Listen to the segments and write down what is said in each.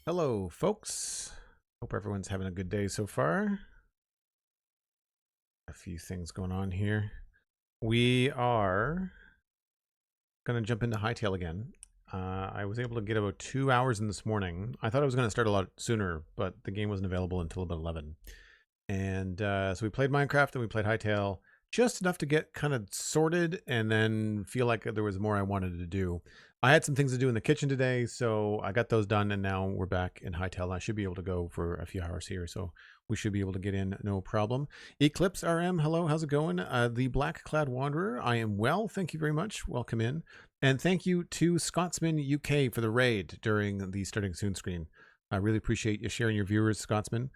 Hello, folks. Hope everyone's having a good day so far. A few things going on here. We are going to jump into Hytale again. I was able to get about 2 hours in this morning. I thought I was going to start a lot sooner, but the game wasn't available until about 11. And so we played Minecraft and we played Hytale just enough to get kind of sorted and then feel like there was more I wanted to do. I had some things to do in the kitchen today, so I got those done, and now we're back in Hytale. I should be able to go for a few hours here, so we should be able to get in no problem. Eclipse RM, hello, how's it going? The Black Clad Wanderer, I am well, thank you very much. Welcome in. And thank you to Scotsman UK for the raid during the Starting Soon screen. I really appreciate you sharing your viewers, Scotsman.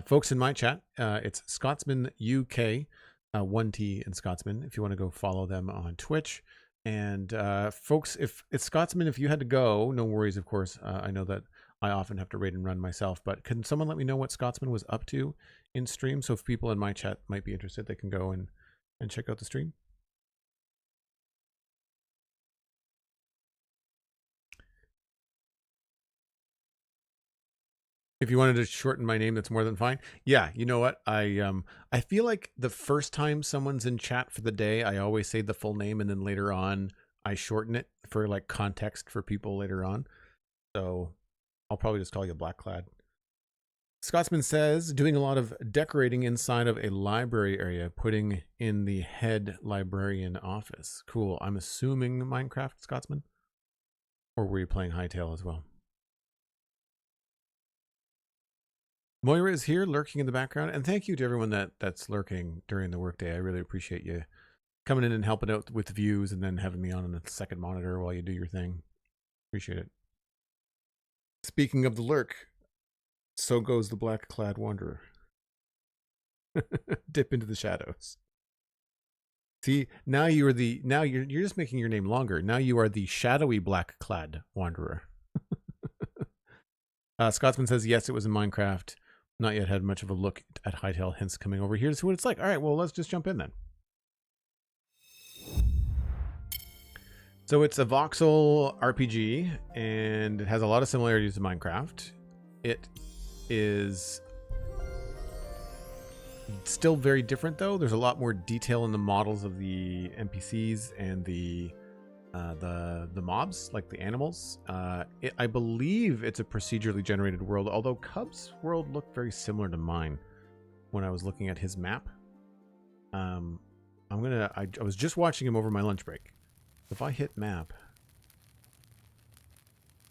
Folks in my chat, it's Scotsman UK, 1T in Scotsman, if you want to go follow them on Twitch. And folks, if it's Scotsman, if you had to go, no worries, of course. I know that I often have to raid and run myself, but can someone let me know what Scotsman was up to in stream? So if people in my chat might be interested, they can go and check out the stream. If you wanted to shorten my name, that's more than fine. Yeah, you know what? I feel like the first time someone's in chat for the day, I always say the full name, and then later on I shorten it for like context for people later on. So I'll probably just call you Blackclad. Scotsman says, doing a lot of decorating inside of a library area, putting in the head librarian office. Cool. I'm assuming Minecraft, Scotsman? Or were you playing Hytale as well? Moira is here, lurking in the background, and thank you to everyone that's lurking during the workday. I really appreciate you coming in and helping out with the views and then having me on the second monitor while you do your thing. Appreciate it. Speaking of the lurk, so goes the Black-clad Wanderer. Dip into the shadows. See, now you're just making your name longer. Now you are the shadowy Black-clad Wanderer. Scotsman says, yes, it was in Minecraft. Not yet had much of a look at Hytale, hence coming over here to see what it's like. All right, well, let's just jump in then. So it's a voxel RPG, and it has a lot of similarities to Minecraft. It is still very different, though. There's a lot more detail in the models of the NPCs and the mobs, like the animals. I believe it's a procedurally generated world, although Cub's world looked very similar to mine when I was looking at his map. I was just watching him over my lunch break. If I hit map,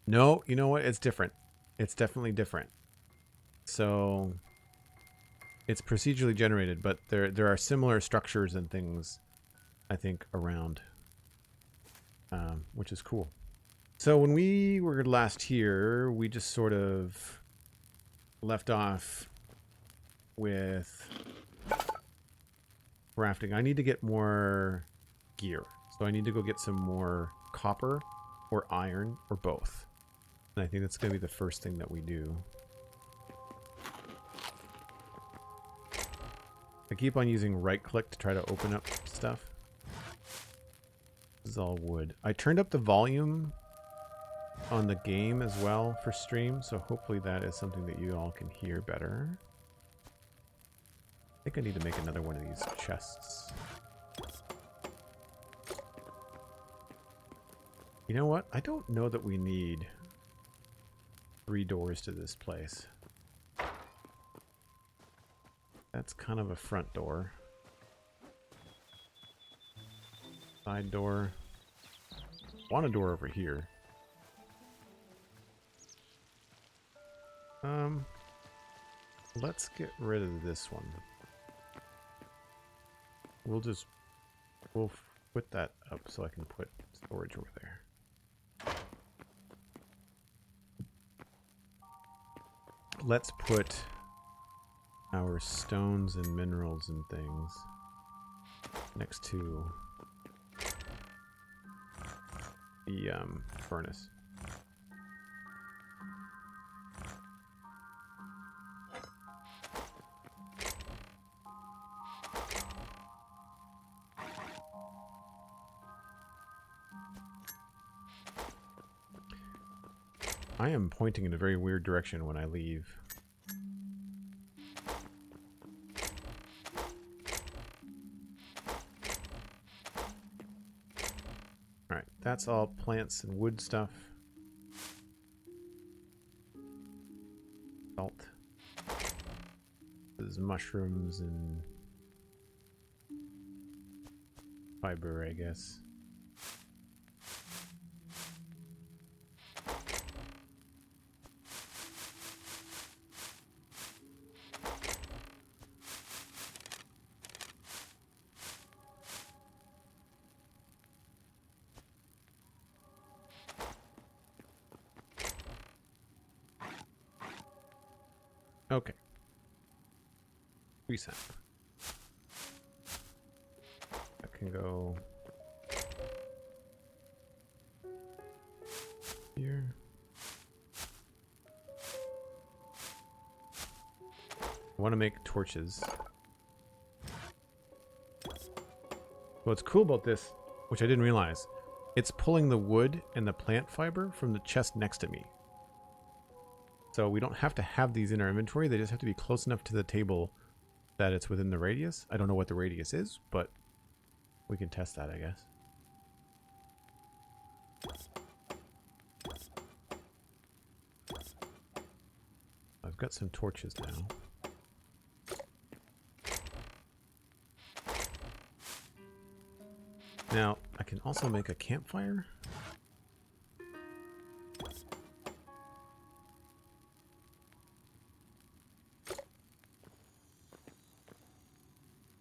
no, you know what? It's different. It's definitely different. So it's procedurally generated, but there are similar structures and things, I think, around. Which is cool. So when we were last here, we just sort of left off with crafting. I need to get more gear. So I need to go get some more copper or iron or both. And I think that's going to be the first thing that we do. I keep on using right click to try to open up stuff. This is all wood. I turned up the volume on the game as well for stream, so hopefully that is something that you all can hear better. I think I need to make another one of these chests. You know what? I don't know that we need 3 doors to this place. That's kind of a front door. Side door. Want a door over here. Let's get rid of this one. We'll put that up so I can put storage over there. Let's put our stones and minerals and things next to the furnace. I am pointing in a very weird direction when I leave. Alright, that's all plants and wood stuff. Salt. This is mushrooms and fiber, I guess. Okay. Reset. That can go here. I want to make torches. What's cool about this, which I didn't realize, it's pulling the wood and the plant fiber from the chest next to me. So we don't have to have these in our inventory. They just have to be close enough to the table that it's within the radius. I don't know what the radius is, but we can test that, I guess. I've got some torches now. Now, I can also make a campfire.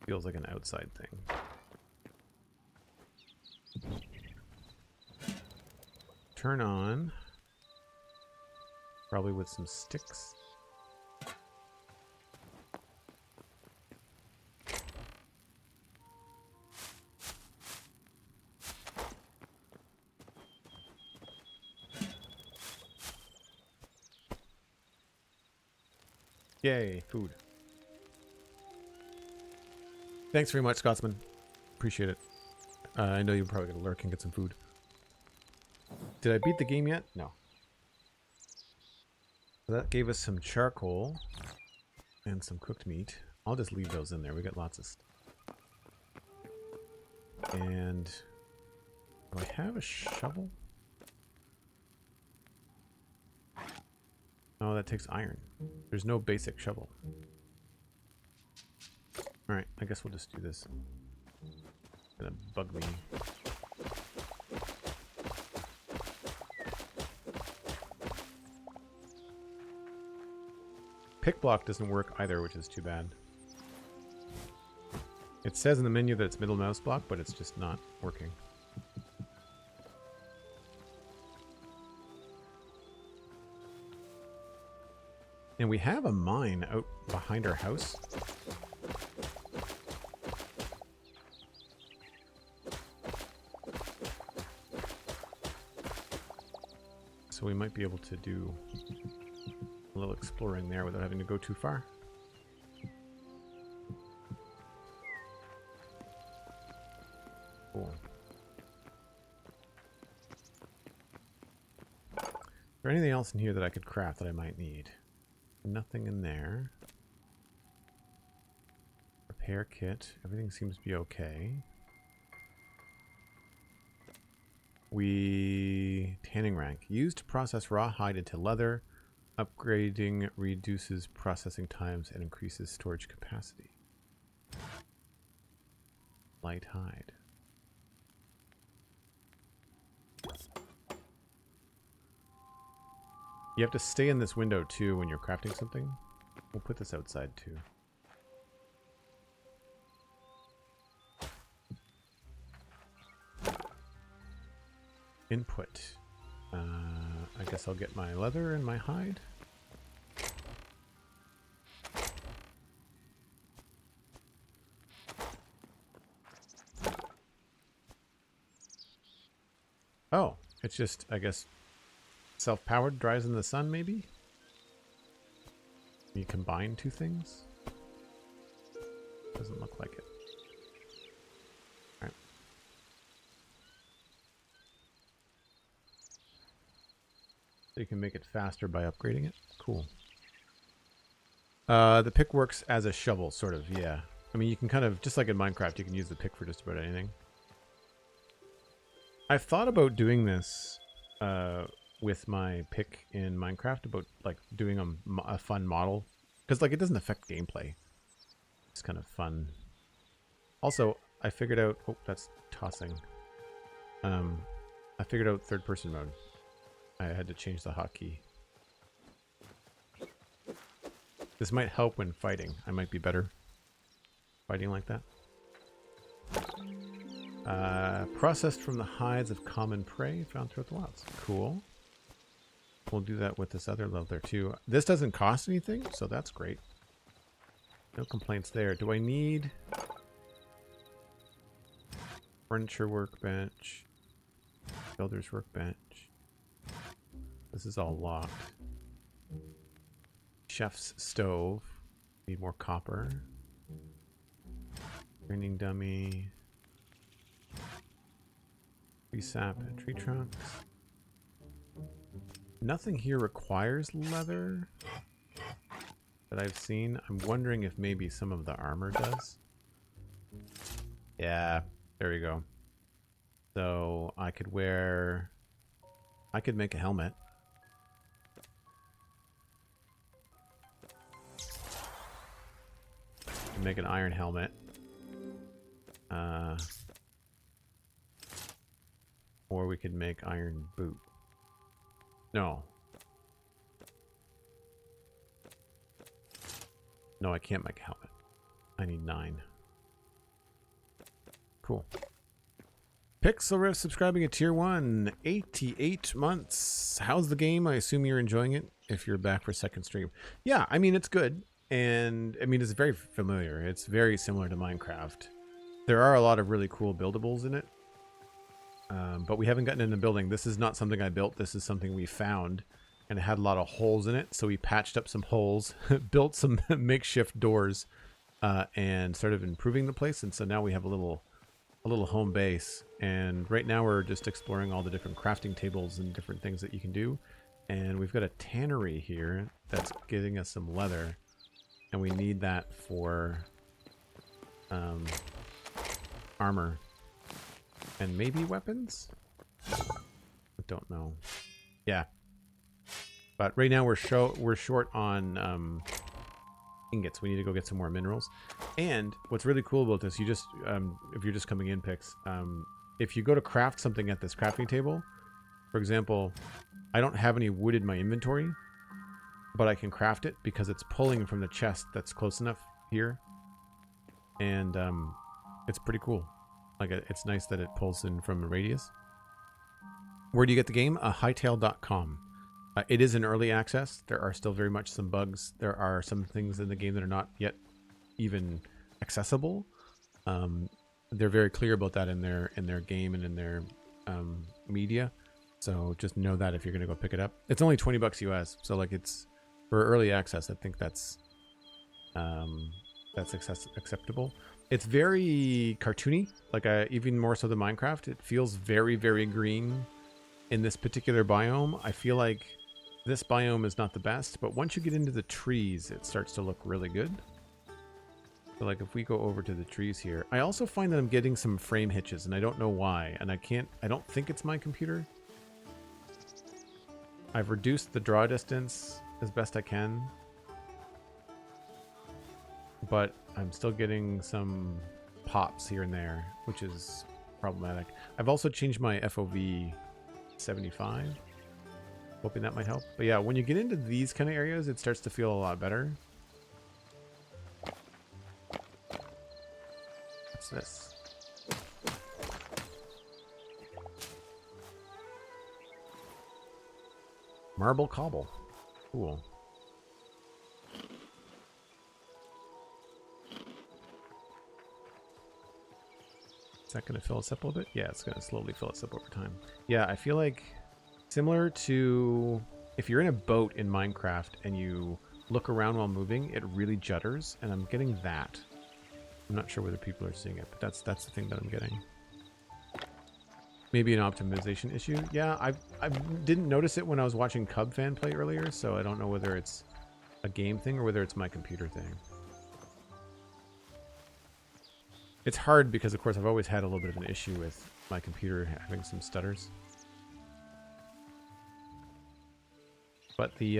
Feels like an outside thing. Turn on. Probably with some sticks. Yay, food. Thanks very much, Scotsman. Appreciate it. I know you're probably going to lurk and get some food. Did I beat the game yet? No. So that gave us some charcoal and some cooked meat. I'll just leave those in there. We got lots of stuff. And do I have a shovel? Oh, that takes iron. There's no basic shovel. Alright, I guess we'll just do this. It's gonna bug me. Pick block doesn't work either, which is too bad. It says in the menu that it's middle mouse block, but it's just not working. And we have a mine out behind our house. So we might be able to do a little exploring there without having to go too far. Cool. Is there anything else in here that I could craft that I might need? Nothing in there. Repair kit. Everything seems to be okay. Tanning rank. Used to process raw hide into leather. Upgrading reduces processing times and increases storage capacity. Light hide. You have to stay in this window too when you're crafting something. We'll put this outside too. Input. I guess I'll get my leather and my hide. Oh, it's just, I guess, self-powered, dries in the sun, maybe? You combine two things? Doesn't look like it. Alright. So you can make it faster by upgrading it. Cool. The pick works as a shovel, sort of, yeah. I mean, you can kind of, just like in Minecraft, you can use the pick for just about anything. I've thought about doing this with my pick in Minecraft, about like doing a fun model. Because like it doesn't affect gameplay. It's kind of fun. Also, I figured out, oh, that's tossing. I figured out third person mode. I had to change the hotkey. This might help when fighting. I might be better fighting like that. Processed from the hides of common prey found throughout the wilds. Cool. We'll do that with this other level there too. This doesn't cost anything, so that's great. No complaints there. Do I need furniture workbench? Builder's workbench. This is all locked. Chef's stove. Need more copper. Grinding dummy. Tree sap and tree trunks. Nothing here requires leather that I've seen. I'm wondering if maybe some of the armor does. Yeah, there you go. So I could wear... I could make a helmet. Make an iron helmet. Or we could make iron boot. No. No, I can't make a helmet. I need 9. Cool. Pixel subscribing at tier 1. 88 months. How's the game? I assume you're enjoying it if you're back for second stream. Yeah, I mean, it's good. And, I mean, it's very familiar. It's very similar to Minecraft. There are a lot of really cool buildables in it. But we haven't gotten into building. This is not something I built. This is something we found. And it had a lot of holes in it. So we patched up some holes, built some makeshift doors, and started improving the place. And so now we have a little home base. And right now we're just exploring all the different crafting tables and different things that you can do. And we've got a tannery here that's giving us some leather. And we need that for armor. And maybe weapons? I don't know. Yeah. But right now we're short on ingots. We need to go get some more minerals. And what's really cool about this, you just if you're just coming in, Pix, if you go to craft something at this crafting table, for example, I don't have any wood in my inventory, but I can craft it because it's pulling from the chest that's close enough here. And it's pretty cool. Like, it's nice that it pulls in from a radius. Where do you get the game? Hytale.com. It is in early access. There are still very much some bugs. There are some things in the game that are not yet even accessible. They're very clear about that in their game and in their media. So just know that if you're gonna go pick it up. It's only $20 US. So like, it's for early access. I think that's acceptable. It's very cartoony, like even more so than Minecraft. It feels very, very green in this particular biome. I feel like this biome is not the best, but once you get into the trees, it starts to look really good. So like if we go over to the trees here, I also find that I'm getting some frame hitches, and I don't know why. And I don't think it's my computer. I've reduced the draw distance as best I can, but I'm still getting some pops here and there, which is problematic. I've also changed my FOV 75, hoping that might help. But yeah, when you get into these kind of areas, it starts to feel a lot better. What's this? Marble cobble. Cool. Is that going to fill us up a little bit? Yeah, it's going to slowly fill us up over time. Yeah, I feel like similar to if you're in a boat in Minecraft and you look around while moving, it really judders, and I'm getting that. I'm not sure whether people are seeing it, but that's the thing that I'm getting. Maybe an optimization issue. Yeah, I didn't notice it when I was watching Cub Fan play earlier, so I don't know whether it's a game thing or whether it's my computer thing. It's hard because, of course, I've always had a little bit of an issue with my computer having some stutters. But the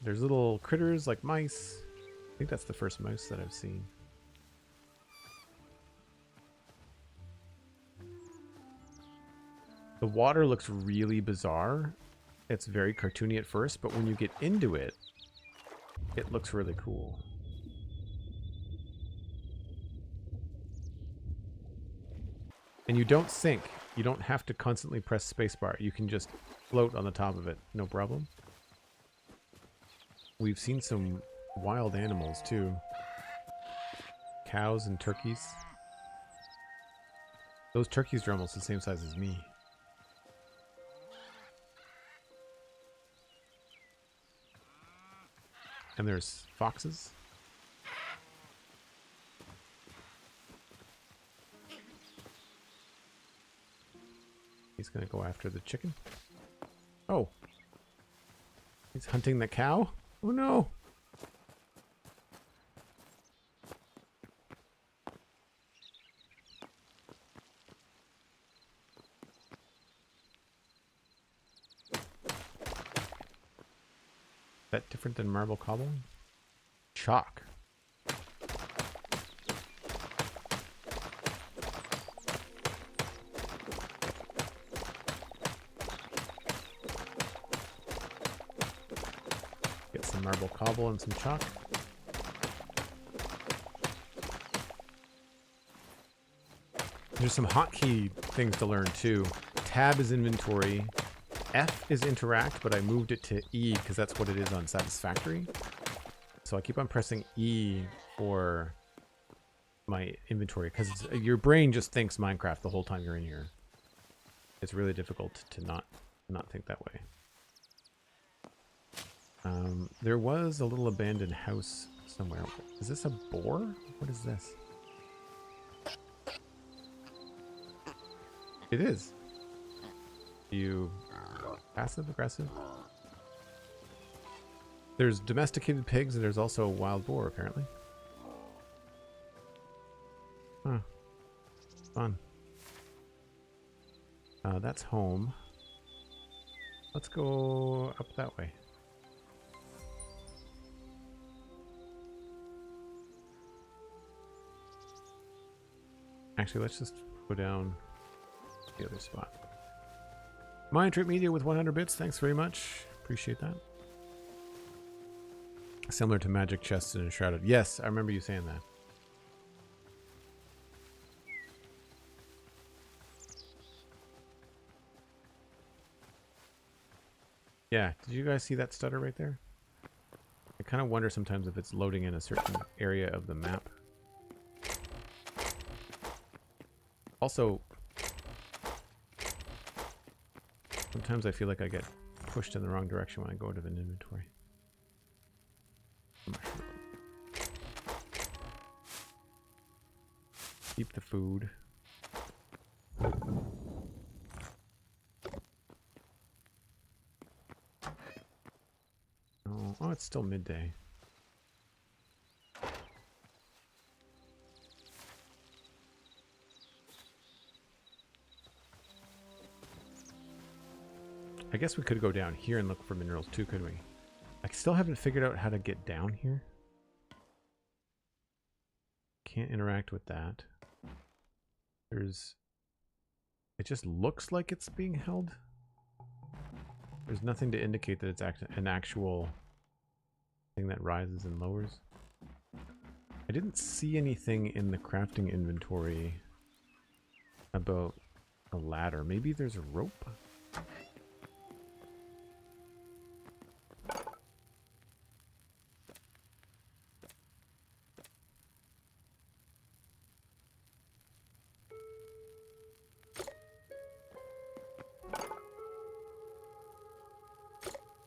there's little critters like mice. I think that's the first mouse that I've seen. The water looks really bizarre. It's very cartoony at first, but when you get into it, it looks really cool. And you don't sink. You don't have to constantly press spacebar. You can just float on the top of it, no problem. We've seen some wild animals too. Cows and turkeys. Those turkeys are almost the same size as me. And there's foxes. He's gonna go after the chicken. Oh. He's hunting the cow? Oh no. Is that different than marble cobble? Chalk. Get some marble cobble and some chalk. There's some hotkey things to learn too. Tab is inventory. F is interact, but I moved it to E because that's what it is on Satisfactory. So I keep on pressing E for my inventory because your brain just thinks Minecraft the whole time you're in here. It's really difficult to not think that way. There was a little abandoned house somewhere. Is this a boar? What is this? It is. You passive aggressive? There's domesticated pigs and there's also a wild boar apparently. Huh. Fun. That's home. Let's go up that way. Actually, let's just go down the other spot. MindTripMedia with 100 bits. Thanks very much. Appreciate that. Similar to magic chests and enshrouded. Yes, I remember you saying that. Yeah, did you guys see that stutter right there? I kind of wonder sometimes if it's loading in a certain area of the map. Also, sometimes I feel like I get pushed in the wrong direction when I go to an inventory. Keep the food. Oh, it's still midday. I guess we could go down here and look for minerals too, couldn't we? I still haven't figured out how to get down here. Can't interact with that. There's... It just looks like it's being held. There's nothing to indicate that it's an actual thing that rises and lowers. I didn't see anything in the crafting inventory about a ladder. Maybe there's a rope?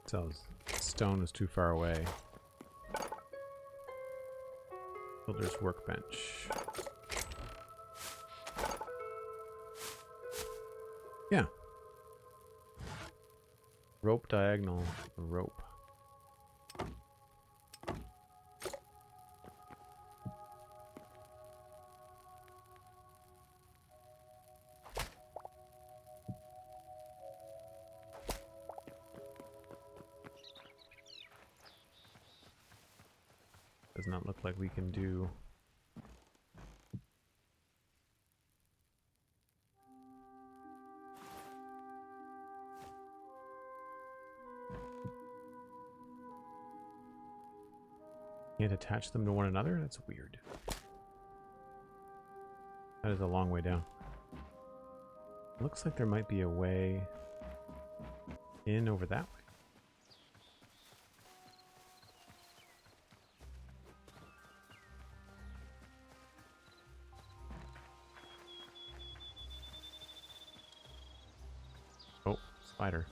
So stone was too far away. Builder's workbench. Yeah. Rope diagonal rope. Does not look like we can do. Can't attach them to one another? That's weird. That is a long way down. Looks like there might be a way in over that way. Oh, spider.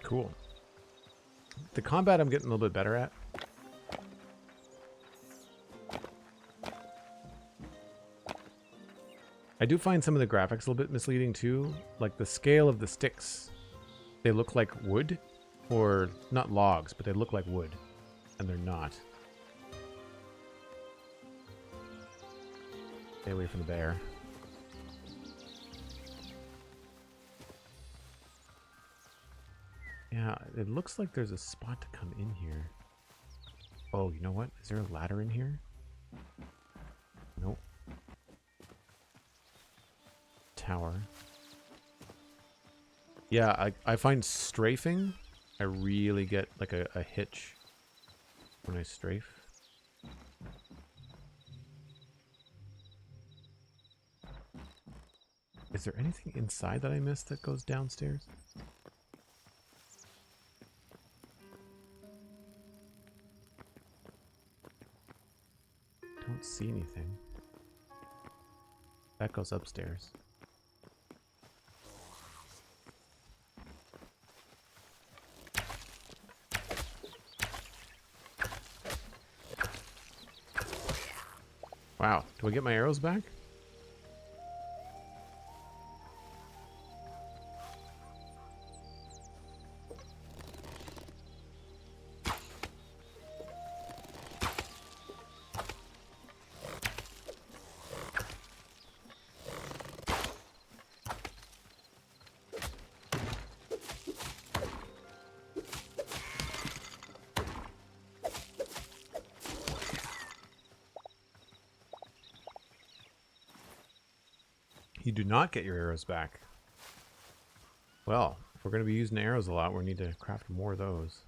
Cool. The combat I'm getting a little bit better at. I do find some of the graphics a little bit misleading too. Like the scale of the sticks. They look like wood. Or not logs, but they look like wood. And they're not. Stay away from the bear. Yeah, it looks like there's a spot to come in here. Oh, you know what? Is there a ladder in here? Nope. Tower. Yeah, I find strafing, I really get like a hitch when I strafe. Is there anything inside that I missed that goes downstairs? Don't see anything. That goes upstairs. Wow, do I get my arrows back? You do not get your arrows back. Well, if we're going to be using arrows a lot, we need to craft more of those.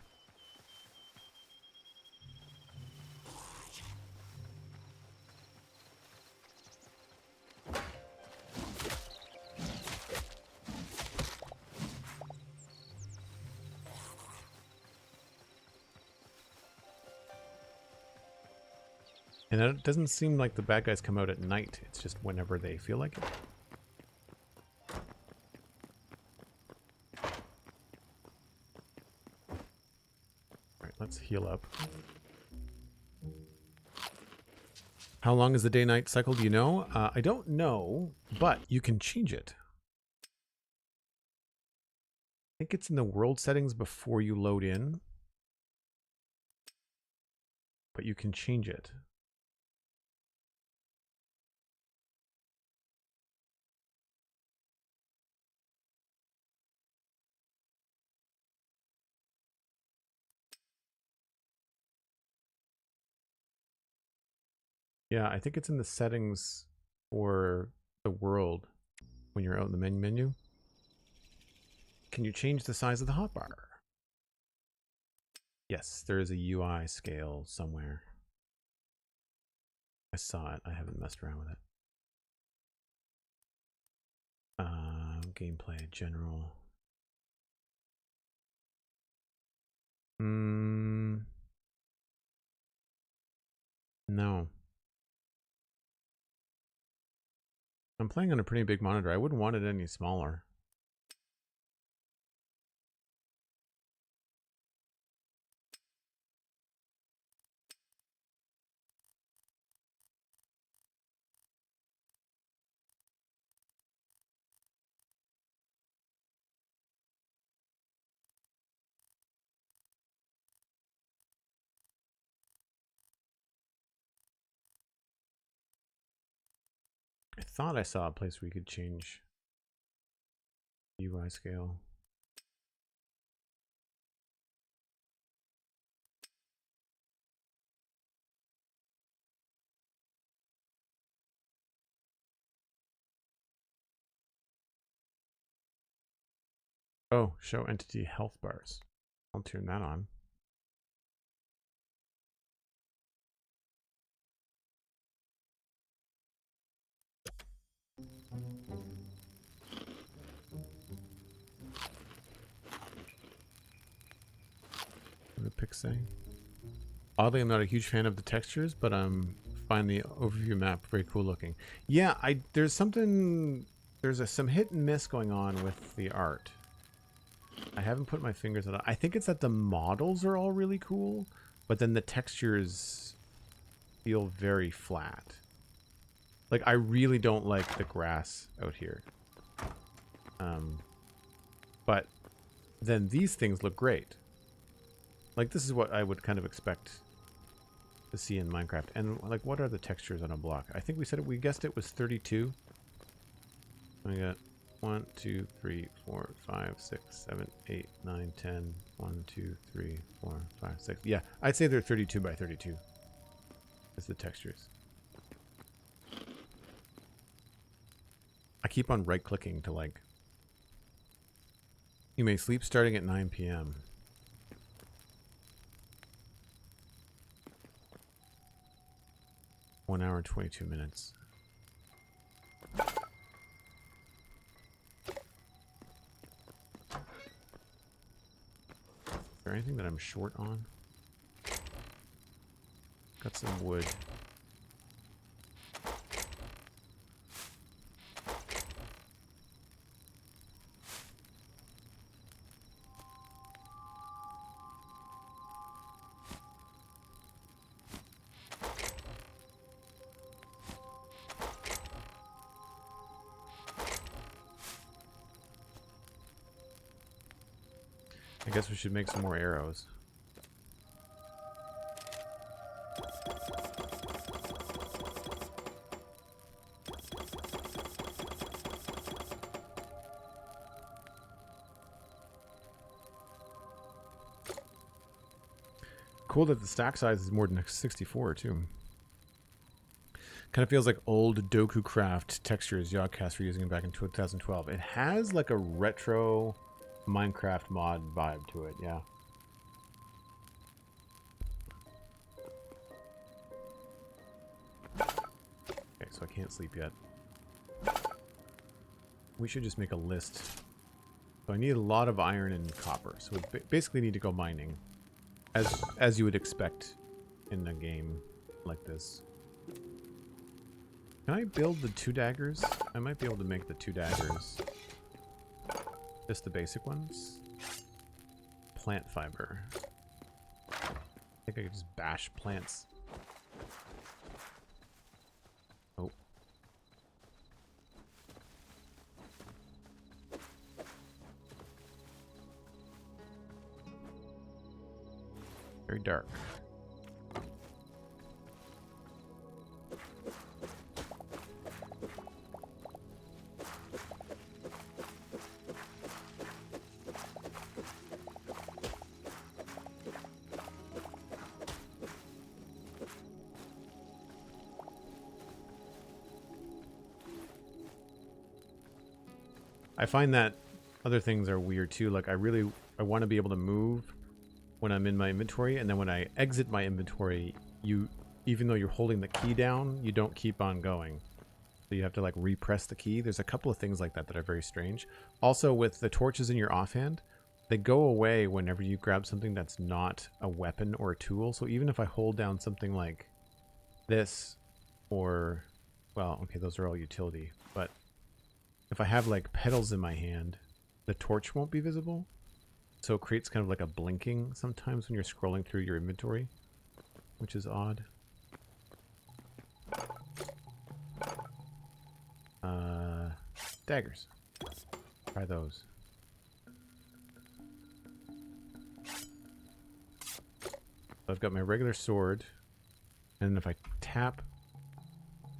And it doesn't seem like the bad guys come out at night. It's just whenever they feel like it. Alright, let's heal up. How long is the day-night cycle, do you know? I don't know, but you can change it. I think it's in the world settings before you load in. But you can change it. Yeah, I think it's in the settings for the world when you're out in the menu. Can you change the size of the hotbar? Yes, there is a UI scale somewhere. I saw it. I haven't messed around with it. Gameplay, general. No. I'm playing on a pretty big monitor. I wouldn't want it any smaller. I thought I saw a place where you could change UI scale. Oh, show entity health bars. I'll turn that on. What did the pic say? Oddly, I'm not a huge fan of the textures, but find the overview map very cool looking. Yeah, there's some hit and miss going on with the art. I haven't put my fingers on it. I think it's that the models are all really cool, but then the textures feel very flat. Like, I really don't like the grass out here. But then these things look great. Like, this is what I would kind of expect to see in Minecraft. And, like, what are the textures on a block? I think we guessed it was 32. We got 1, 2, 3, 4, 5, 6, 7, 8, 9, 10. 1, 2, 3, 4, 5, 6. Yeah, I'd say they're 32 by 32. That's the textures. I keep on right-clicking to, like... You may sleep starting at 9 p.m. 1 hour and 22 minutes. Is there anything that I'm short on? Got some wood. I guess we should make some more arrows. Cool that the stack size is more than 64 too. Kind of feels like old Doku Craft textures Yogcast were using back in 2012. It has like a retro Minecraft mod vibe to it, yeah. Okay, so I can't sleep yet. We should just make a list. So I need a lot of iron and copper, so we basically need to go mining. As you would expect in a game like this. Can I build the 2 daggers? I might be able to make the 2 daggers. Just the basic ones. Plant fiber. I think I could just bash plants. Oh. Very dark. I find that other things are weird too. Like I want to be able to move when I'm in my inventory, and then when I exit my inventory, even though you're holding the key down, you don't keep on going. So you have to like repress the key. There's a couple of things like that that are very strange. Also with the torches in your offhand, they go away whenever you grab something that's not a weapon or a tool. So even if I hold down something like this, or, well, okay, those are all utility, but if I have like petals in my hand, the torch won't be visible. So it creates kind of like a blinking sometimes when you're scrolling through your inventory, which is odd. Daggers. Try those. So I've got my regular sword, and if I tap,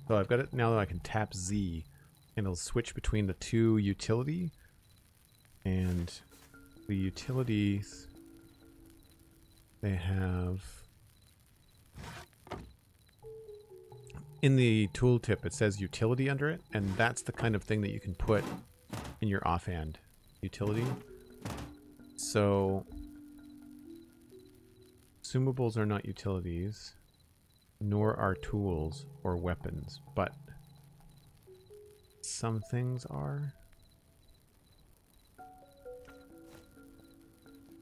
so I've got it now that I can tap Z, and it'll switch between the two utility, and the utilities, they have, in the tooltip it says utility under it, and that's the kind of thing that you can put in your offhand utility. So consumables are not utilities, nor are tools or weapons, but some things are.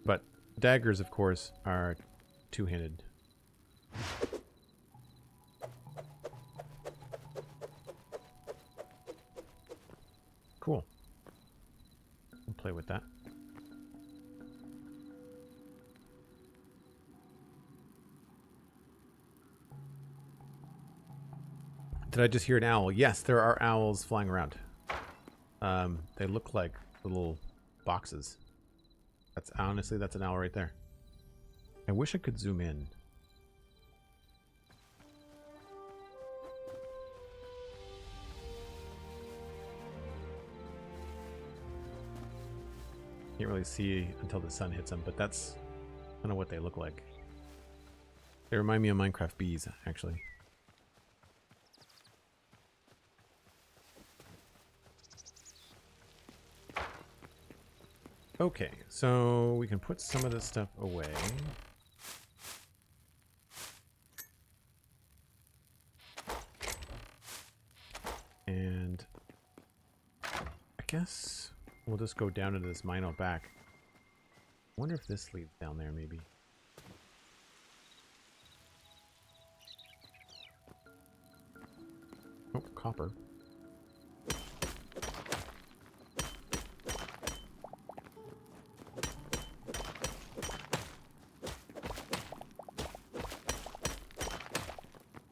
But daggers, of course, are two-handed. Cool. We'll play with that. Did I just hear an owl? Yes, there are owls flying around. They look like little boxes. That's honestly, that's an owl right there. I wish I could zoom in. Can't really see until the sun hits them, but that's kind of what they look like. They remind me of Minecraft bees, actually. Okay, so we can put some of this stuff away. And I guess we'll just go down into this mine out back. I wonder if this leads down there, maybe. Oh, copper.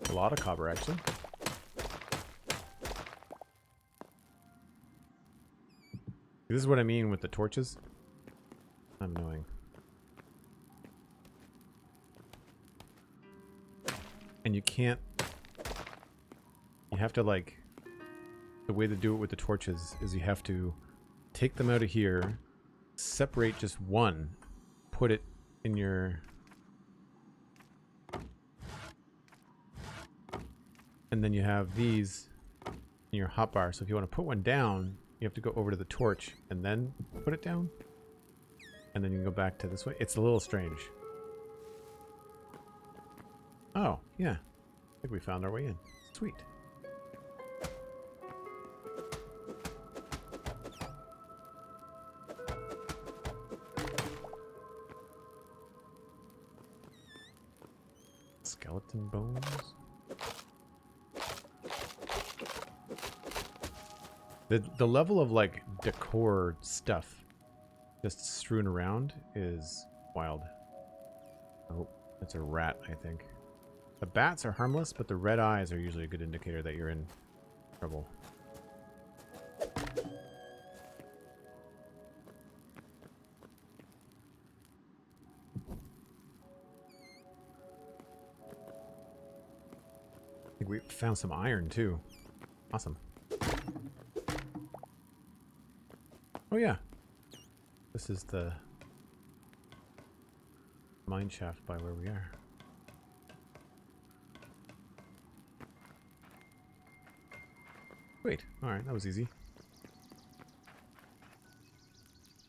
A lot of copper, actually. This is what I mean with the torches. I'm annoying. And you can't... You have to, like... The way to do it with the torches is you have to take them out of here, separate just one, put it in your... And then you have these in your hotbar. So if you want to put one down, you have to go over to the torch and then put it down. And then you can go back to this way. It's a little strange. Oh, yeah. I think we found our way in. Sweet. Skeleton bones. The level of like decor stuff just strewn around is wild. Oh, it's a rat, I think. The bats are harmless, but the red eyes are usually a good indicator that you're in trouble. I think we found some iron too. Awesome. Oh yeah. This is the mine shaft by where we are. Wait, alright, that was easy.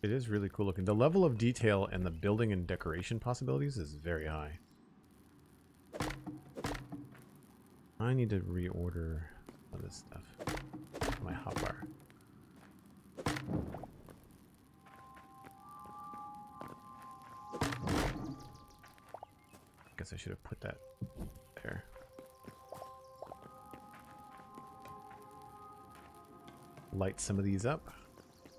It is really cool looking. The level of detail and the building and decoration possibilities is very high. I need to reorder all this stuff. My hotbar. guess I should have put that there. Light some of these up.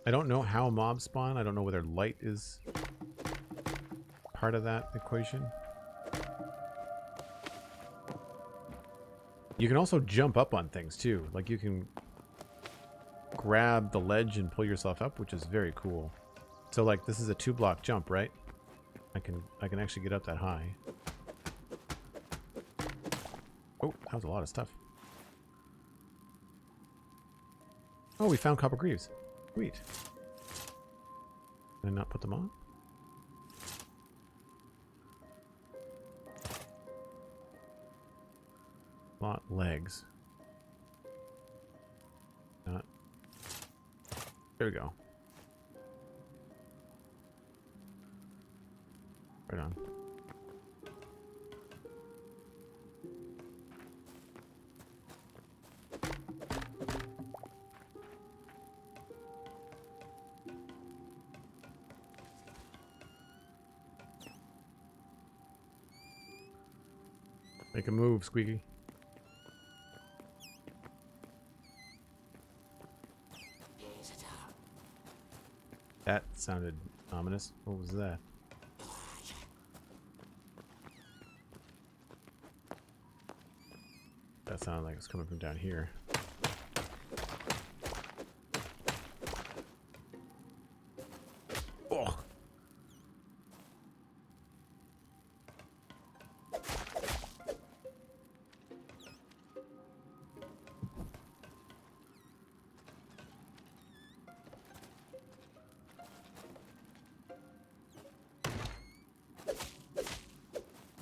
I don't know how mobs spawn. I don't know whether light is part of that equation. You can also jump up on things too. Like you can grab the ledge and pull yourself up, which is very cool. So like this is a 2-block jump, right? I can actually get up that high. Oh, that was a lot of stuff. Oh, we found copper greaves. Sweet. Did I not put them on? Lot legs. Not. There we go. Right on. Make a move, Squeaky. That sounded ominous. What was that? That sounded like it's coming from down here. Oh.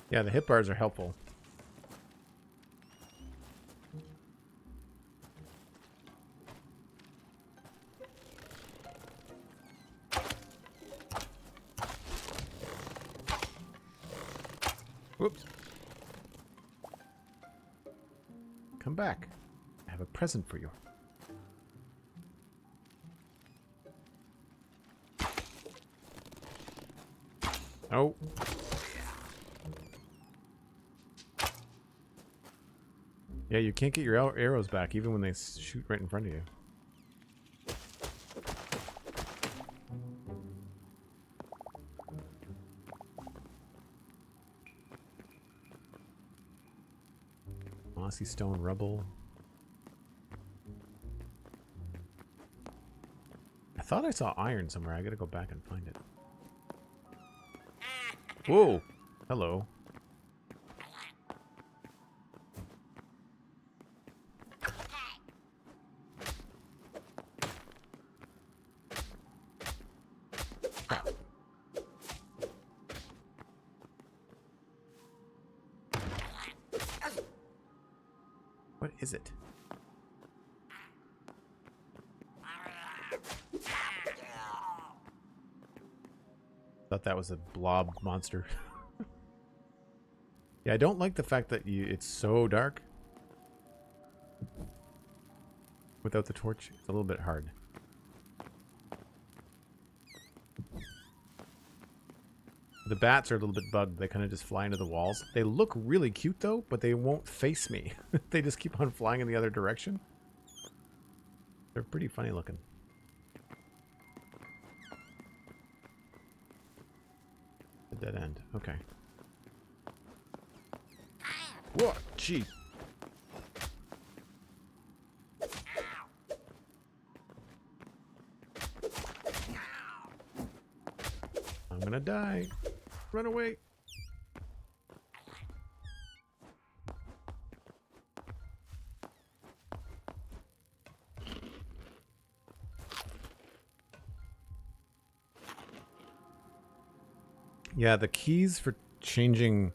Yeah, the hit bars are helpful. Whoops. Come back. I have a present for you. Oh. Yeah, you can't get your arrows back even when they shoot right in front of you. Mossy stone rubble. I thought I saw iron somewhere. I gotta go back and find it. Whoa! Hello. What is it? Thought that was a blob monster. Yeah, I don't like the fact that it's so dark. Without the torch, it's a little bit hard. The bats are a little bit bugged. They kind of just fly into the walls. They look really cute though, but they won't face me. They just keep on flying in the other direction. They're pretty funny looking. A dead end. Okay. Whoa, gee. I'm gonna die. Run away. Yeah, the keys for changing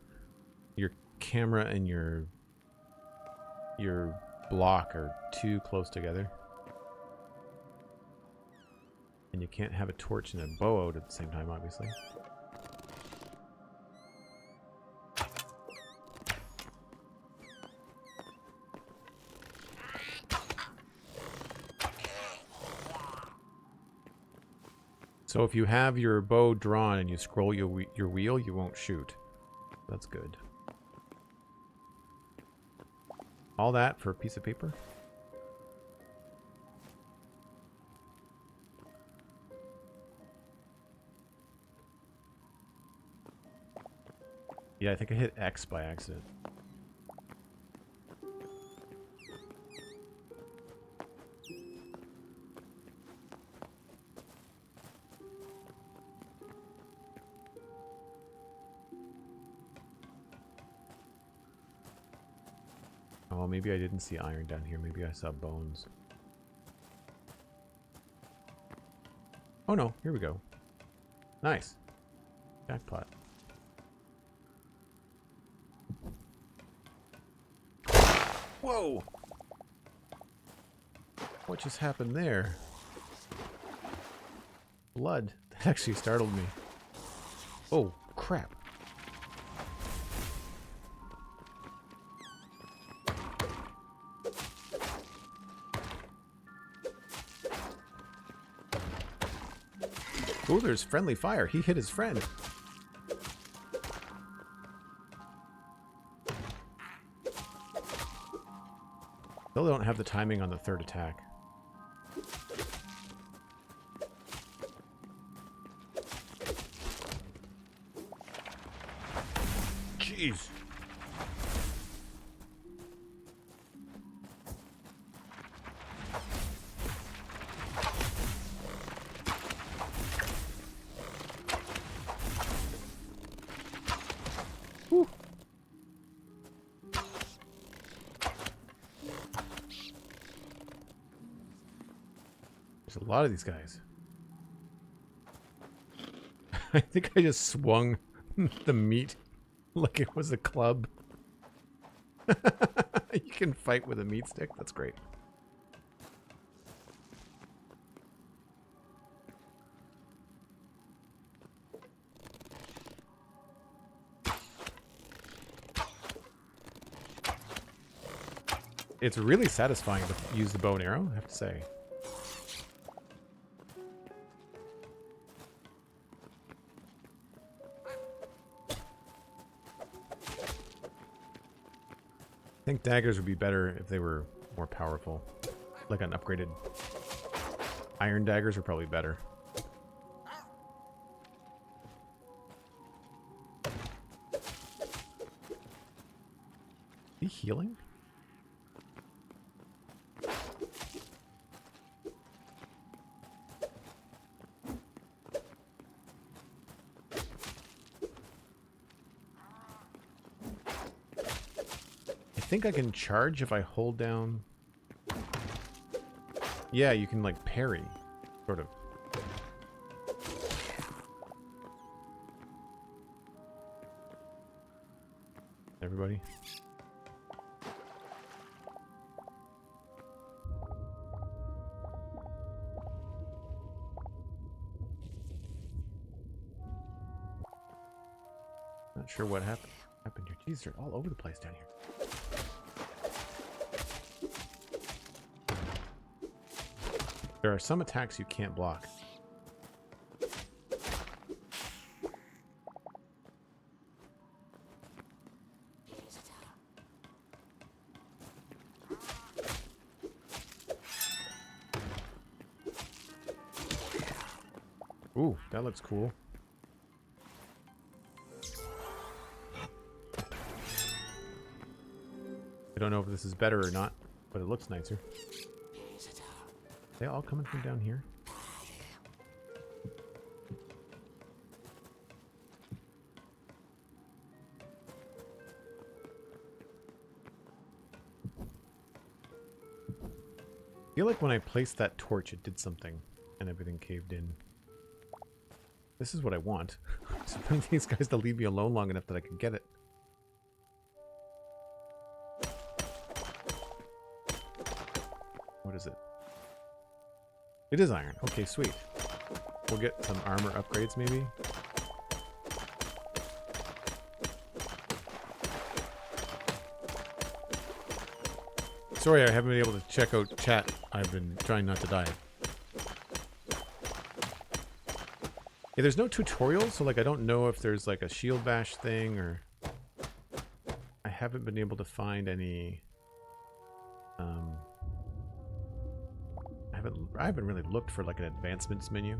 your camera and your block are too close together. And you can't have a torch and a bow out at the same time, obviously. So if you have your bow drawn and you scroll your wheel, you won't shoot. That's good. All that for a piece of paper? Yeah, I think I hit X by accident. Oh, maybe I didn't see iron down here. Maybe I saw bones. Oh no, here we go. Nice. Jackpot. Whoa! What just happened there? Blood. That actually startled me. Oh, crap. Oh, there's friendly fire. He hit his friend. Still don't have the timing on the third attack. Jeez. Whew. There's a lot of these guys. I think I just swung the meat like it was a club. You can fight with a meat stick? That's great. It's really satisfying to use the bow and arrow, I have to say. I think daggers would be better if they were more powerful. Like an upgraded iron daggers are probably better. Is he healing? I think I can charge if I hold down. Yeah, you can like parry, sort of. Everybody. Not sure what happened here. Jeez, they're all over the place down here. There are some attacks you can't block. Ooh, that looks cool. I don't know if this is better or not, but it looks nicer. Are they all coming from down here? I feel like when I placed that torch, it did something, and everything caved in. This is what I want. I just want these guys to leave me alone long enough that I can get it. What is it? It is iron. Okay, sweet. We'll get some armor upgrades, maybe. Sorry, I haven't been able to check out chat. I've been trying not to die. Yeah, there's no tutorial, so like I don't know if there's like a shield bash thing or... I haven't been able to find any I haven't really looked for like an advancements menu.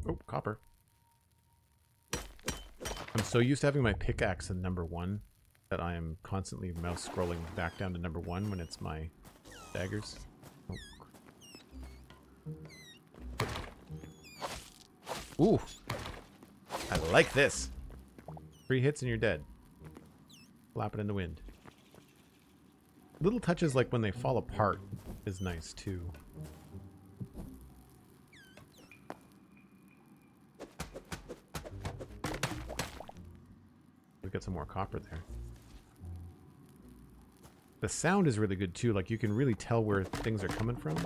Oh, copper. I'm so used to having my pickaxe in #1 that I am constantly mouse scrolling back down to #1 when it's my daggers. Oh. Ooh. I like this. 3 hits and you're dead. Flap it in the wind. Little touches like when they fall apart is nice too. We got some more copper there. The sound is really good too. Like you can really tell where things are coming from.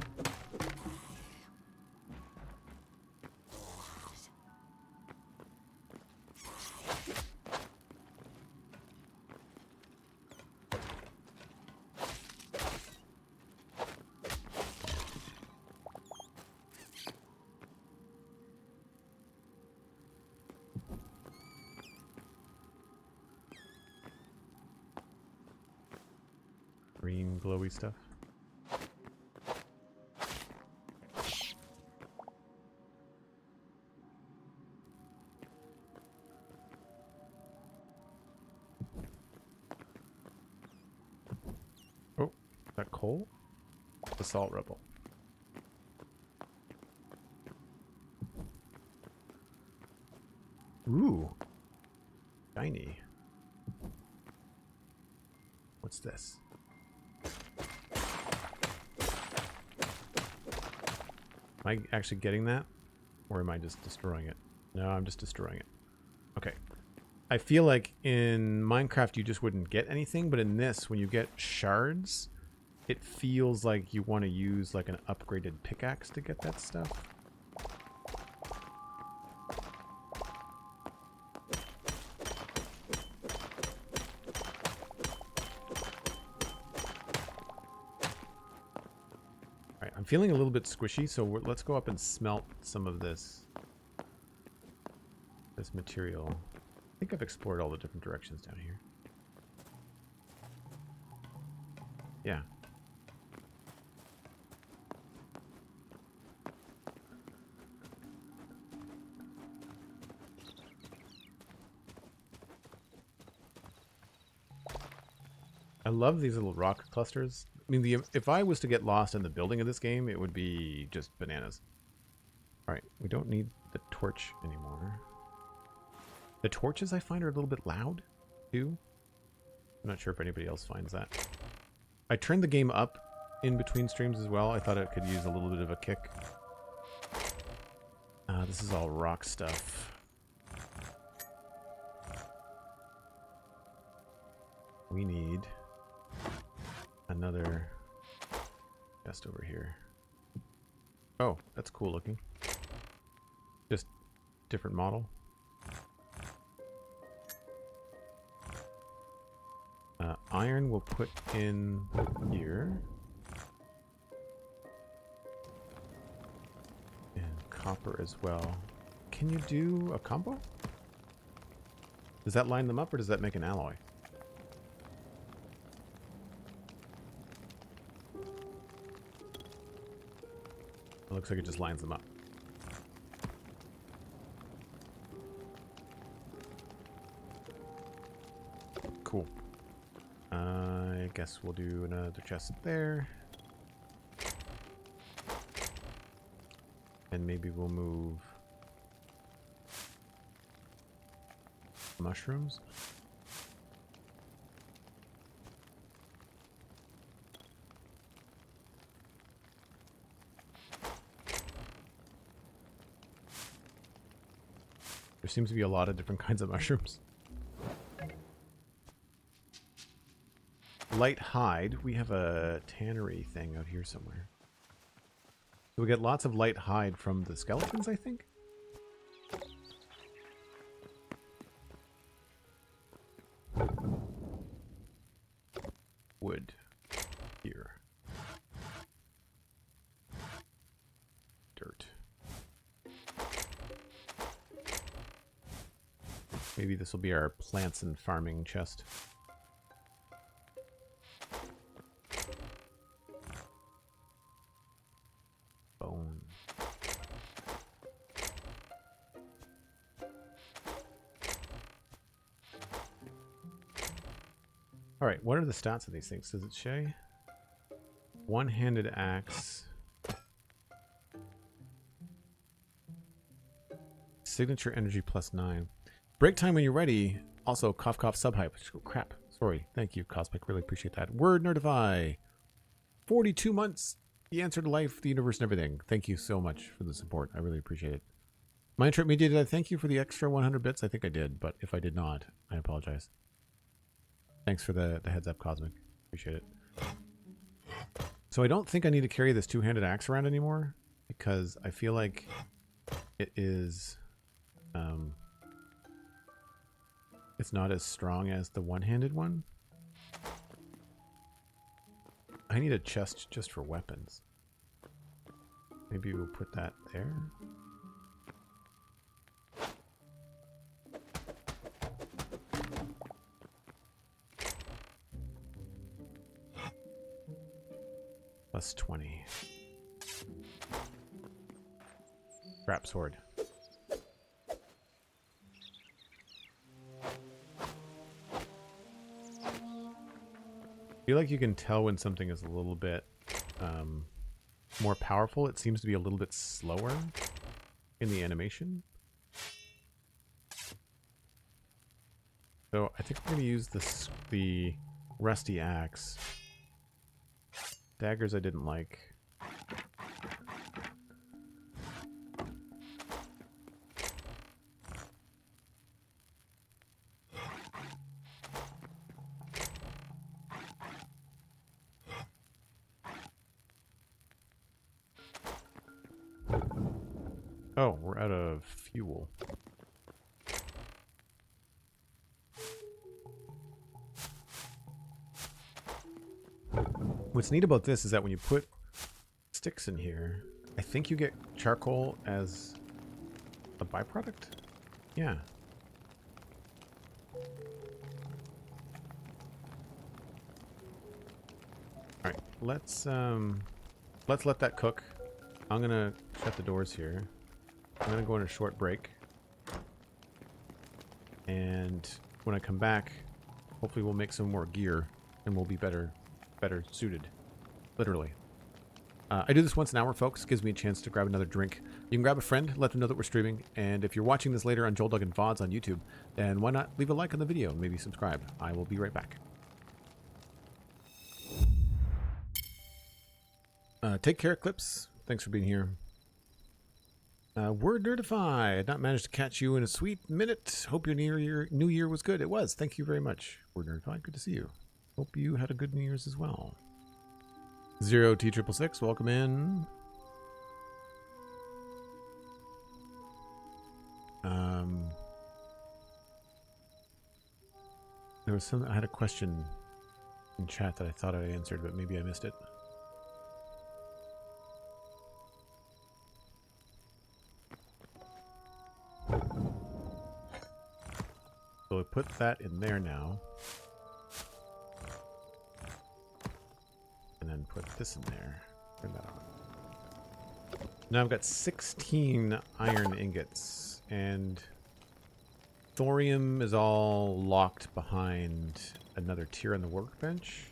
Green glowy stuff. Oh, is that coal? The salt rebel. Ooh. Shiny. What's this? Am I actually getting that? Or am I just destroying it? No, I'm just destroying it. Okay. I feel like in Minecraft you just wouldn't get anything, but in this, when you get shards, it feels like you want to use like an upgraded pickaxe to get that stuff. I'm feeling a little bit squishy, so let's go up and smelt some of this material. I think I've explored all the different directions down here. Yeah. I love these little rock clusters. I mean, if I was to get lost in the building of this game, it would be just bananas. Alright, we don't need the torch anymore. The torches I find are a little bit loud, too. I'm not sure if anybody else finds that. I turned the game up in between streams as well. I thought it could use a little bit of a kick. This is all rock stuff. We need another chest over here. Oh, that's cool looking. Just different model. Iron we'll put in here. And copper as well. Can you do a combo? Does that line them up or does that make an alloy? It looks like it just lines them up. Cool. I guess we'll do another chest there. And maybe we'll move mushrooms. There seems to be a lot of different kinds of mushrooms. Light hide. We have a tannery thing out here somewhere. So we get lots of light hide from the skeletons, I think. Wood. Here. Dirt. Maybe this will be our plants and farming chest. Bone. All right, what are the stats of these things? Does it say? One-handed axe. Signature energy +9. Break time when you're ready. Also, cough cough subhype. Oh, crap. Sorry. Thank you, Cosmic. Really appreciate that. Word Nerdify. 42 months. The answer to life, the universe, and everything. Thank you so much for the support. I really appreciate it. MindTripMedia, did I thank you for the extra 100 bits? I think I did, but if I did not, I apologize. Thanks for the heads up, Cosmic. Appreciate it. So I don't think I need to carry this two-handed axe around anymore because I feel like it is... it's not as strong as the one-handed one. I need a chest just for weapons. Maybe we'll put that there. +20. Scrap sword. I feel like you can tell when something is a little bit more powerful. It seems to be a little bit slower in the animation. So I think I'm going to use the rusty axe. Daggers I didn't like. Oh, we're out of fuel. What's neat about this is that when you put sticks in here, I think you get charcoal as a byproduct? Yeah. Alright, let's let that cook. I'm gonna shut the doors here. I'm gonna go on a short break. And when I come back, hopefully we'll make some more gear and we'll be better suited. Literally. I do this once an hour, folks. Gives me a chance to grab another drink. You can grab a friend, let them know that we're streaming, and if you're watching this later on Joel Duggan VODs on YouTube, then why not leave a like on the video and maybe subscribe. I will be right back. Take care, Clips. Thanks for being here. Word Nerdify. I had not managed to catch you in a sweet minute. Hope your New Year was good. It was. Thank you very much, Word Nerdify. Good to see you. Hope you had a good New Year's as well. 0T666, welcome in. There was I had a question in chat that I thought I answered, but maybe I missed it. So I put that in there now. And then put this in there. Turn that on. Now I've got 16 iron ingots, and thorium is all locked behind another tier on the workbench.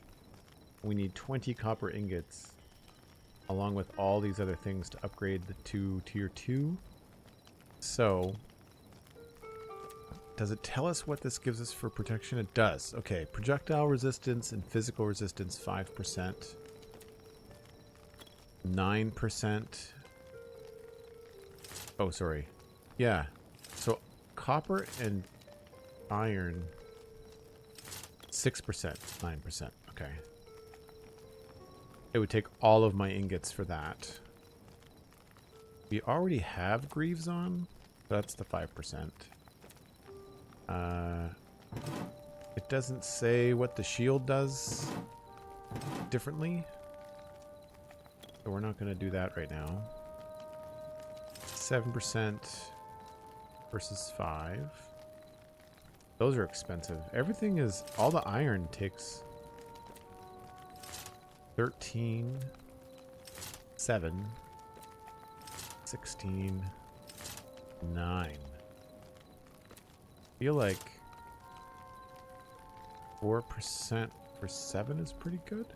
We need 20 copper ingots, along with all these other things to upgrade the to tier 2. So, does it tell us what this gives us for protection? It does. Okay, projectile resistance and physical resistance 5%. 9%. Oh, sorry. Yeah. So copper and iron 6%, 9%. Okay. It would take all of my ingots for that. We already have greaves on. That's the 5%. It doesn't say what the shield does. differently. So we're not going to do that right now. 7% versus 5. Those are expensive. Everything is... all the iron takes 13, 7, 16, 9. I feel like 4% for 7 is pretty good.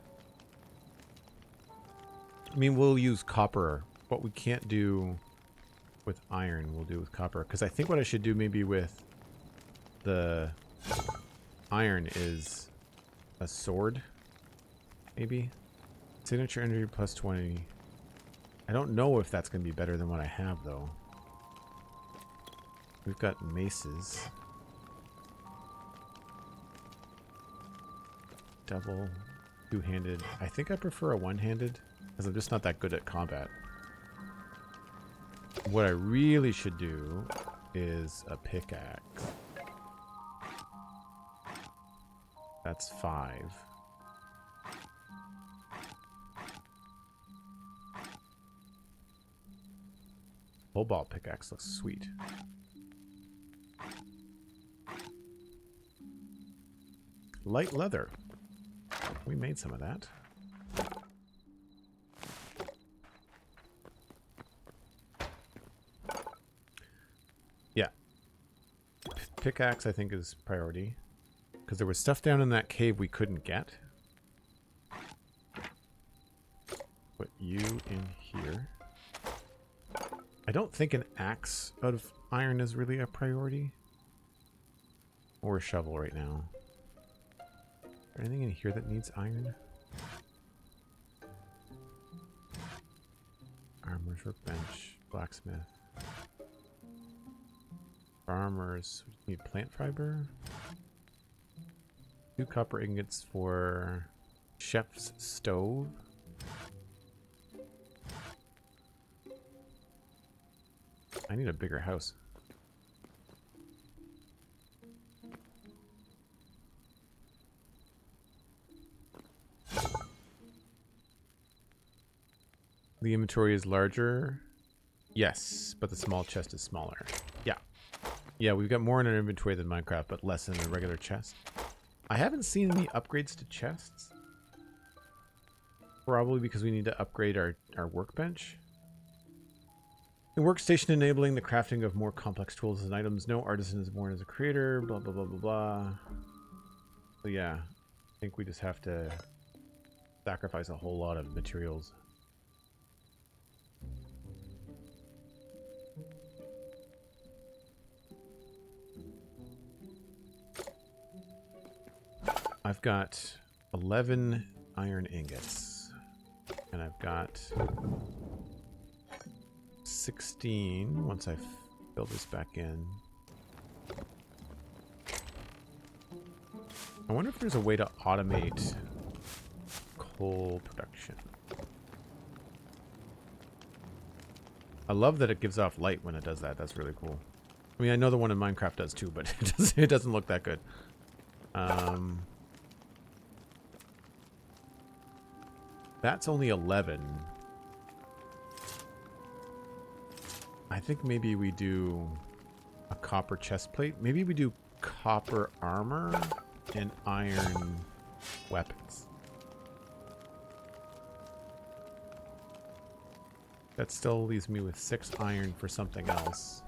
I mean, we'll use copper. What we can't do with iron, we'll do with copper. Because I think what I should do maybe with the iron is a sword. Maybe. Signature energy plus 20. I don't know if that's going to be better than what I have, though. We've got maces. Double. Two-handed. I think I prefer a one-handed. Because I'm just not that good at combat. What I really should do is a pickaxe. That's 5. Cobalt pickaxe looks sweet. Light leather. We made some of that. Yeah. Pickaxe, I think, is priority. Because there was stuff down in that cave we couldn't get. Put you in here. I don't think an axe out of iron is really a priority. Or a shovel right now. Is there anything in here that needs iron? Armor's workbench, blacksmith. Farmers, we need plant fiber. 2 copper ingots for chef's stove. I need a bigger house. The inventory is larger. Yes, but the small chest is smaller. Yeah. Yeah, we've got more in our inventory than Minecraft, but less in a regular chest. I haven't seen any upgrades to chests. Probably because we need to upgrade our workbench. The workstation enabling the crafting of more complex tools and items. No artisan is born as a creator. Blah, blah, blah, blah, blah. So yeah, I think we just have to sacrifice a whole lot of materials. I've got 11 iron ingots. And I've got 16 once I fill this back in. I wonder if there's a way to automate coal production. I love that it gives off light when it does that. That's really cool. I mean, I know the one in Minecraft does too, but it doesn't look that good. That's only 11. I think maybe we do a copper chest plate. Maybe we do copper armor and iron weapons. That still leaves me with 6 iron for something else.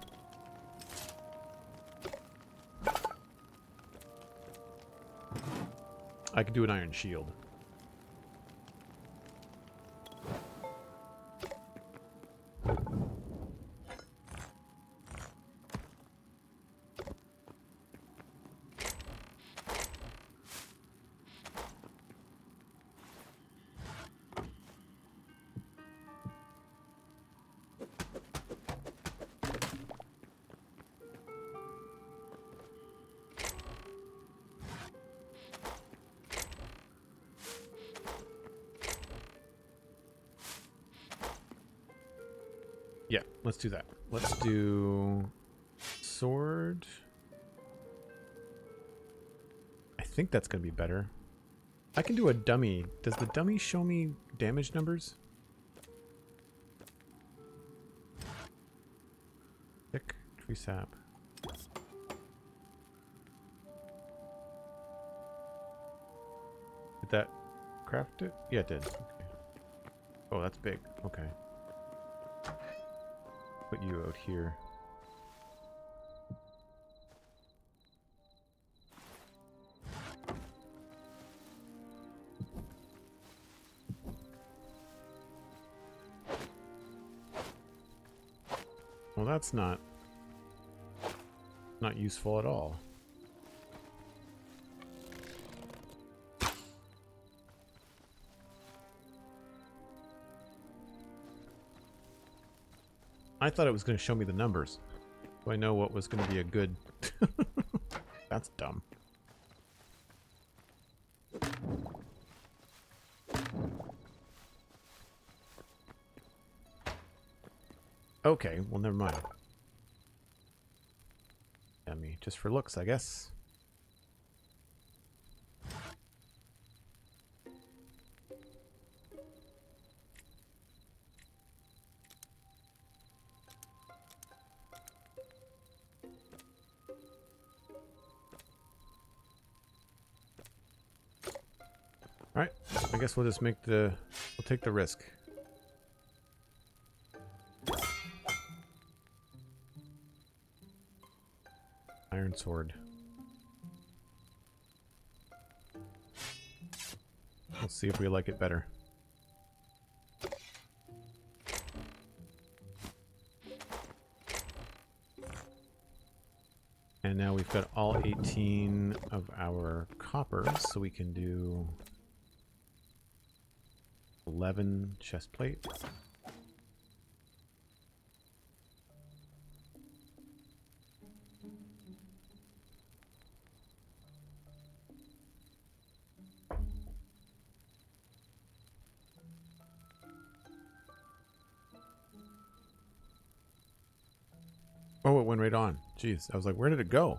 I could do an iron shield. Yeah, let's do that. Let's do sword. I think that's going to be better. I can do a dummy. Does the dummy show me damage numbers? Thick tree sap. Did that craft it? Yeah, it did. Okay. Oh, that's big. Okay. Put you out here. Well, that's not useful at all. I thought it was going to show me the numbers, so I know what was going to be a good. That's dumb. Okay, well, never mind. Dummy, just for looks, I guess. Alright, I guess we'll just we'll take the risk. Iron sword. We'll see if we like it better. And now we've got all 18 of our coppers, so we can do 11 chest plate. Oh, it went right on. Jeez, I was like, where did it go?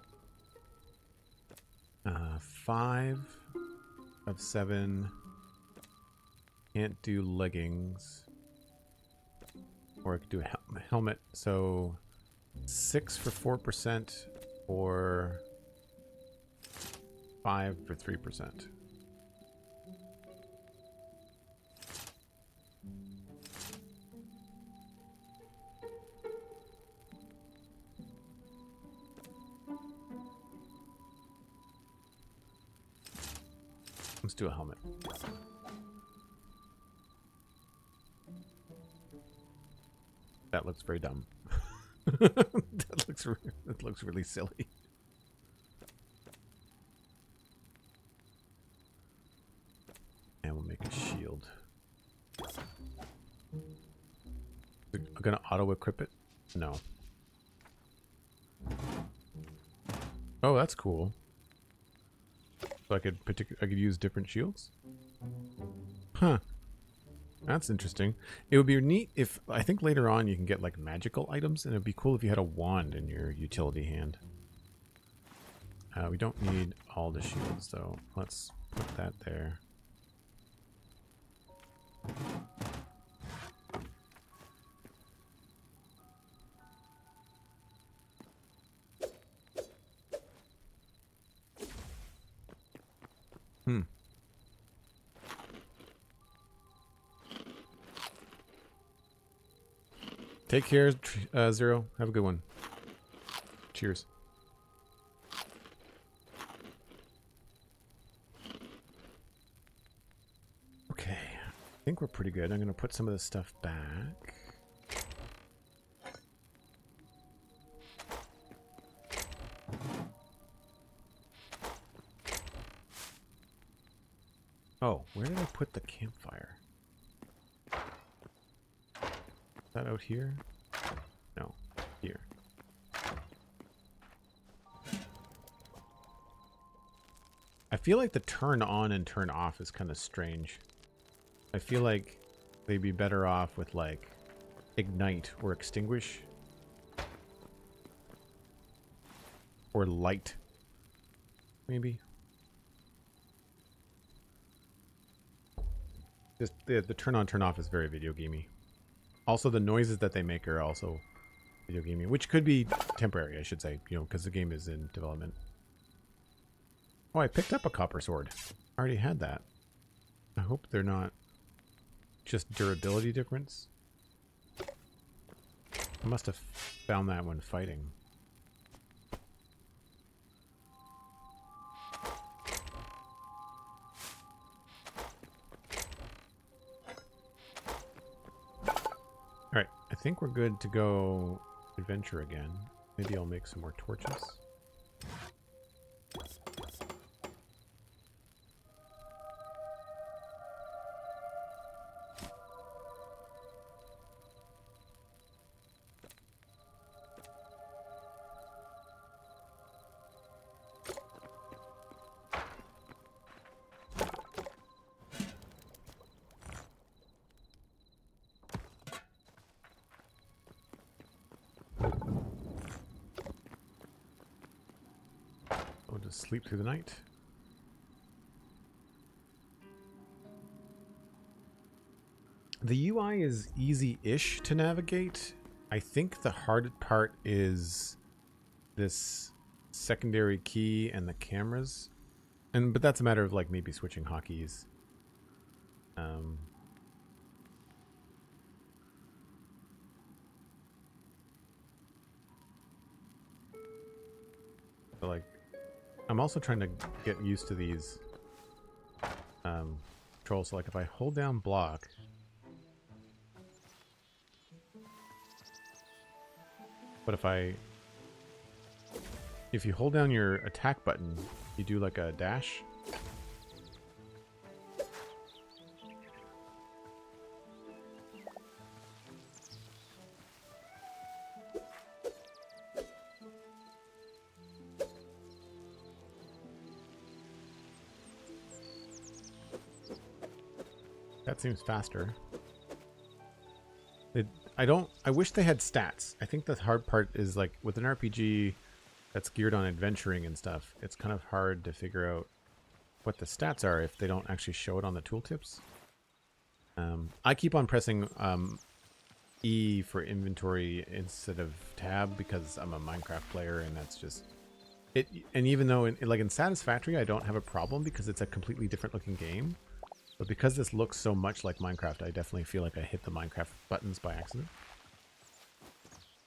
5 of 7. Can't do leggings. Or I could do a helmet. So 6 for 4% or 5 for 3%. Let's do a helmet. That looks very dumb. that looks really silly. And we'll make a shield. We're gonna auto equip it? No. Oh, that's cool. So I could use different shields? Huh. That's interesting. It would be neat if, I think later on you can get like magical items, and it'd be cool if you had a wand in your utility hand. We don't need all the shields though. Let's put that there. Take care, Zero. Have a good one. Cheers. Okay. I think we're pretty good. I'm going to put some of this stuff back. Oh, where did I put the campfire? Is that out here? No, here. I feel like the turn on and turn off is kind of strange. I feel like they'd be better off with like ignite or extinguish. Or light. Maybe. Just the turn on, turn off is very video gamey. Also, the noises that they make are also video gamey, which could be temporary, I should say, you know, because the game is in development. Oh, I picked up a copper sword. I already had that. I hope they're not just durability difference. I must have found that when fighting. Alright, I think we're good to go adventure again. Maybe I'll make some more torches. I'll just sleep through the night. The UI is easy-ish to navigate. I think the hard part is this secondary key and the cameras. But that's a matter of like maybe switching hotkeys. But like, I'm also trying to get used to these controls. So like if I hold down block, but if you hold down your attack button, you do like a dash. That seems faster. I wish they had stats. I think the hard part is like with an RPG that's geared on adventuring and stuff, it's kind of hard to figure out what the stats are if they don't actually show it on the tooltips. I keep on pressing E for inventory instead of tab because I'm a Minecraft player and that's just it. And even though in Satisfactory I don't have a problem because it's a completely different looking game, but because this looks so much like Minecraft, I definitely feel like I hit the Minecraft buttons by accident.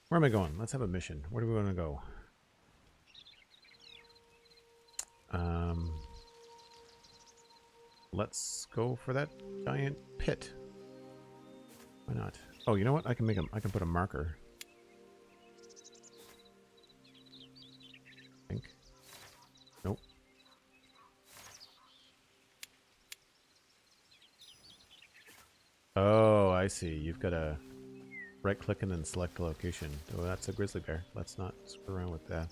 Where am I going? Let's have a mission. Where do we want to go? Let's go for that giant pit. Why not? Oh, you know what? I can put a marker. I think. Nope. Oh, I see. You've got to right click and then select a location. Oh, that's a grizzly bear. Let's not screw around with that.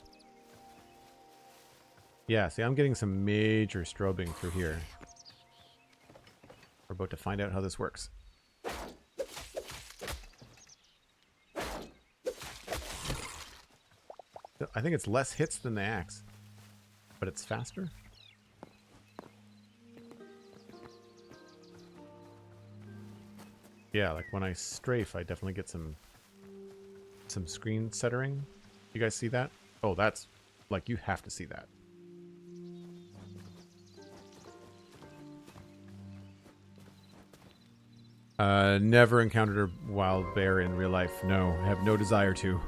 Yeah, see, I'm getting some major strobing through here. We're about to find out how this works. I think it's less hits than the axe, but it's faster. Yeah, like when I strafe, I definitely get some screen stuttering. You guys see that? Oh, that's like, you have to see that. Never encountered a wild bear in real life. No, have no desire to.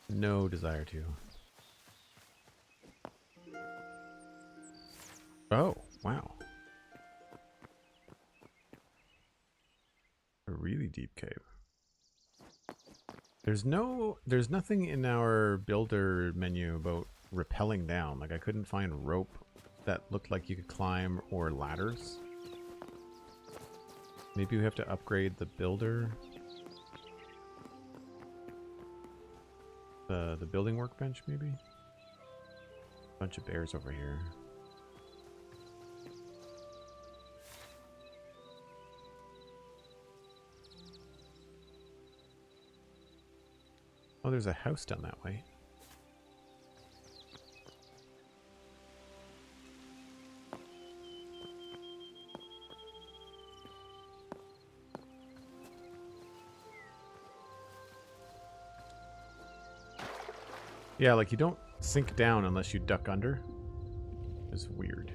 No desire to. Oh, wow. A really deep cave. There's nothing in our builder menu about rappelling down. Like I couldn't find rope that looked like you could climb or ladders. Maybe we have to upgrade the builder. The building workbench, maybe? Bunch of bears over here. Oh, there's a house down that way. Yeah, like you don't sink down unless you duck under. It's weird.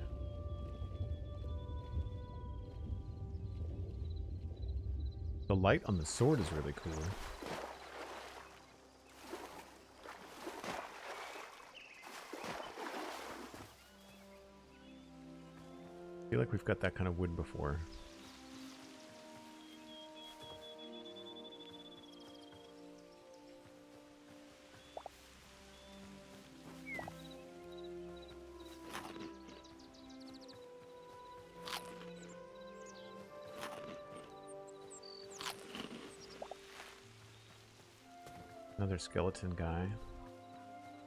The light on the sword is really cool. I feel like we've got that kind of wood before. Another skeleton guy.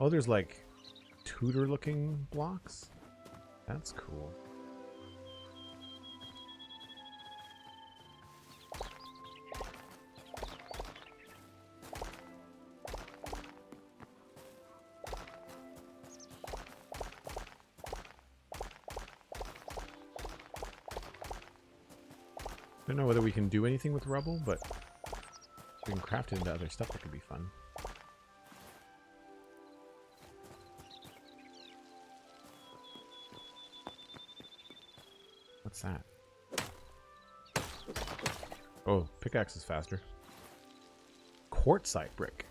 Oh, there's like Tudor-looking blocks? That's cool. I don't know whether we can do anything with rubble, but we can craft it into other stuff that could be fun. What's that? Oh, pickaxe is faster. Quartzite brick.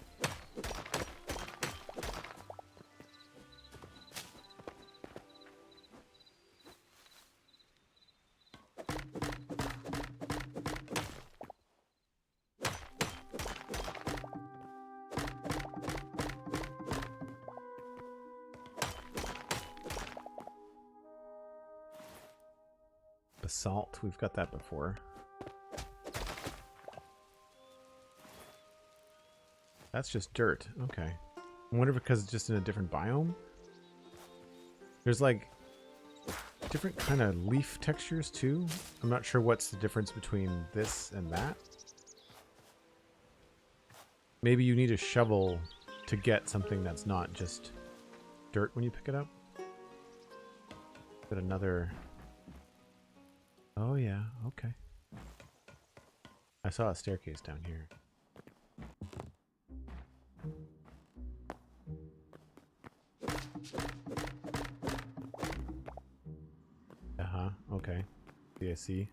Basalt, we've got that before. That's just dirt. Okay. I wonder because it's just in a different biome? There's like different kind of leaf textures too. I'm not sure what's the difference between this and that. Maybe you need a shovel to get something that's not just dirt when you pick it up. But another... Oh yeah, okay. I saw a staircase down here. Uh-huh, okay. Yeah, I see.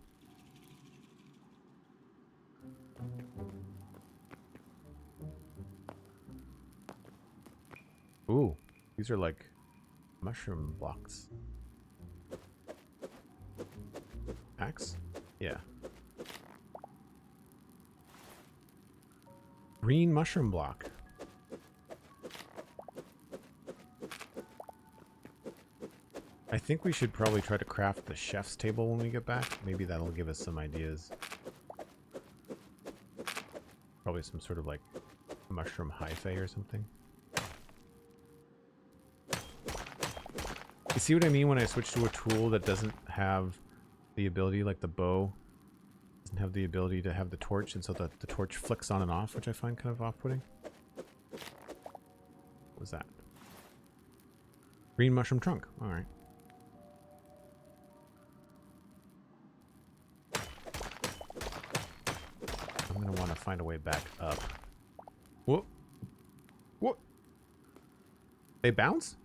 Ooh, these are like mushroom blocks. Axe? Yeah. Green mushroom block. I think we should probably try to craft the chef's table when we get back. Maybe that'll give us some ideas. Probably some sort of like mushroom hyphae or something. You see what I mean when I switch to a tool that doesn't have the ability, like the bow doesn't have the ability to have the torch, and so the torch flicks on and off, which I find kind of off-putting. What was that? Green mushroom trunk. All right. I'm going to want to find a way back up. Whoa. What? They bounce?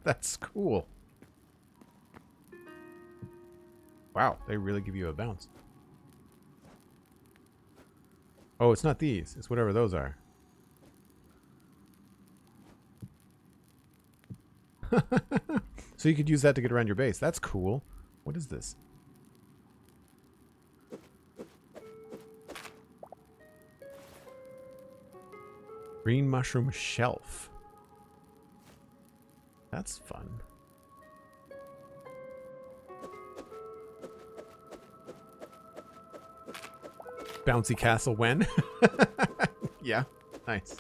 That's cool. Wow, they really give you a bounce. Oh, it's not these. It's whatever those are. So you could use that to get around your base. That's cool. What is this? Green mushroom shelf. That's fun. Bouncy castle when? Yeah, nice.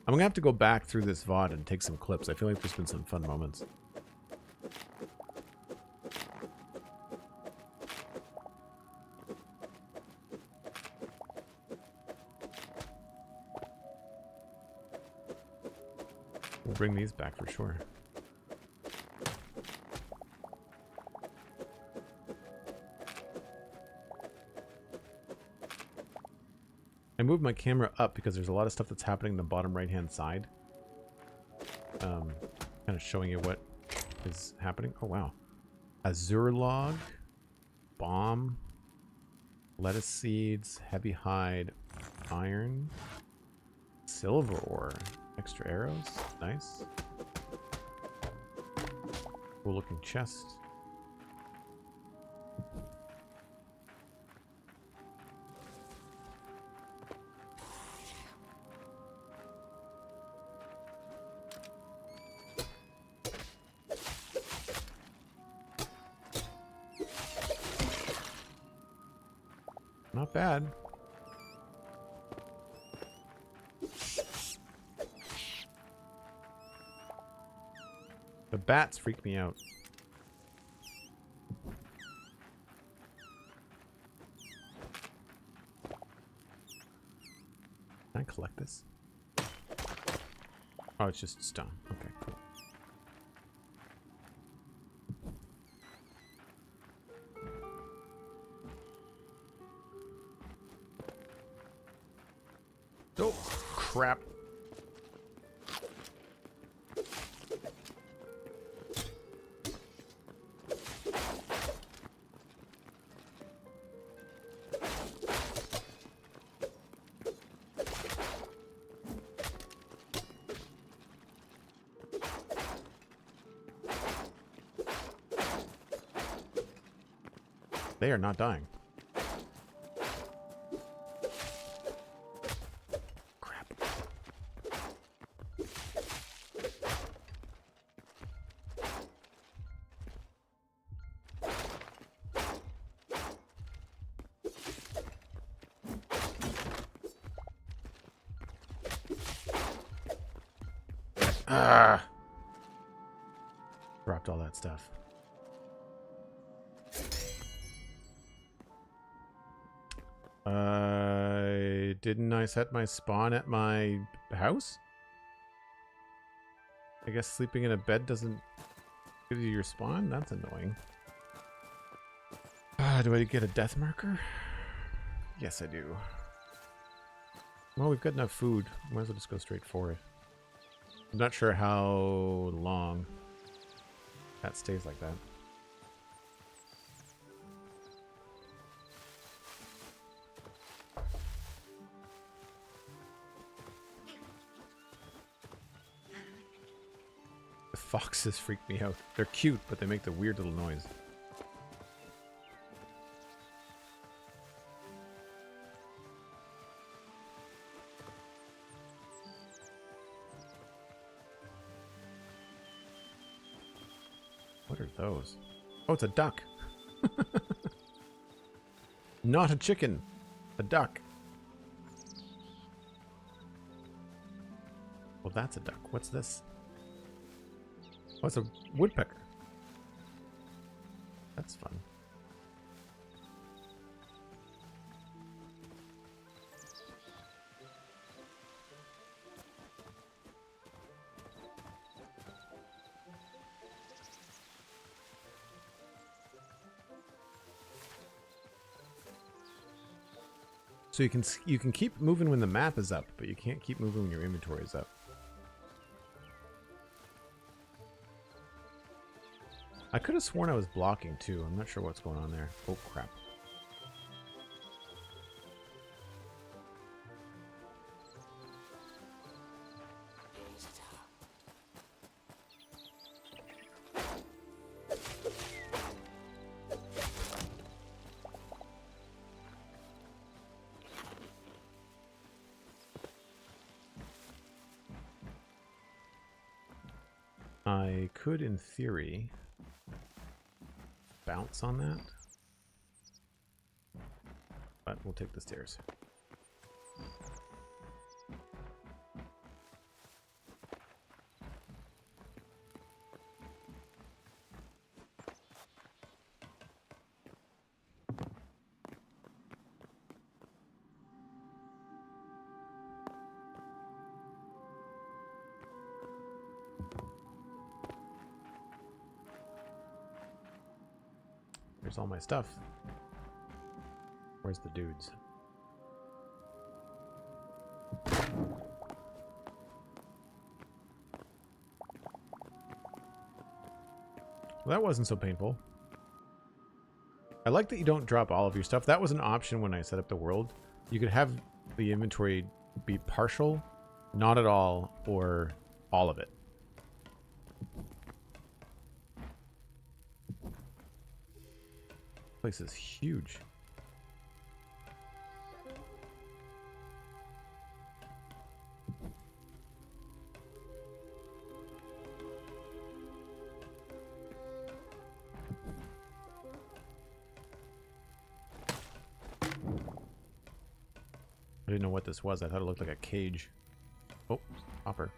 I'm gonna have to go back through this VOD and take some clips. I feel like there's been some fun moments. We'll bring these back for sure. I moved my camera up because there's a lot of stuff that's happening in the bottom right-hand side. Kind of showing you what is happening. Oh, wow. Azure log, bomb, lettuce seeds, heavy hide, iron, silver ore, extra arrows. Nice. Cool looking chest. Not bad. The bats freak me out. Can I collect this? Oh, it's just stone. Okay, cool. Oh, crap. They are not dying. Crap. Ah! Dropped all that stuff. Didn't I set my spawn at my house? I guess sleeping in a bed doesn't give you your spawn? That's annoying. Do I get a death marker? Yes, I do. Well, we've got enough food. Might as well just go straight for it. I'm not sure how long that stays like that. Foxes freak me out. They're cute, but they make the weird little noise. What are those? Oh, it's a duck. Not a chicken. A duck. Well, that's a duck. What's this? Oh, it's a woodpecker. That's fun. So you can keep moving when the map is up, but you can't keep moving when your inventory is up. I could have sworn I was blocking too. I'm not sure what's going on there. Oh, crap. I could, in theory, bounce on that, but we'll take the stairs. Here's all my stuff. Where's the dudes? Well, that wasn't so painful. I like that you don't drop all of your stuff. That was an option when I set up the world. You could have the inventory be partial, not at all, or all of it. This place is huge. I didn't know what this was. I thought it looked like a cage. Oh, hopper.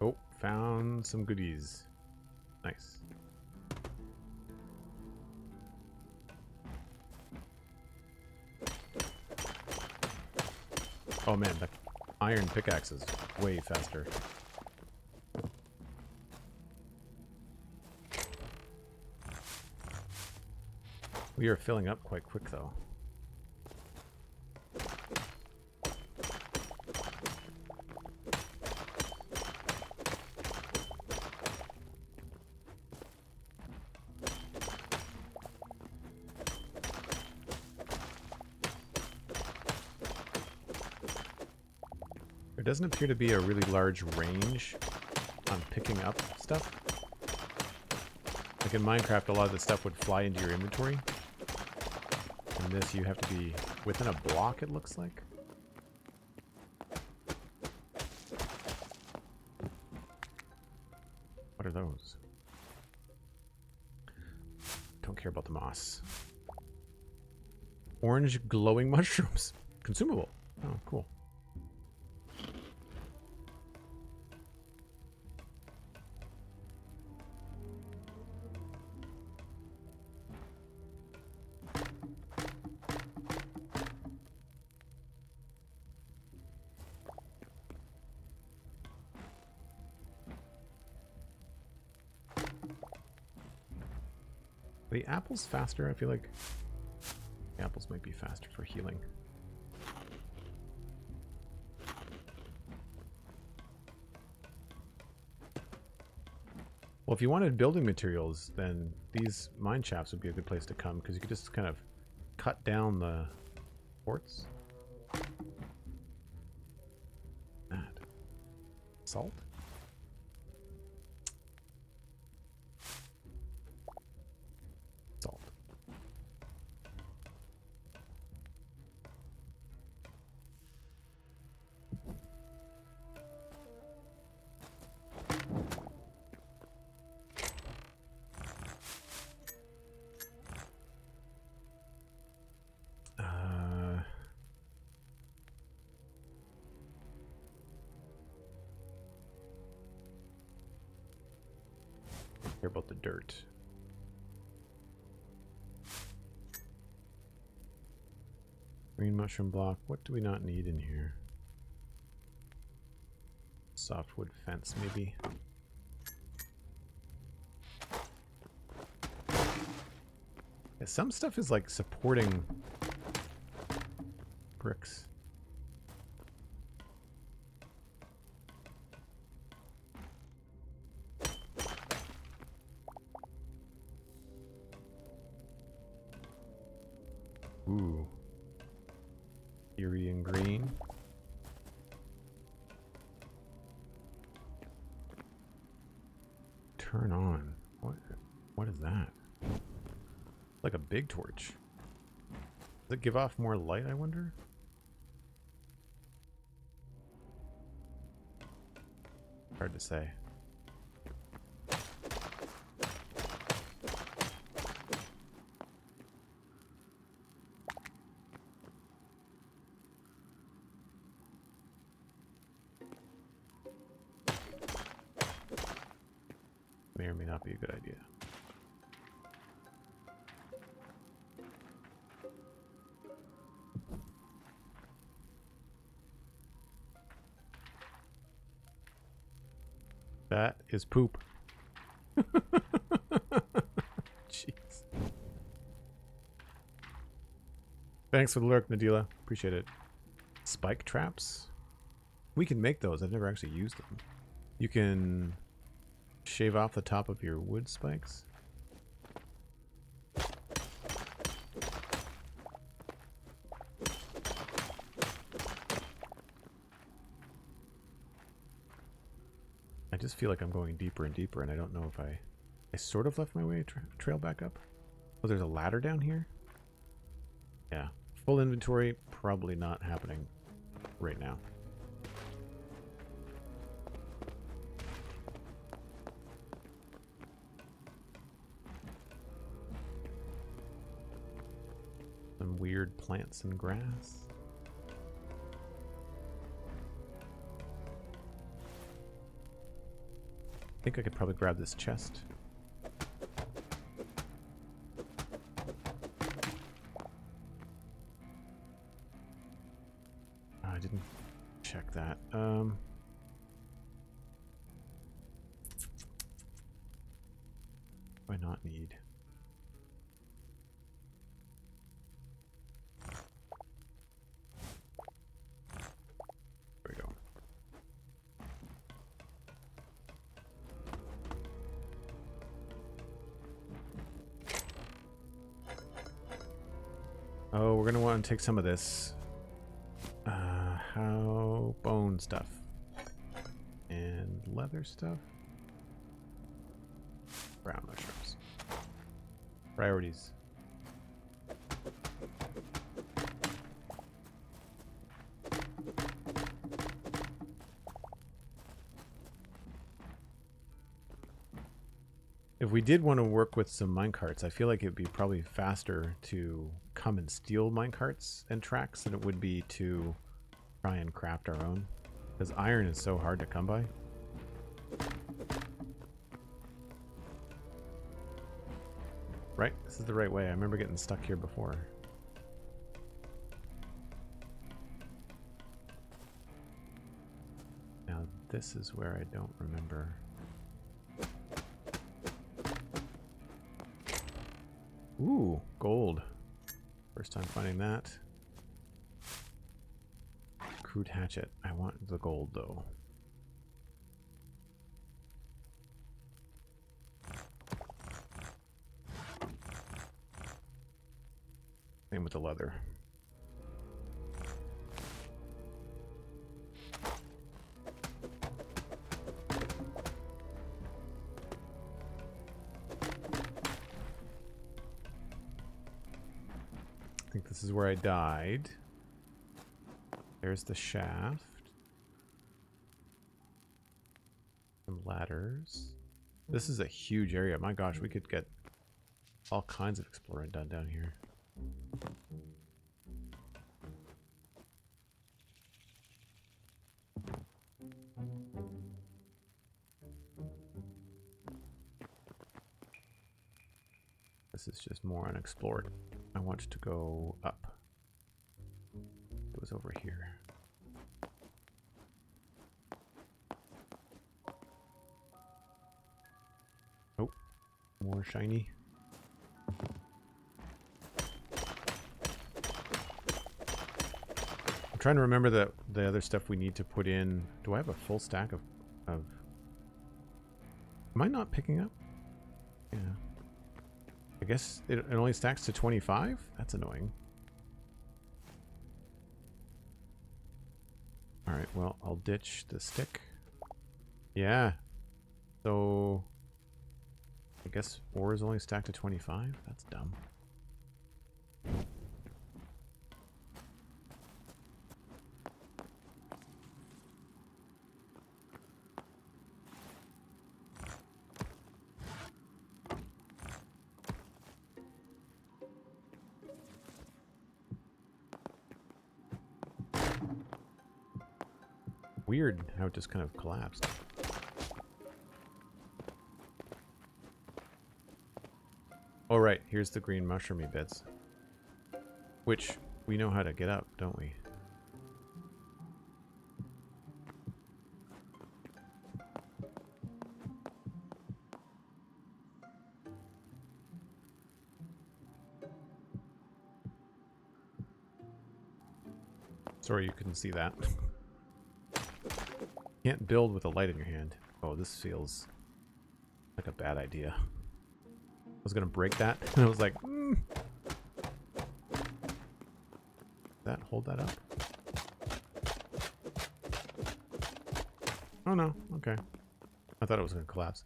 Oh, found some goodies. Nice. Oh man, the iron pickaxe is way faster. We are filling up quite quick though. There doesn't appear to be a really large range on picking up stuff. Like in Minecraft, a lot of the stuff would fly into your inventory. In this, you have to be within a block, it looks like. What are those? Don't care about the moss. Orange glowing mushrooms. Consumable. Oh, cool. Are the apples faster? I feel like the apples might be faster for healing. Well, if you wanted building materials, then these mine shafts would be a good place to come, because you could just kind of cut down the quartz. That. Salt? Salt. Care about the dirt. Green mushroom block. What do we not need in here? Softwood fence, maybe. Yeah, some stuff is like supporting bricks. Ooh. Eerie and green. Turn on. What is that? Like a big torch. Does it give off more light, I wonder? Hard to say. May or may not be a good idea. That is poop. Jeez. Thanks for the lurk, Nadila. Appreciate it. Spike traps? We can make those. I've never actually used them. You can shave off the top of your wood spikes. I just feel like I'm going deeper and deeper, and I don't know if I sort of left my way trail back up. Oh, there's a ladder down here? Yeah. Full inventory, probably not happening right now. Some weird plants and grass. I think I could probably grab this chest. I didn't check that. Do I not need? There we go. Oh, we're gonna want to take some of this. How bone stuff and leather stuff. Brown mushrooms. Priorities. If we did want to work with some minecarts, I feel like it would be probably faster to come and steal minecarts and tracks than it would be to try and craft our own. Because iron is so hard to come by. Right? This is the right way. I remember getting stuck here before. Now this is where I don't remember. Ooh, gold. First time finding that. Crude hatchet. I want the gold though. Same with the leather. I think this is where I died. There's the shaft. Some ladders. This is a huge area. My gosh, we could get all kinds of exploring done down here. This is just more unexplored. I want to go up. It was over here. Oh, more shiny. I'm trying to remember the other stuff we need to put in. Do I have a full stack of... Am I not picking up? Yeah. I guess it only stacks to 25? That's annoying. Alright, well, I'll ditch the stick. Yeah. So... I guess ore is only stacked to 25? That's dumb. Weird how it just kind of collapsed. Oh right, here's the green mushroomy bits. Which we know how to get up, don't we? Sorry you couldn't see that. Can't build with a light in your hand. Oh, this feels like a bad idea. I was gonna break that, and I was like, hold that up. Oh no, okay. I thought it was gonna collapse.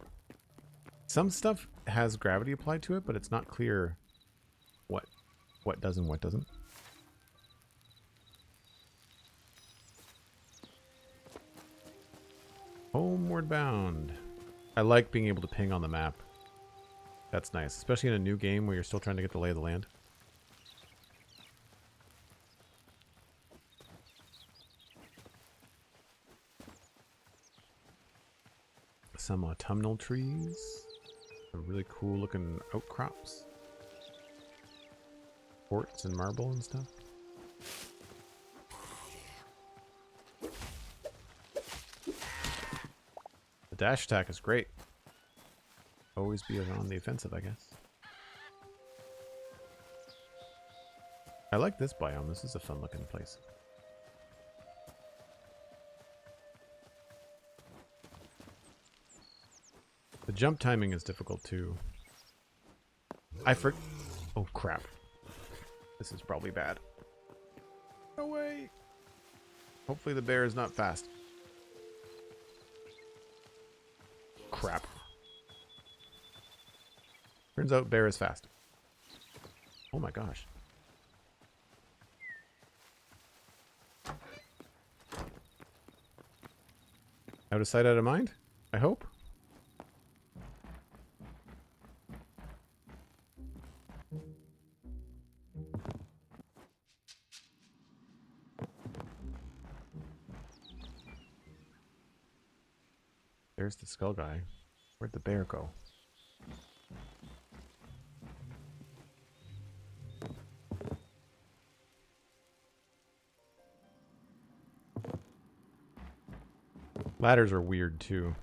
Some stuff has gravity applied to it, but it's not clear what does and what doesn't. Homeward bound. I like being able to ping on the map. That's nice, especially in a new game where you're still trying to get the lay of the land. Some autumnal trees. Some really cool looking outcrops. Quartz and marble and stuff. The dash attack is great. Always be on the offensive, I guess. I like this biome. This is a fun looking place. The jump timing is difficult too. Oh crap. This is probably bad. No way. Hopefully the bear is not fast. Crap. Turns out bear is fast. Oh my gosh. Out of sight, out of mind? I hope. There's the skull guy. Where'd the bear go? Ladders are weird too.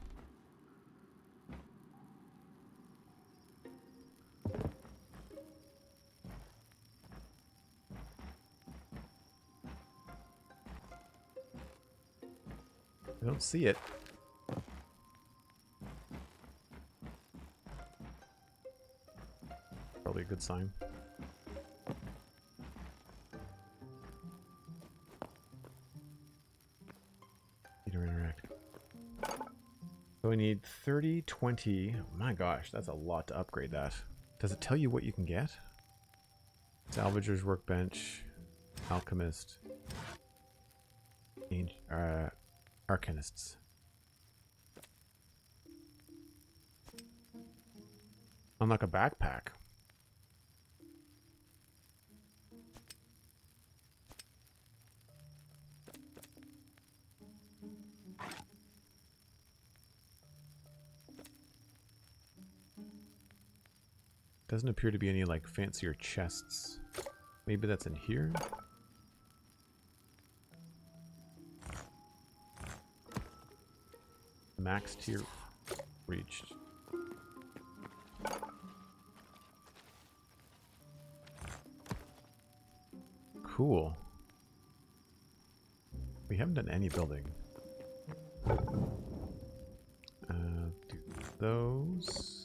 I don't see it. Probably a good sign. Interact. So we need 30, 20. Oh my gosh, that's a lot to upgrade that. Does it tell you what you can get? Salvager's workbench, alchemist, arcanists. Unlock a backpack. Doesn't appear to be any like fancier chests. Maybe that's in here. Max tier reached. Cool. We haven't done any building. Do those.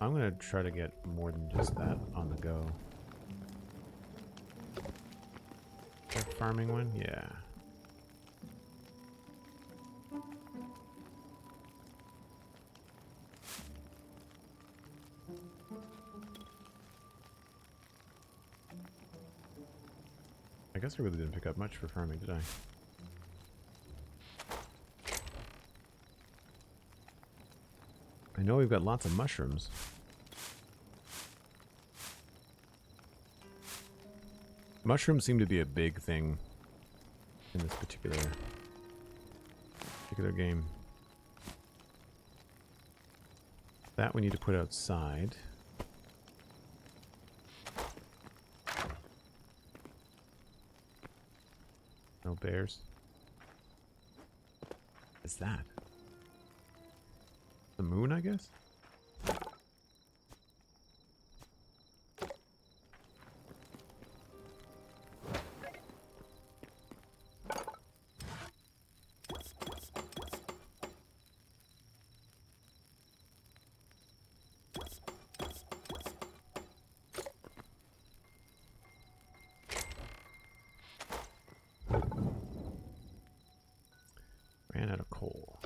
I'm gonna try to get more than just that on the go. That farming one? Yeah. I guess I really didn't pick up much for farming, did I? I know we've got lots of mushrooms. Mushrooms seem to be a big thing in this particular game. That we need to put outside. No bears. What is that? The moon, I guess? Ran out of coal.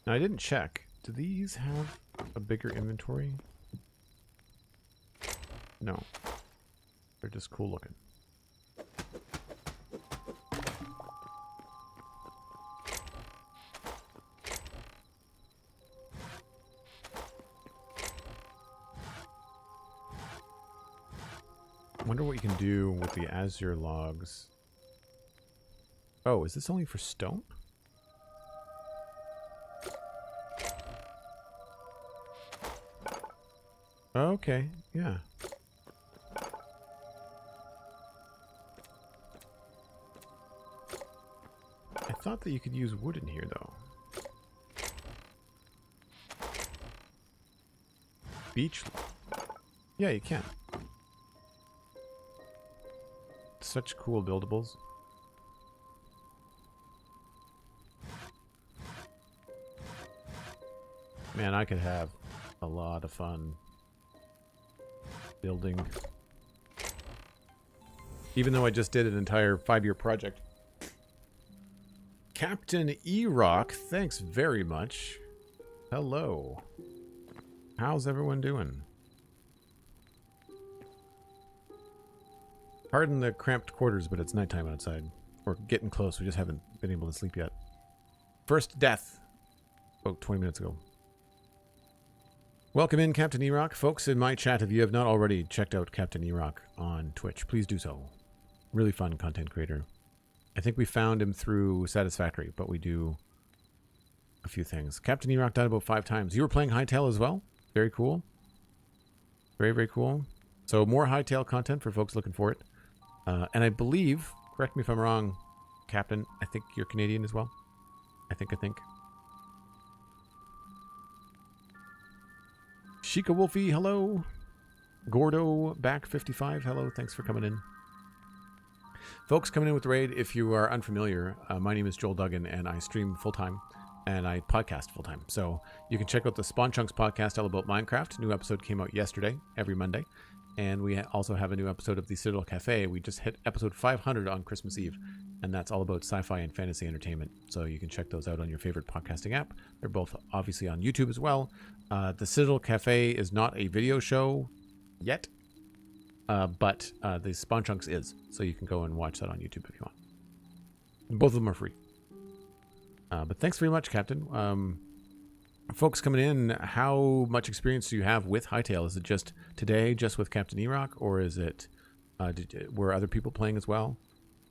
Now, I didn't check. Do these have a bigger inventory? No. They're just cool looking. I wonder what you can do with the azure logs. Oh, is this only for stone? Okay, yeah. I thought that you could use wood in here, though. Beach. Yeah, you can. Such cool buildables. Man, I could have a lot of fun building. Even though I just did an entire 5-year project. Captain E-Rock, thanks very much. Hello. How's everyone doing? Pardon the cramped quarters, but it's nighttime outside. Or getting close. We just haven't been able to sleep yet. First death. About 20 minutes ago. Welcome in, Captain E-Rock. Folks in my chat, if you have not already checked out Captain E-Rock on Twitch, please do so. Really fun content creator. I think we found him through Satisfactory, but we do a few things. Captain E-Rock died about 5 times. You were playing Hytale as well? Very cool. Very, very cool. So more Hytale content for folks looking for it. And I believe, correct me if I'm wrong, Captain, I think you're Canadian as well. I think. Sheikah Wolfie, hello. Gordo, back 55, hello. Thanks for coming in. Folks coming in with the raid, if you are unfamiliar, my name is Joel Duggan, and I stream full-time, and I podcast full-time. So you can check out the Spawn Chunks podcast all about Minecraft. New episode came out yesterday, every Monday. And we also have a new episode of the Citadel Cafe. We just hit episode 500 on Christmas Eve, and that's all about sci-fi and fantasy entertainment. So you can check those out on your favorite podcasting app. They're both obviously on YouTube as well. The Citadel Cafe is not a video show yet, but the Spawn Chunks is. So you can go and watch that on YouTube if you want. And both of them are free. But thanks very much, Captain. Folks coming in, how much experience do you have with Hytale? Is it just today, just with Captain E-Rock, or is it were other people playing as well?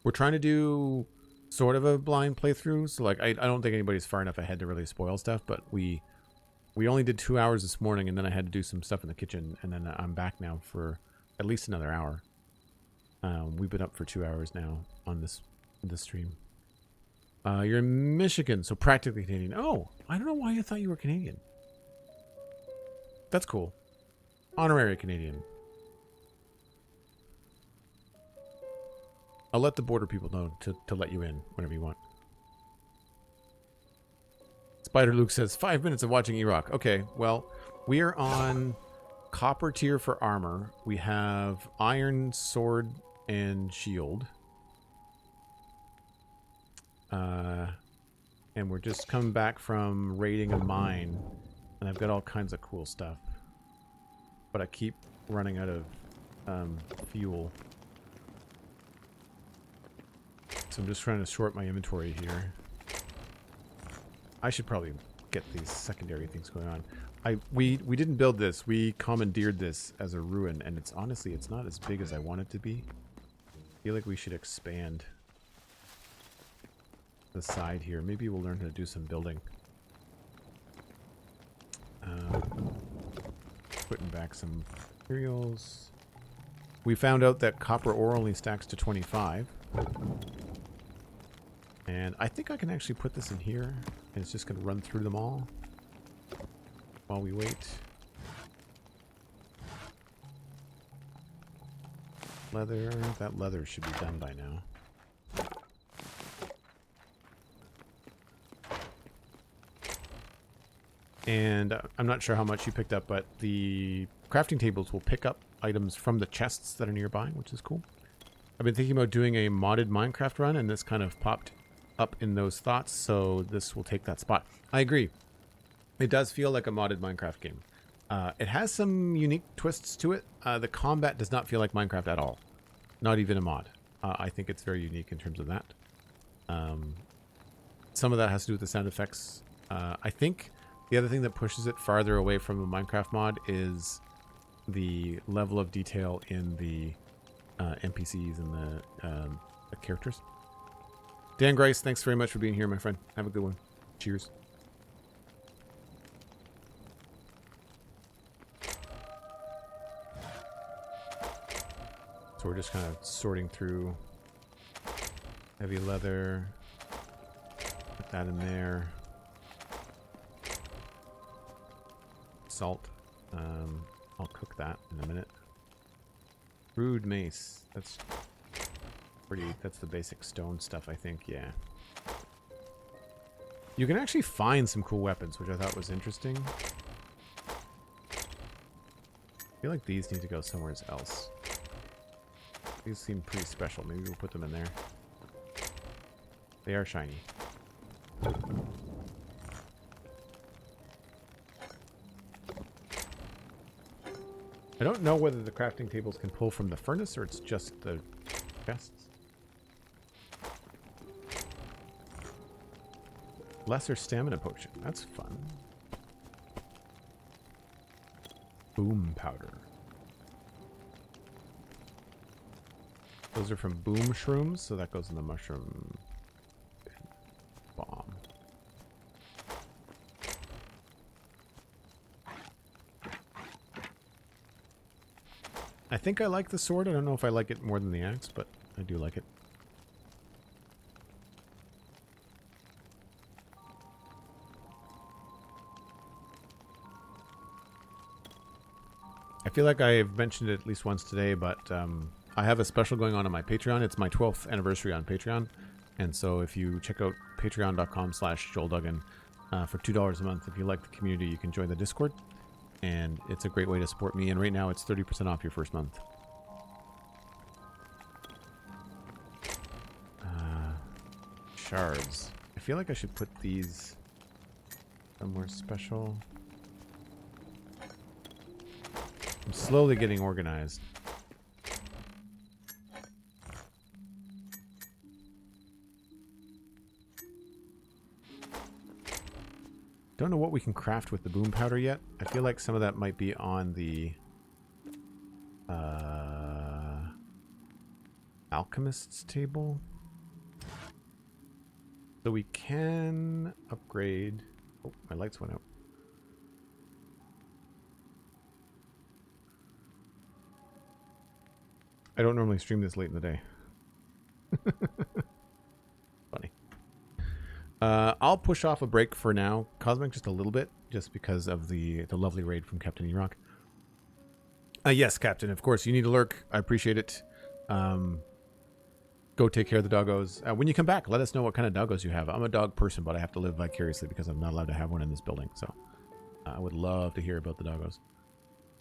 We're trying to do sort of a blind playthrough, so like I don't think anybody's far enough ahead to really spoil stuff, but we only did 2 hours this morning, and then I had to do some stuff in the kitchen, and then I'm back now for at least another hour. We've been up for 2 hours now on this stream. You're in Michigan, so practically Canadian. Oh, I don't know why I thought you were Canadian. That's cool. Honorary Canadian. I'll let the border people know to let you in whenever you want. Spider Luke says, 5 minutes of watching E-Rock. Okay, well, we are on copper tier for armor. We have iron, sword, and shield. And we're just coming back from raiding a mine, and I've got all kinds of cool stuff, but I keep running out of fuel, so I'm just trying to sort my inventory here. I should probably get these secondary things going on. We didn't build this, we commandeered this as a ruin, and it's honestly it's not as big as I want it to be. I feel like we should expand the side here. Maybe we'll learn how to do some building. Putting back some materials. We found out that copper ore only stacks to 25. And I think I can actually put this in here, and it's just going to run through them all while we wait. Leather. That leather should be done by now. And I'm not sure how much you picked up, but the crafting tables will pick up items from the chests that are nearby, which is cool. I've been thinking about doing a modded Minecraft run, and this kind of popped up in those thoughts, so this will take that spot. I agree. It does feel like a modded Minecraft game. It has some unique twists to it. The combat does not feel like Minecraft at all. Not even a mod. I think it's very unique in terms of that. Some of that has to do with the sound effects. I think the other thing that pushes it farther away from a Minecraft mod is the level of detail in the NPCs and the characters. Dan Grice, thanks very much for being here, my friend. Have a good one. Cheers. So we're just kind of sorting through heavy leather. Put that in there. Salt. I'll cook that in a minute. Rude mace. That's pretty. That's the basic stone stuff, I think. Yeah. You can actually find some cool weapons, which I thought was interesting. I feel like these need to go somewhere else. These seem pretty special. Maybe we'll put them in there. They are shiny. I don't know whether the crafting tables can pull from the furnace or it's just the chests. Lesser stamina potion. That's fun. Boom powder. Those are from boom shrooms, so that goes in the mushroom bomb. I think I like the sword. I don't know if I like it more than the axe, but I do like it. I feel like I've mentioned it at least once today, but I have a special going on my Patreon. It's my 12th anniversary on Patreon. And so if you check out patreon.com/JoelDuggan for $2 a month, if you like the community, you can join the Discord. And it's a great way to support me. And right now it's 30% off your first month. Shards. I feel like I should put these somewhere special. I'm slowly getting organized. Don't know what we can craft with the boom powder yet. I feel like some of that might be on the alchemist's table. So we can upgrade. Oh, my lights went out. I don't normally stream this late in the day. Funny. I'll push off a break for now, Cosmic, just a little bit, just because of the lovely raid from Captain Erock. Yes, Captain, of course, you need to lurk. I appreciate it. Go take care of the doggos. When you come back, let us know what kind of doggos you have. I'm a dog person, but I have to live vicariously because I'm not allowed to have one in this building. So I would love to hear about the doggos.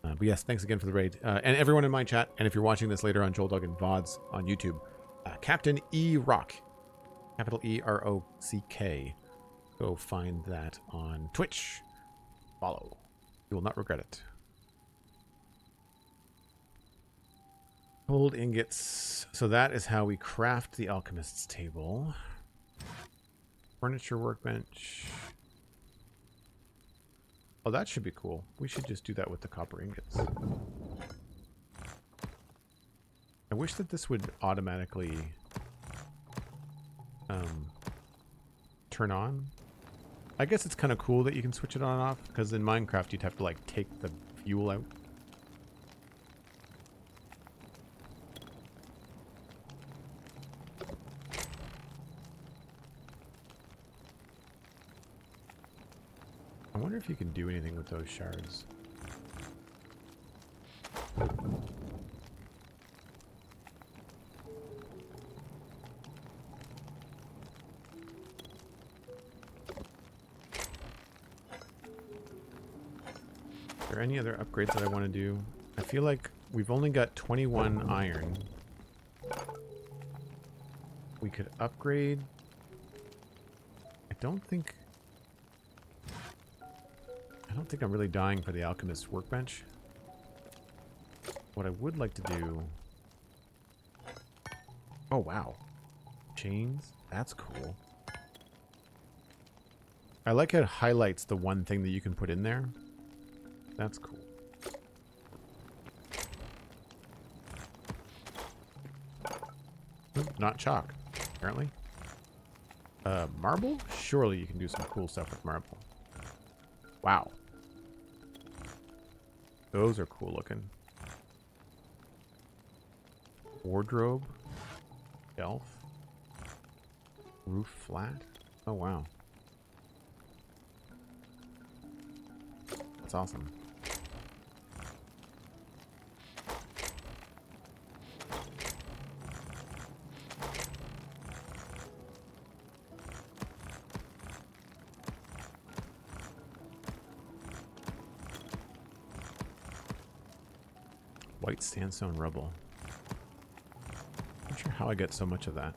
But yes, thanks again for the raid. And everyone in my chat, and if you're watching this later on Joel Duggan VODs on YouTube, Captain E Rock, capital E-R-O-C-K. Go find that on Twitch. Follow. You will not regret it. Gold ingots. So that is how we craft the alchemist's table. Furniture workbench. Oh, that should be cool. We should just do that with the copper ingots. I wish that this would automatically turn on. I guess it's kind of cool that you can switch it on and off, because in Minecraft you'd have to like take the fuel out. I wonder if you can do anything with those shards. Are there any other upgrades that I want to do? I feel like we've only got 21 iron. We could upgrade. I don't think I'm really dying for the alchemist's workbench. What I would like to do... Oh, wow. Chains? That's cool. I like how it highlights the one thing that you can put in there. That's cool. Ooh, not chalk, apparently. Marble? Surely you can do some cool stuff with marble. Wow. Those are cool looking. Wardrobe. Shelf. Roof flat. Oh, wow. That's awesome. White sandstone rubble. Not sure how I get so much of that.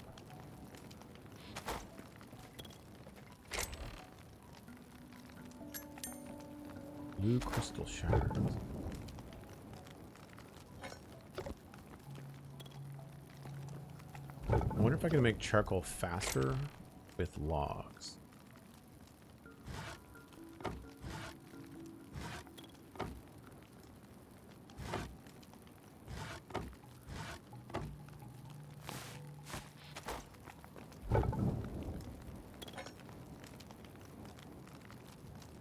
Blue crystal shards. I wonder if I can make charcoal faster with logs.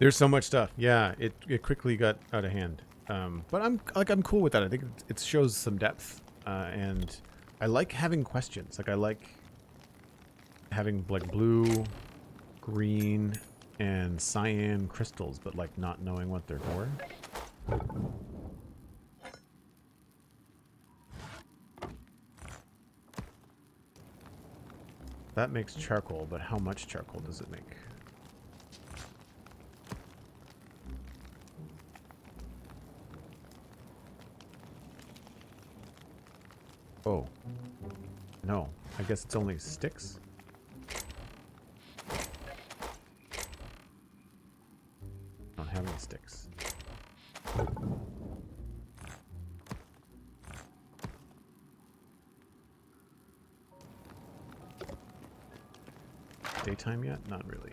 There's so much stuff. Yeah, it quickly got out of hand. But I'm cool with that. I think it shows some depth, and I like having questions. Like I like having like blue, green, and cyan crystals, but like not knowing what they're for. That makes charcoal, but how much charcoal does it make? Oh. No. I guess it's only sticks? I don't have any sticks. Daytime yet? Not really.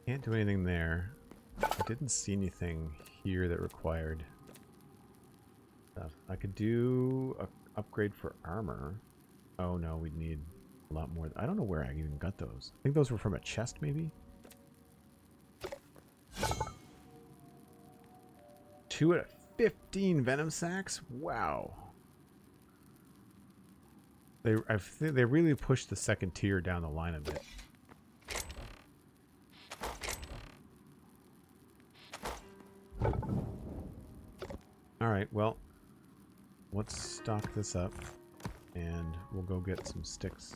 Can't do anything there. I didn't see anything here that required stuff. I could do an upgrade for armor. Oh no, we'd need a lot more. I don't know where I even got those. I think those were from a chest, maybe? 2 out of 15 venom sacks? Wow. They really pushed the second tier down the line a bit. Alright, well, let's stock this up and we'll go get some sticks.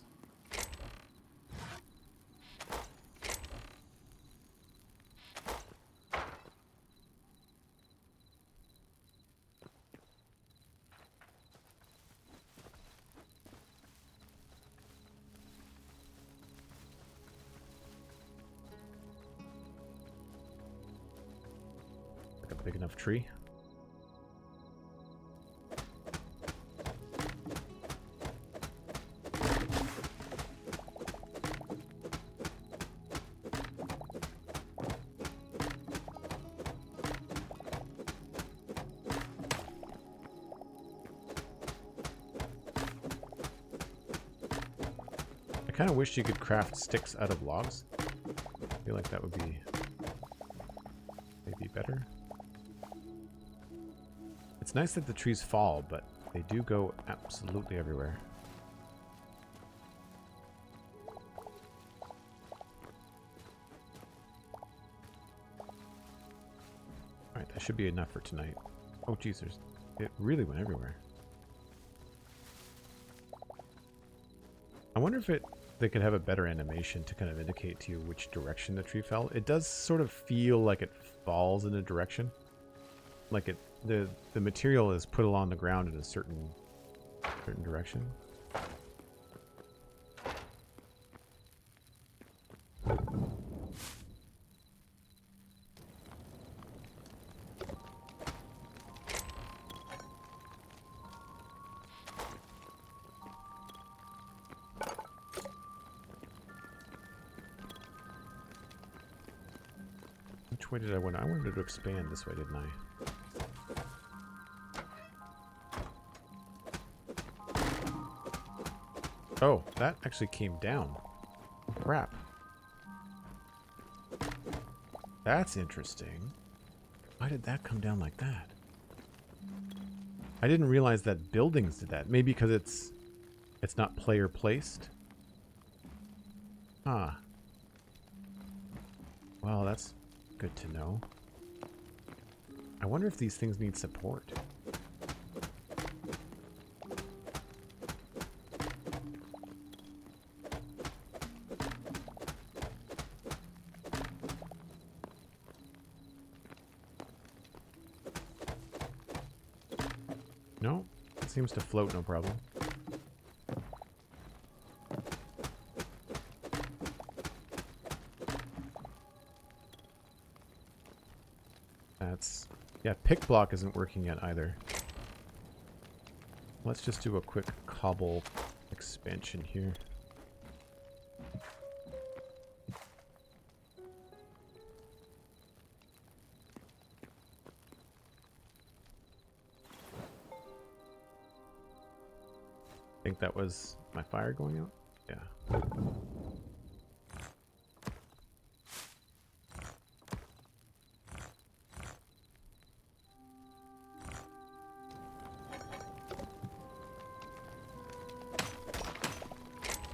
Like a big enough tree. I kind of wish you could craft sticks out of logs. I feel like that would be maybe better. It's nice that the trees fall, but they do go absolutely everywhere. Alright, that should be enough for tonight. Oh geez, it really went everywhere. I wonder if it they could have a better animation to kind of indicate to you which direction the tree fell. It does sort of feel like it falls in a direction. Like the material is put along the ground in a certain direction. Which way did I want? I wanted to expand this way, didn't I? Oh, that actually came down. Crap. That's interesting. Why did that come down like that? I didn't realize that buildings did that. Maybe because it's not player placed. Ah. Well, that's good to know. I wonder if these things need support. No, it seems to float no problem. That's... yeah, pick block isn't working yet either. Let's just do a quick cobble expansion here. I think that was my fire going out? Yeah.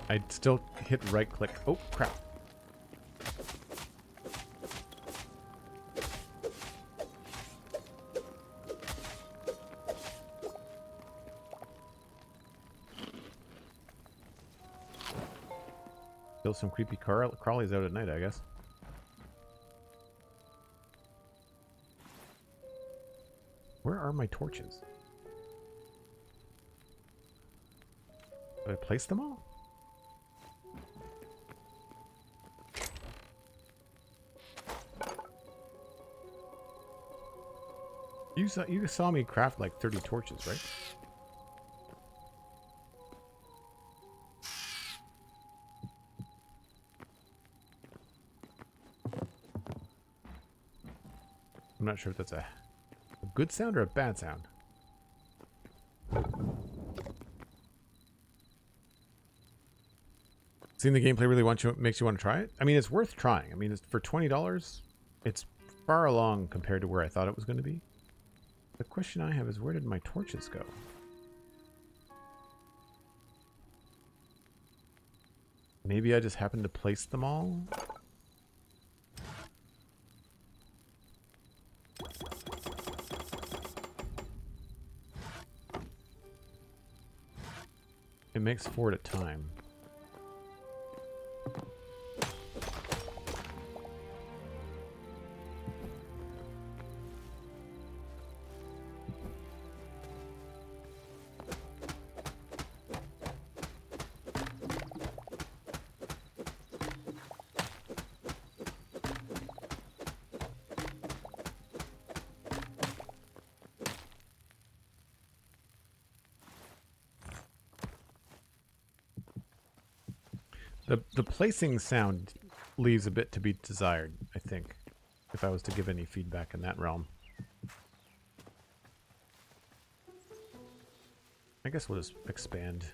I'd still hit right click. Oh, crap. Still some creepy crawlies out at night, I guess. Where are my torches? Did I place them all? You saw me craft like 30 torches, right? I'm not sure if that's a good sound or a bad sound. Seeing the gameplay really makes you want to try it? I mean, it's worth trying. I mean, it's for $20. It's far along compared to where I thought it was going to be. The question I have is, where did my torches go? Maybe I just happened to place them all? It makes 4 at a time. The placing sound leaves a bit to be desired, I think, if I was to give any feedback in that realm. I guess we'll just expand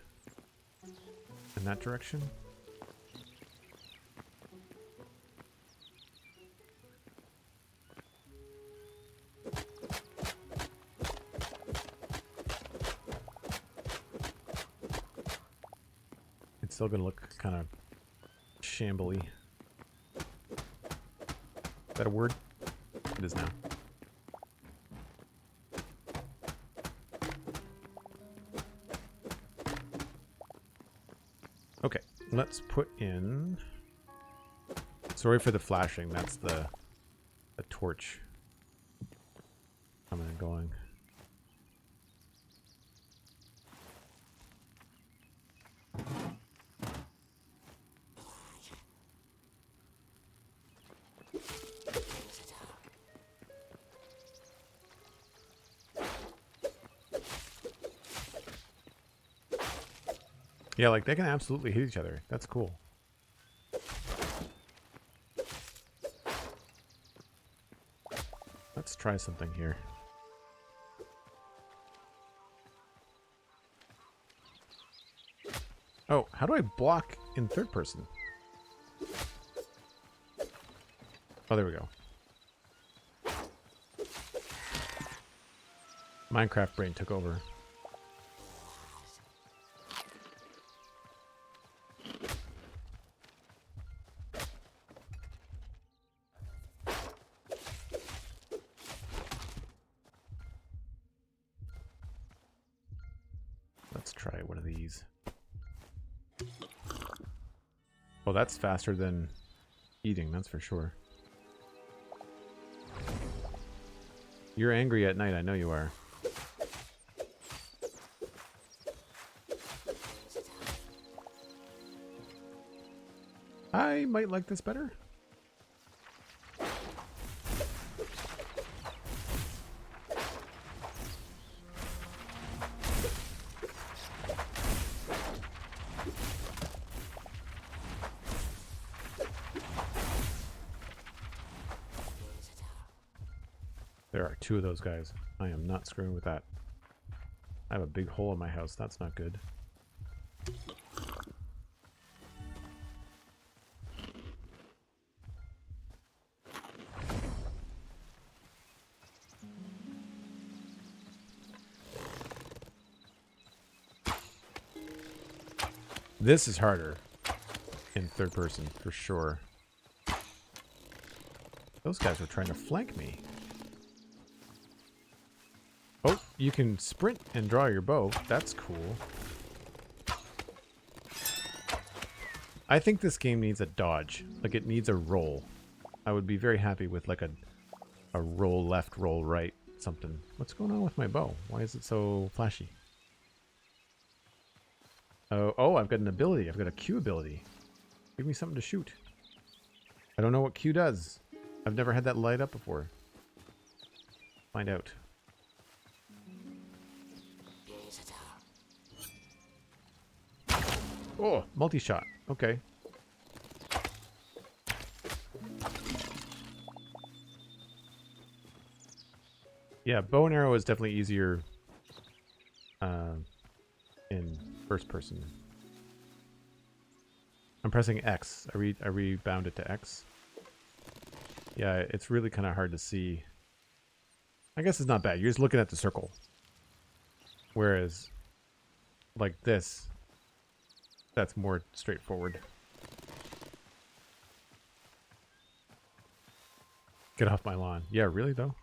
in that direction. It's still gonna look kind of shambly. Is that a word? It is now. Okay, let's put in... Sorry for the flashing. That's the torch coming and going. Yeah, like they can absolutely hit each other. That's cool. Let's try something here. Oh, how do I block in third person? Oh, there we go. Minecraft brain took over. Let's try one of these. Well, that's faster than eating, that's for sure. You're angry at night, I know you are. I might like this better. There are two of those guys. I am not screwing with that. I have a big hole in my house. That's not good. This is harder in third person, for sure. Those guys were trying to flank me. Oh, you can sprint and draw your bow. That's cool. I think this game needs a dodge. Like, it needs a roll. I would be very happy with, like, a roll left, roll right, something. What's going on with my bow? Why is it so flashy? Oh, I've got an ability. I've got a Q ability. Give me something to shoot. I don't know what Q does. I've never had that light up before. Find out. Oh, multi-shot. Okay. Yeah, bow and arrow is definitely easier in first person. I'm pressing X. I rebound it to X. Yeah, it's really kind of hard to see. I guess it's not bad. You're just looking at the circle. Whereas, like this, that's more straightforward. Get off my lawn. Yeah, really though?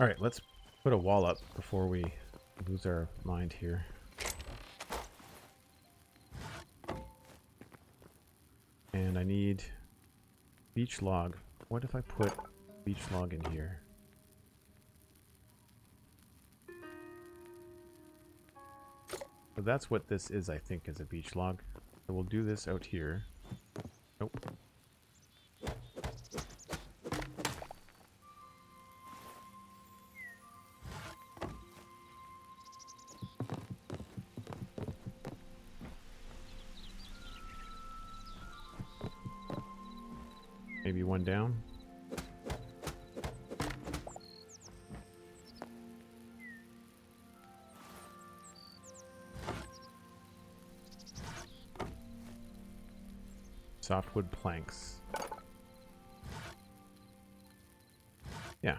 Alright, let's put a wall up before we lose our mind here. And I need beach log. What if I put beach log in here? So that's what this is, I think, is a beach log. So we'll do this out here. Nope. Maybe one down. Softwood planks. Yeah.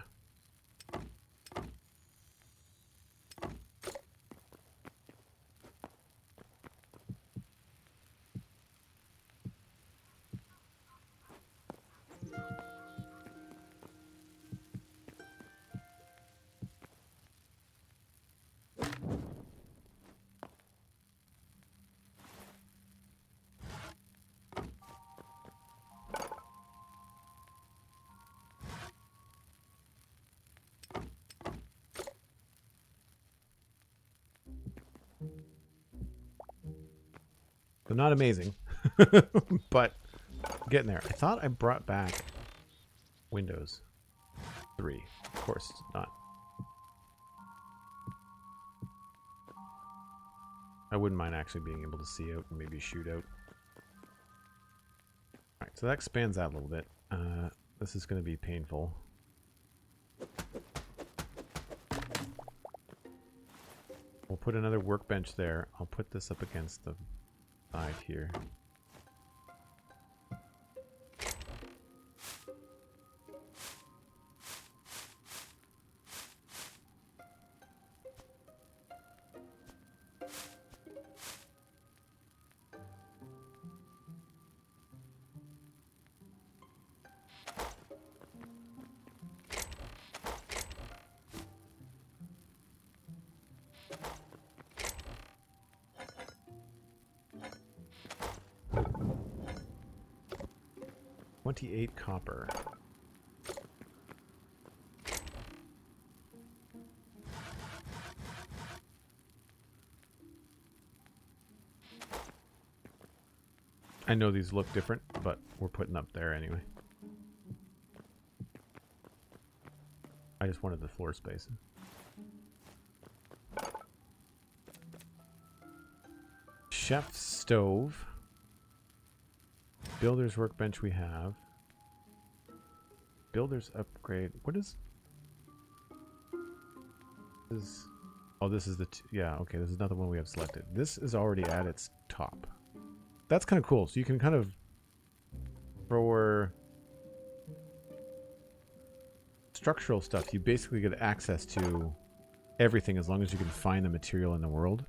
So not amazing, but getting there. I thought I brought back Windows 3. Of course not. I wouldn't mind actually being able to see out and maybe shoot out. Alright, so that expands out a little bit. This is going to be painful. We'll put another workbench there. I'll put this up against the side here. 28 copper. I know these look different, but we're putting up there anyway. I just wanted the floor space. Chef's stove. Builder's workbench we have. Builder's upgrade. What is... Oh, this is the... Yeah, okay, this is not the one we have selected. This is already at its top. That's kind of cool. So you can kind of... For structural stuff, you basically get access to everything as long as you can find the material in the world.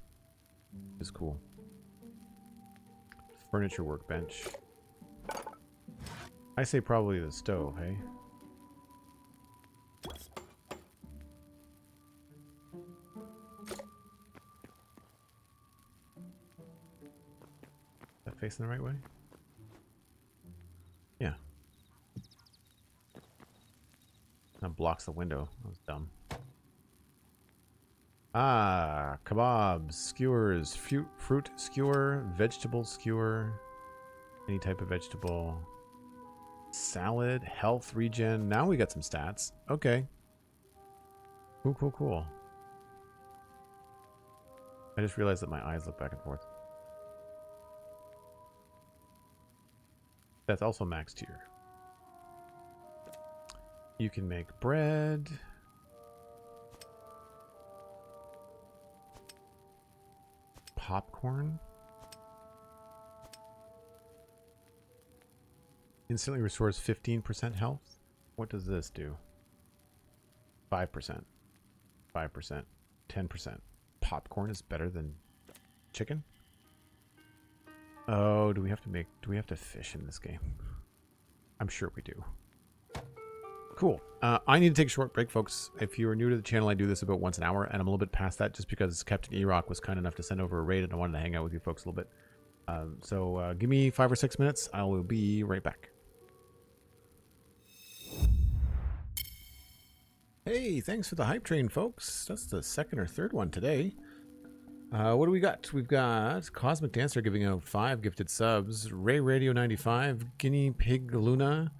It's cool. Furniture workbench. I say probably the stove, hey? Is that facing the right way? Yeah. That blocks the window. That was dumb. Ah, kebabs, skewers, fruit skewer, vegetable skewer, any type of vegetable. Salad, health, regen. Now we got some stats. Okay. Cool, cool, cool. I just realized that my eyes look back and forth. That's also max tier. You can make bread. Popcorn. Instantly restores 15% health. What does this do? 5%. 5%. 10%. Popcorn is better than chicken? Oh, do we have to fish in this game? I'm sure we do. Cool. I need to take a short break, folks. If you are new to the channel, I do this about once an hour, and I'm a little bit past that just because Captain E-Rock was kind enough to send over a raid, and I wanted to hang out with you folks a little bit. So give me 5 or 6 minutes. I will be right back. Hey, thanks for the hype train, folks. That's the second or third one today. What do we got? We've got Cosmic Dancer giving out 5 gifted subs. Ray Radio 95, Guinea Pig Luna,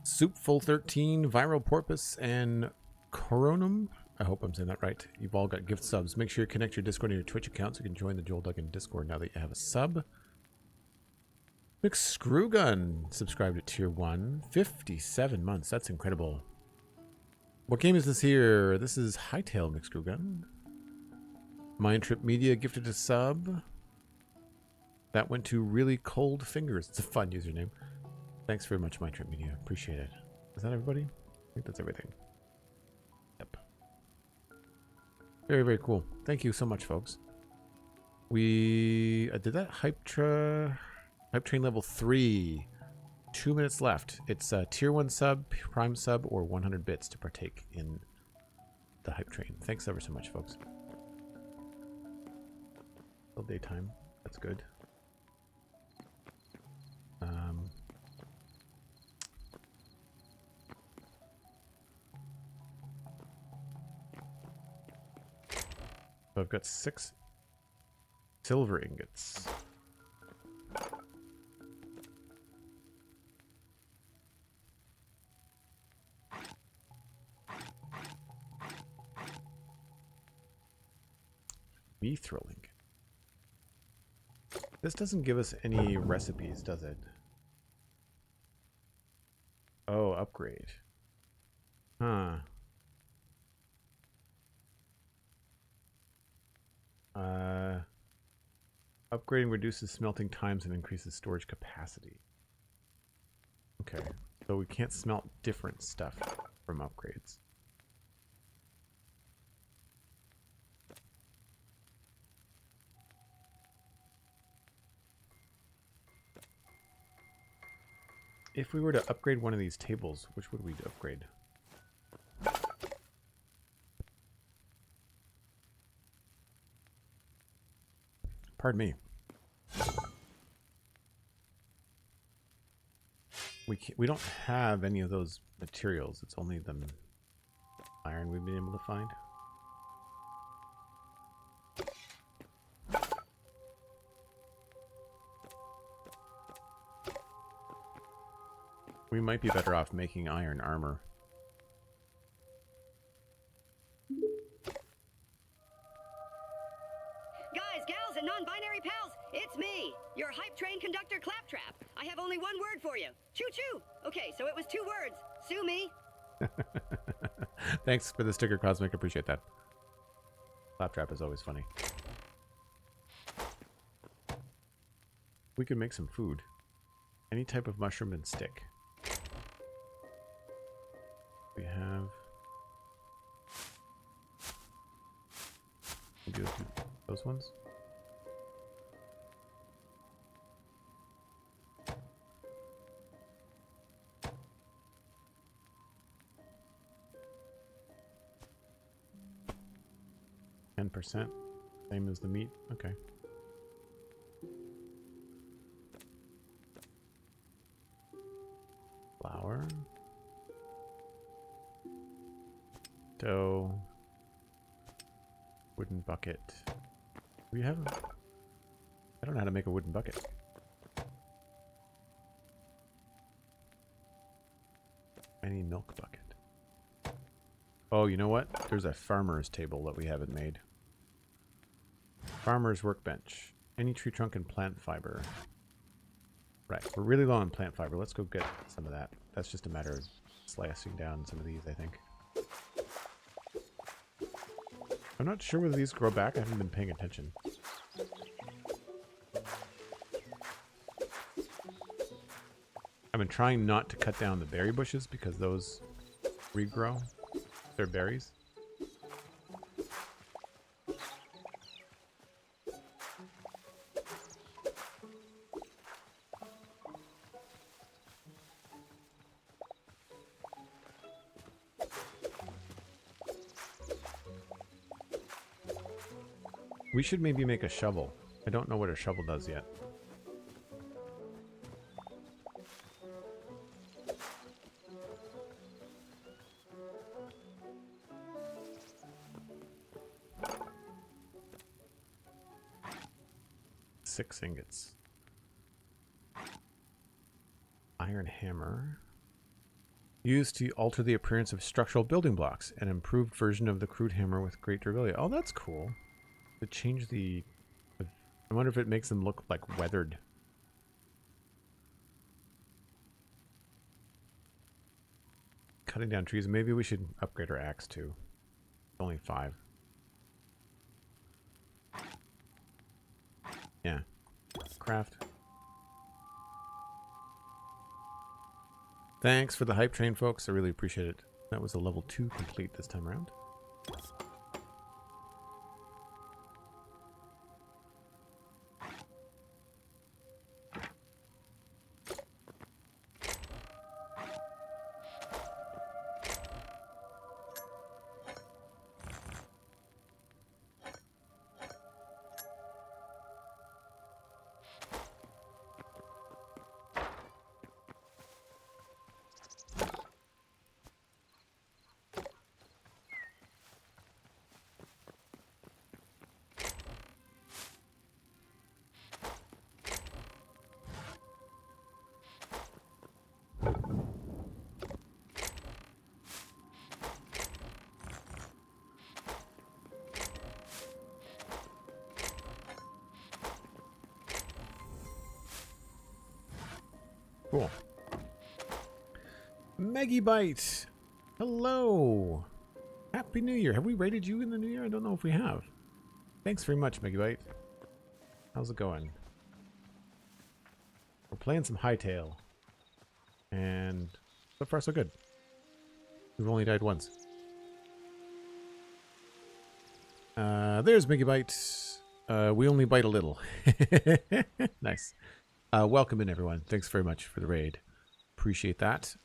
Soupful 13, Viral Porpoise, and Coronum. I hope I'm saying that right. You've all got gift subs. Make sure you connect your Discord and your Twitch account so you can join the Joel Duggan Discord now that you have a sub. McScrewGunn subscribed to Tier 1. 57 months. That's incredible. What game is this here? This is Hytale, McScrewGunn. MindTripMedia gifted a sub. That went to Really Cold Fingers. It's a fun username. Thanks very much, MindTripMedia. Appreciate it. Is that everybody? I think that's everything. Yep. Very, very cool. Thank you so much, folks. We did that hype train level 3. 2 minutes left. It's a tier 1 sub, prime sub, or 100 bits to partake in the hype train. Thanks ever so much, folks. Still daytime. That's good. So I've got 6 silver ingots. Mithril. This doesn't give us any recipes, does it? Oh, upgrade. Huh. Upgrading reduces smelting times and increases storage capacity. Okay, so we can't smelt different stuff from upgrades. If we were to upgrade one of these tables, which would we upgrade? Pardon me. We don't have any of those materials. It's only the iron we've been able to find. We might be better off making iron armor. Guys, gals, and non-binary pals, it's me, your hype train conductor Claptrap. I have only one word for you. Choo-choo. Okay, so it was 2 words. Sue me. Thanks for the sticker, Cosmic. Appreciate that. Claptrap is always funny. We could make some food. Any type of mushroom and stick. We have... We'll do those ones. %, same as the meat. Okay. Flour. Dough. Wooden bucket. We have... I don't know how to make a wooden bucket. Any milk bucket. Oh, you know what? There's a farmer's table that we haven't made. Farmer's workbench. Any tree trunk and plant fiber. Right, we're really low on plant fiber. Let's go get some of that. That's just a matter of slicing down some of these, I think. I'm not sure whether these grow back. I haven't been paying attention. I've been trying not to cut down the berry bushes because those regrow their berries. We should maybe make a shovel. I don't know what a shovel does yet. Six ingots. Iron hammer. Used to alter the appearance of structural building blocks. An improved version of the crude hammer with great durability. Oh, that's cool. To change the... I wonder if it makes them look like weathered. Cutting down trees. Maybe we should upgrade our axe too. Only 5. Yeah. Craft. Thanks for the hype train, folks. I really appreciate it. That was a level 2 complete this time around. Cool. Megibite! Hello! Happy New Year. Have we rated you in the New Year? I don't know if we have. Thanks very much, Megibite. How's it going? We're playing some Hytale. And so far so good. We've only died once. There's Megibite. We only bite a little. Nice. Welcome in, everyone. Thanks very much for the raid. Appreciate that.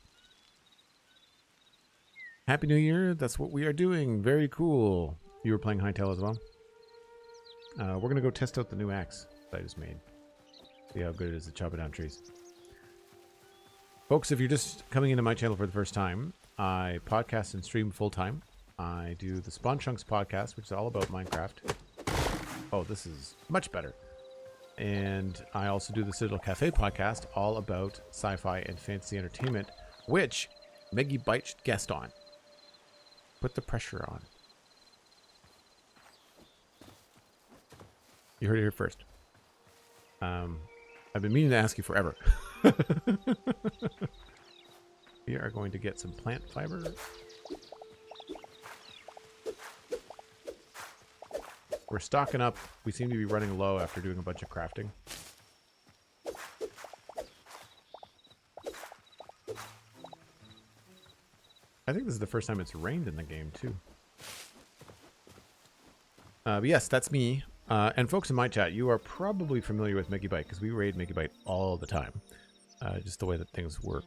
Happy New Year. That's what we are doing. Very cool. You were playing Hytale as well? We're going to go test out the new axe that I just made. See how good it is to chop it down trees. Folks, if you're just coming into my channel for the first time, I podcast and stream full-time. I do the Spawn Chunks podcast, which is all about Minecraft. Oh, this is much better. And I also do the Citadel Cafe podcast, all about sci-fi and fantasy entertainment, which Megibite should guest on. Put the pressure on. You heard it here first. I've been meaning to ask you forever. We are going to get some plant fiber. We're stocking up. We seem to be running low after doing a bunch of crafting. I think this is the first time it's rained in the game, too. But yes, that's me. And folks in my chat, you are probably familiar with Megibite, because we raid Megibite all the time. Just the way that things work.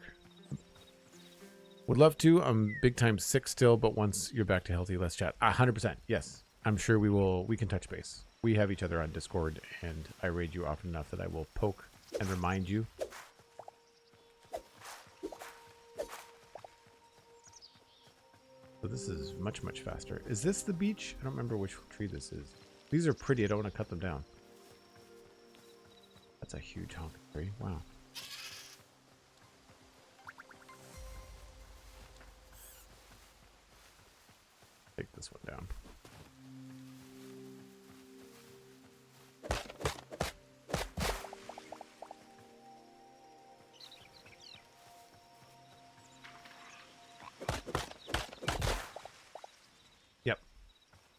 Would love to. I'm big time sick still, but once you're back to healthy, let's chat. 100%, yes. I'm sure we can touch base. We have each other on Discord, and I raid you often enough that I will poke and remind you. So this is much, much faster. Is this the beach? I don't remember which tree this is. These are pretty. I don't want to cut them down. That's a huge honking tree. Wow. Take this one down. Yep.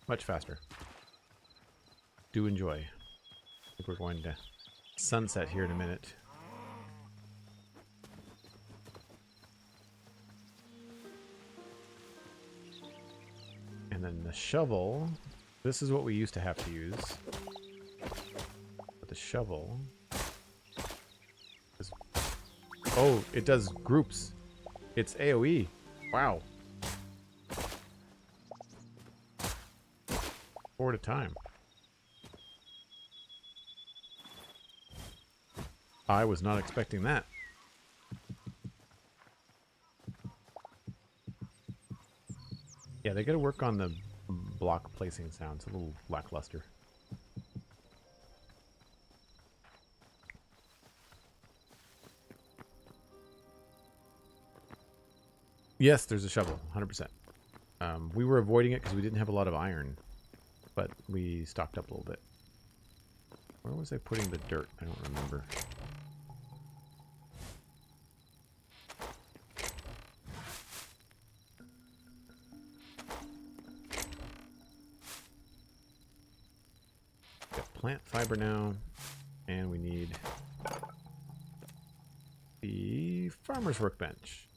Much faster. Do enjoy. I think we're going to sunset here in a minute. And then the shovel. This is what we used to have to use. But the shovel is... Oh, it does groups. It's AoE. Wow. 4 at a time. I was not expecting that. Yeah, they gotta work on the block placing sound. It's a little lackluster. Yes, there's a shovel, 100%. We were avoiding it because we didn't have a lot of iron, but we stocked up a little bit. Where was I putting the dirt? I don't remember. Got plant fiber now, and we need the farmer's workbench.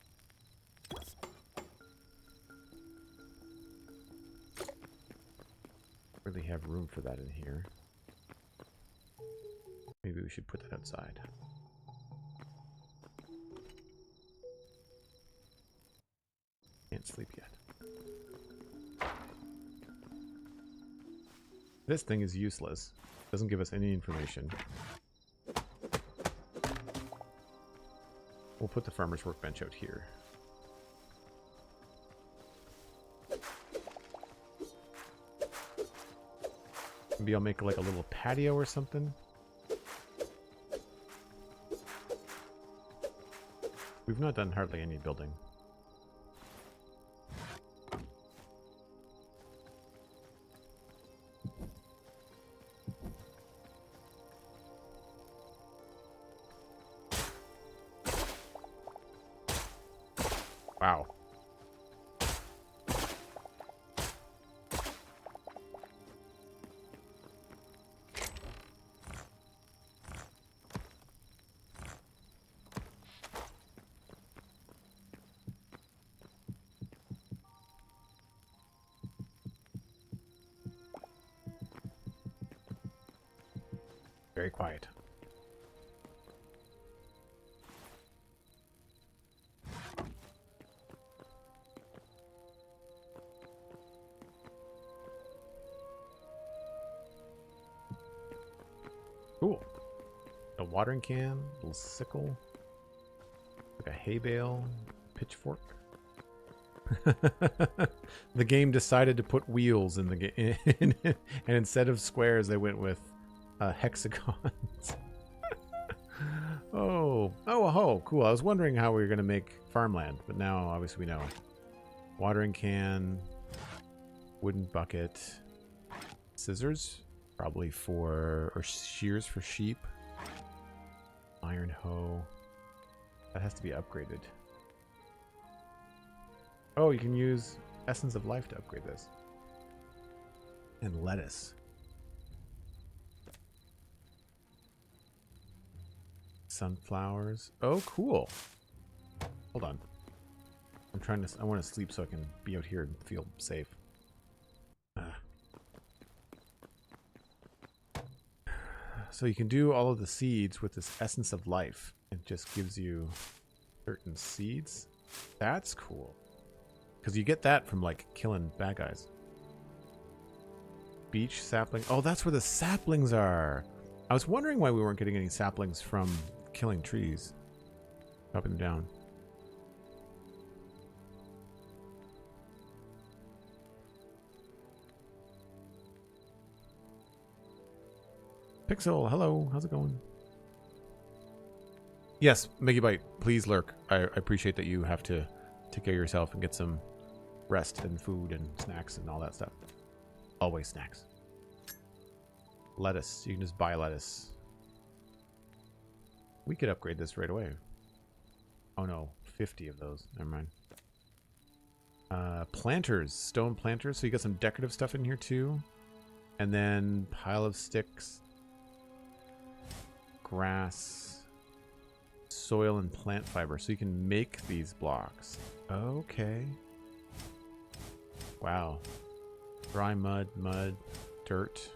Really have room for that in here. Maybe we should put that outside. Can't sleep yet. This thing is useless. Doesn't give us any information. We'll put the farmer's workbench out here. Maybe I'll make like a little patio or something. We've not done hardly any building. Wow. Very quiet. Cool. A watering can, a little sickle, like a hay bale, pitchfork. The game decided to put wheels in the game, and instead of squares, they went with hexagons. Oh, cool. I was wondering how we were going to make farmland, but now obviously we know. Watering can, wooden bucket, scissors, probably for, or shears for sheep, iron hoe. That has to be upgraded. Oh, you can use Essence of Life to upgrade this. And lettuce. Sunflowers. Oh, cool. Hold on. I want to sleep so I can be out here and feel safe. So you can do all of the seeds with this Essence of Life. It just gives you certain seeds. That's cool. Because you get that from, like, killing bad guys. Beach sapling. Oh, that's where the saplings are. I was wondering why we weren't getting any saplings from killing trees. Chopping them down. Pixel, hello. How's it going? Yes, Megabite, please lurk. I appreciate that you have to take care of yourself and get some rest and food and snacks and all that stuff. Always snacks. Lettuce. You can just buy lettuce. We could upgrade this right away. Oh no, 50 of those. Never mind. Planters. Stone planters. So you got some decorative stuff in here too. And then pile of sticks. Grass. Soil and plant fiber. So you can make these blocks. Okay. Wow. Dry mud, dirt.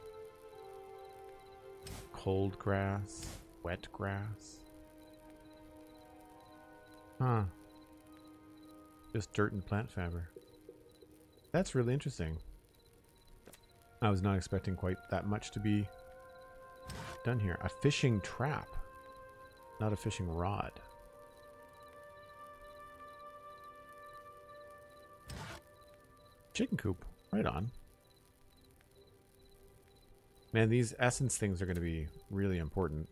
Cold grass, wet grass. Huh. Just dirt and plant fiber. That's really interesting. I was not expecting quite that much to be done here. A fishing trap, not a fishing rod. Chicken coop, right on. Man, these essence things are going to be really important.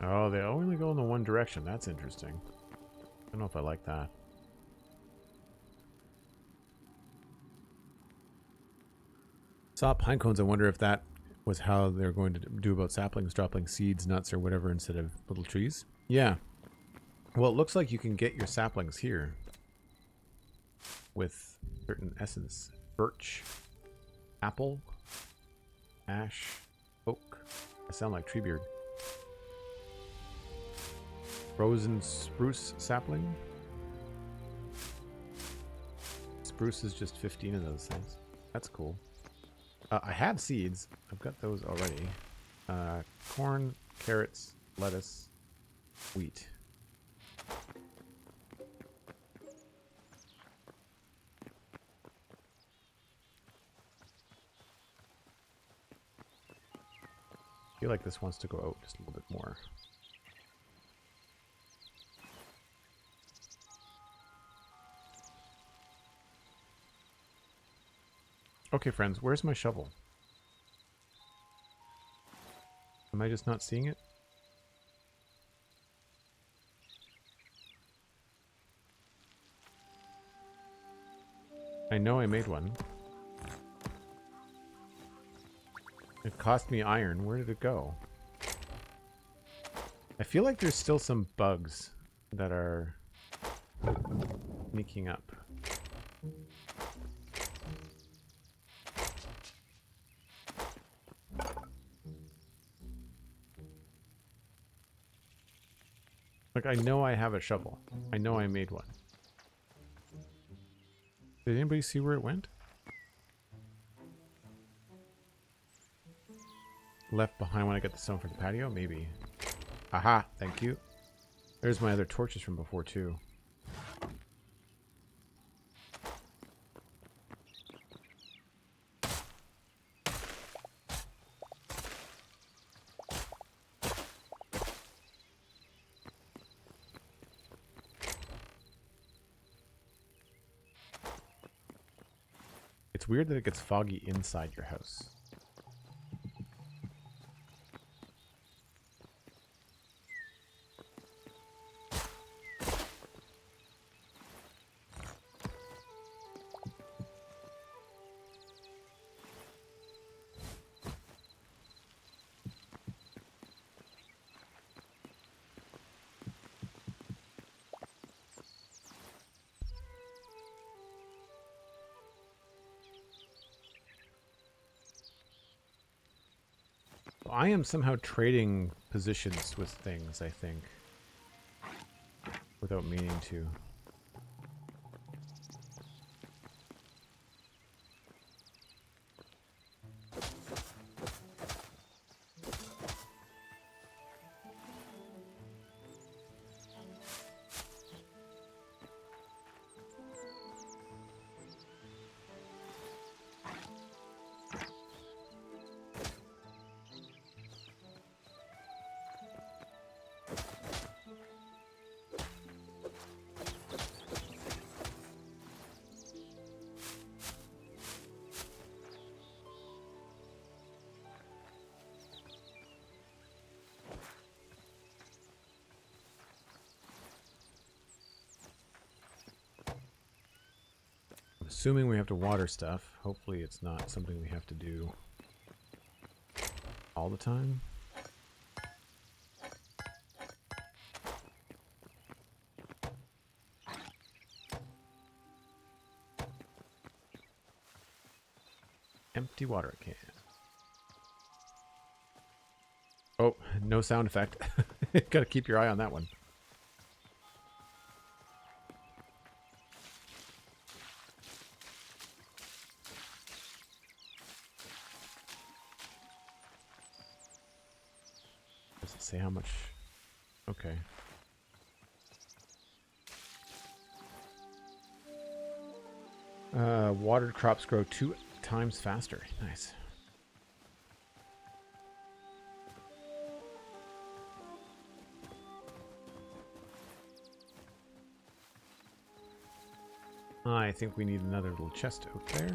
Oh, they only go in the one direction. That's interesting. I don't know if I like that. Saw pine cones. I wonder if that was how they're going to do about saplings, dropping seeds, nuts, or whatever instead of little trees. Yeah. Well, it looks like you can get your saplings here with certain essence. Birch, apple, ash, oak. I sound like Treebeard. Frozen spruce sapling. Spruce is just 15 of those things. That's cool. I have seeds. I've got those already. Corn, carrots, lettuce, wheat. I feel like this wants to go out just a little bit more. Okay, friends, where's my shovel? Am I just not seeing it? I know I made one. It cost me iron. Where did it go? I feel like there's still some bugs that are sneaking up. Like, I know I have a shovel. I know I made one. Did anybody see where it went? Left behind when I get the stone for the patio? Maybe. Aha, thank you. There's my other torches from before, too. It's weird that it gets foggy inside your house. I am somehow trading positions with things, I think. Without meaning to. Assuming we have to water stuff. Hopefully it's not something we have to do all the time. Empty water can. Oh, no sound effect. Gotta keep your eye on that one. Does it say how much? Okay. Watered crops grow 2 times faster. Nice. I think we need another little chest out there.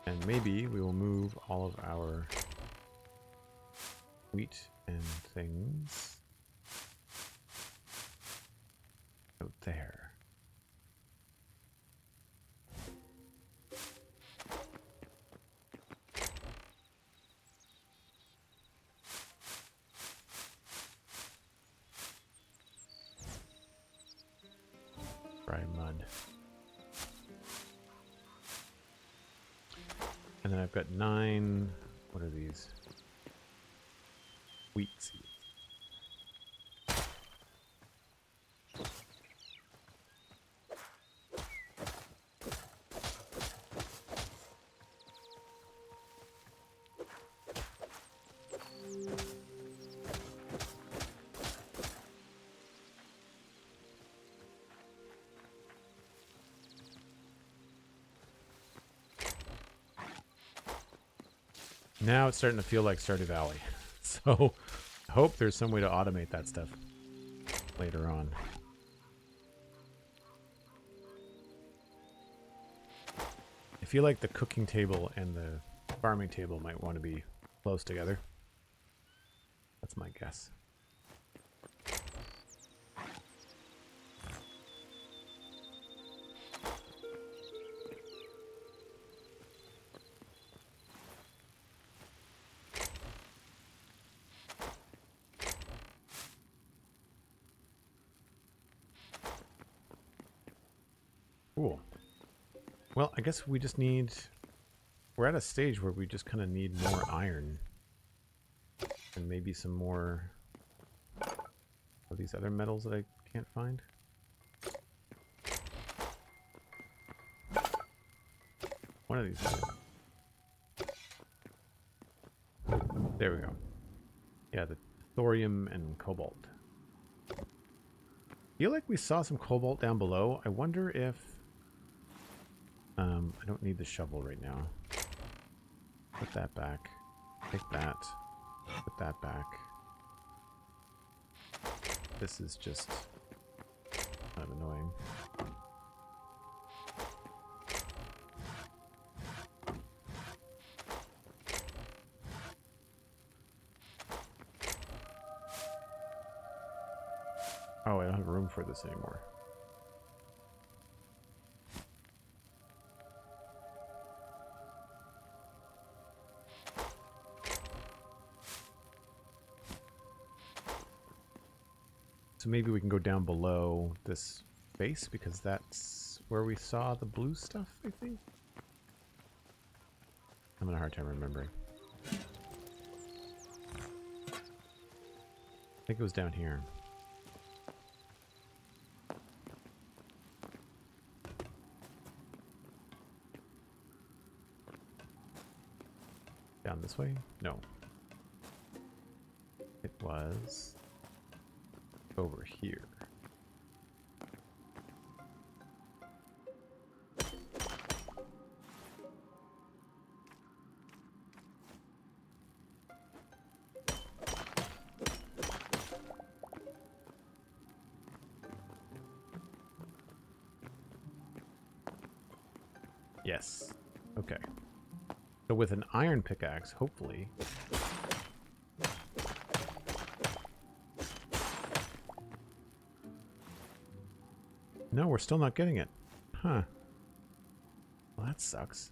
And maybe we will move all of our wheat and things out there. Dry mud. And then I've got 9, what are these? Wheat seeds. Now it's starting to feel like Stardew Valley. So I hope there's some way to automate that stuff later on. I feel like the cooking table and the farming table might want to be close together. That's my guess. Cool. Well, I guess we just need... We're at a stage where we just kind of need more iron. And maybe some more of these other metals that I can't find. One of these. There we go. Yeah, the thorium and cobalt. Feel like we saw some cobalt down below. I wonder if... I don't need the shovel right now. Put that back. Take that. Put that back. This is just kind of annoying. Oh, I don't have room for this anymore. So maybe we can go down below this face because that's where we saw the blue stuff, I think. I'm having a hard time remembering. I think it was down here. Down this way? No. It was over here. Yes. Okay. So with an iron pickaxe, hopefully... No, we're still not getting it. Huh. Well, that sucks.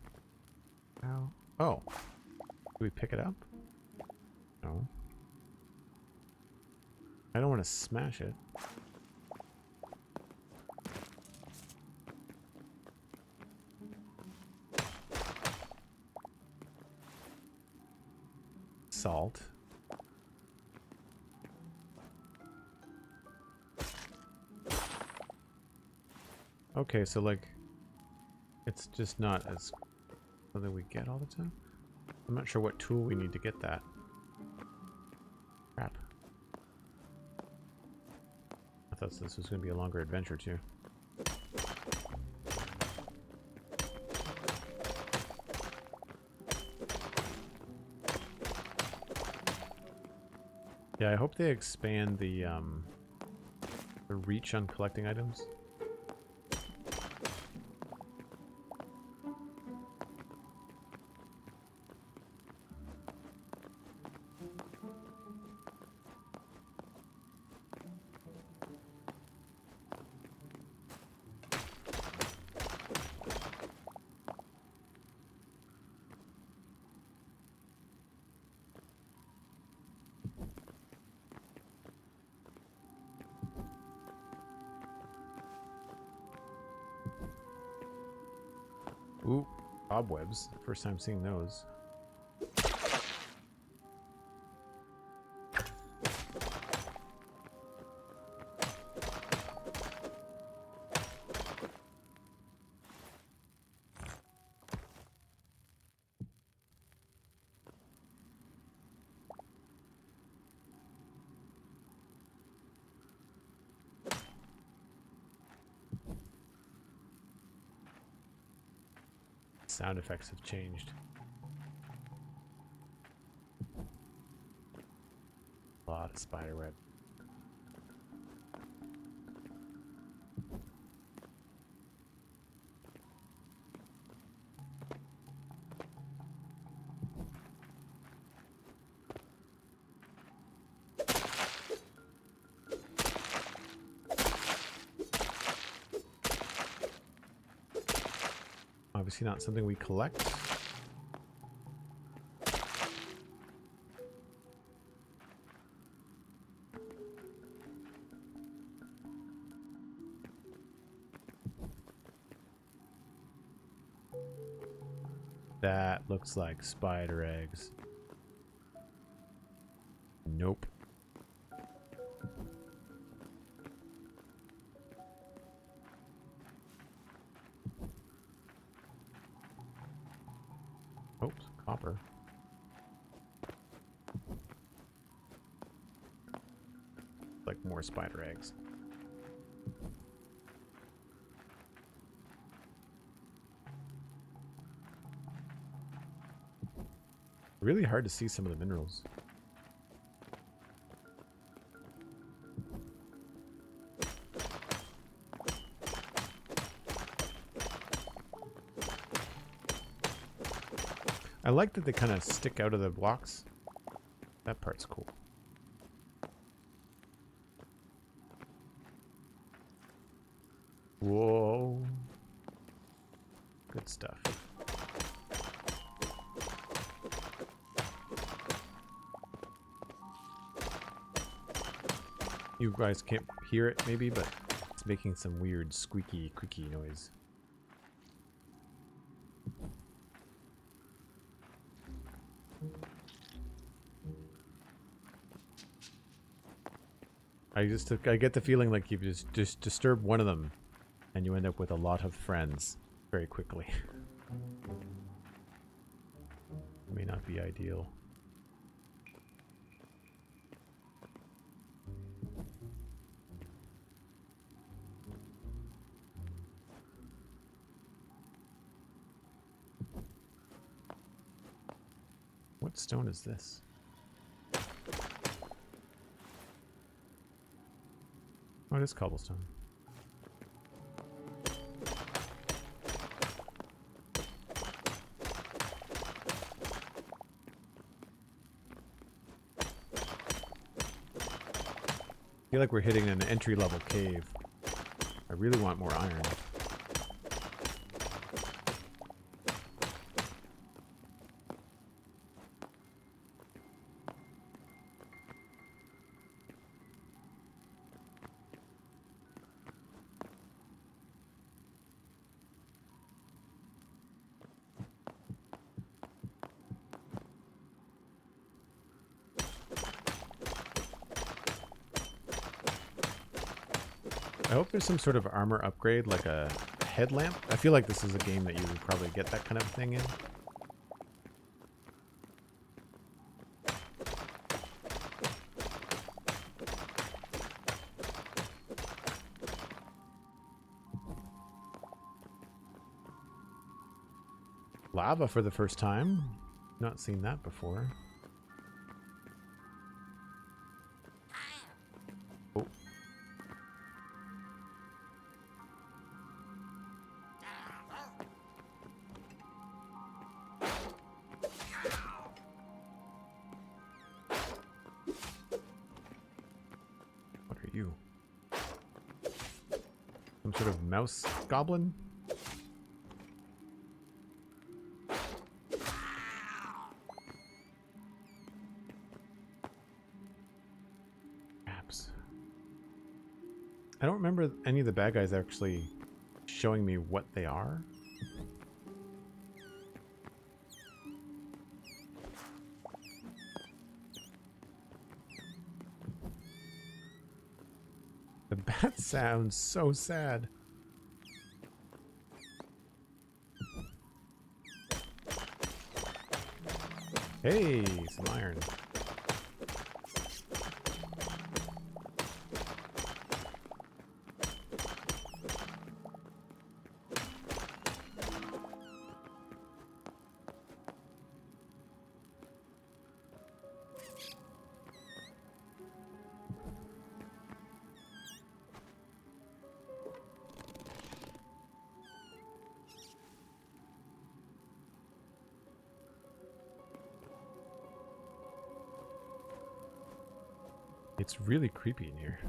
How? Oh. Do we pick it up? No. I don't want to smash it. Salt. Okay, so like, it's just not as something we get all the time. I'm not sure what tool we need to get that. Crap. I thought this was going to be a longer adventure too. Yeah, I hope they expand the reach on collecting items. Ooh, cobwebs. First time seeing those. Sound effects have changed. A lot of spider web. Obviously not something we collect. That looks like spider eggs. Nope. Oops, copper. Like more spider eggs. Really hard to see some of the minerals. I like that they kind of stick out of the blocks. That part's cool. Whoa. Good stuff. You guys can't hear it maybe, but it's making some weird squeaky, creaky noise. I get the feeling like you've just disturbed one of them and you end up with a lot of friends very quickly. May not be ideal. What stone is this? Oh, it is cobblestone. I feel like we're hitting an entry-level cave. I really want more iron. I hope there's some sort of armor upgrade, like a headlamp. I feel like this is a game that you would probably get that kind of thing in. Lava for the first time. Not seen that before. Oh. What are you? Some sort of mouse goblin? I don't remember any of the bad guys actually showing me what they are. The bat sounds so sad. Hey, some iron. It's really creepy in here.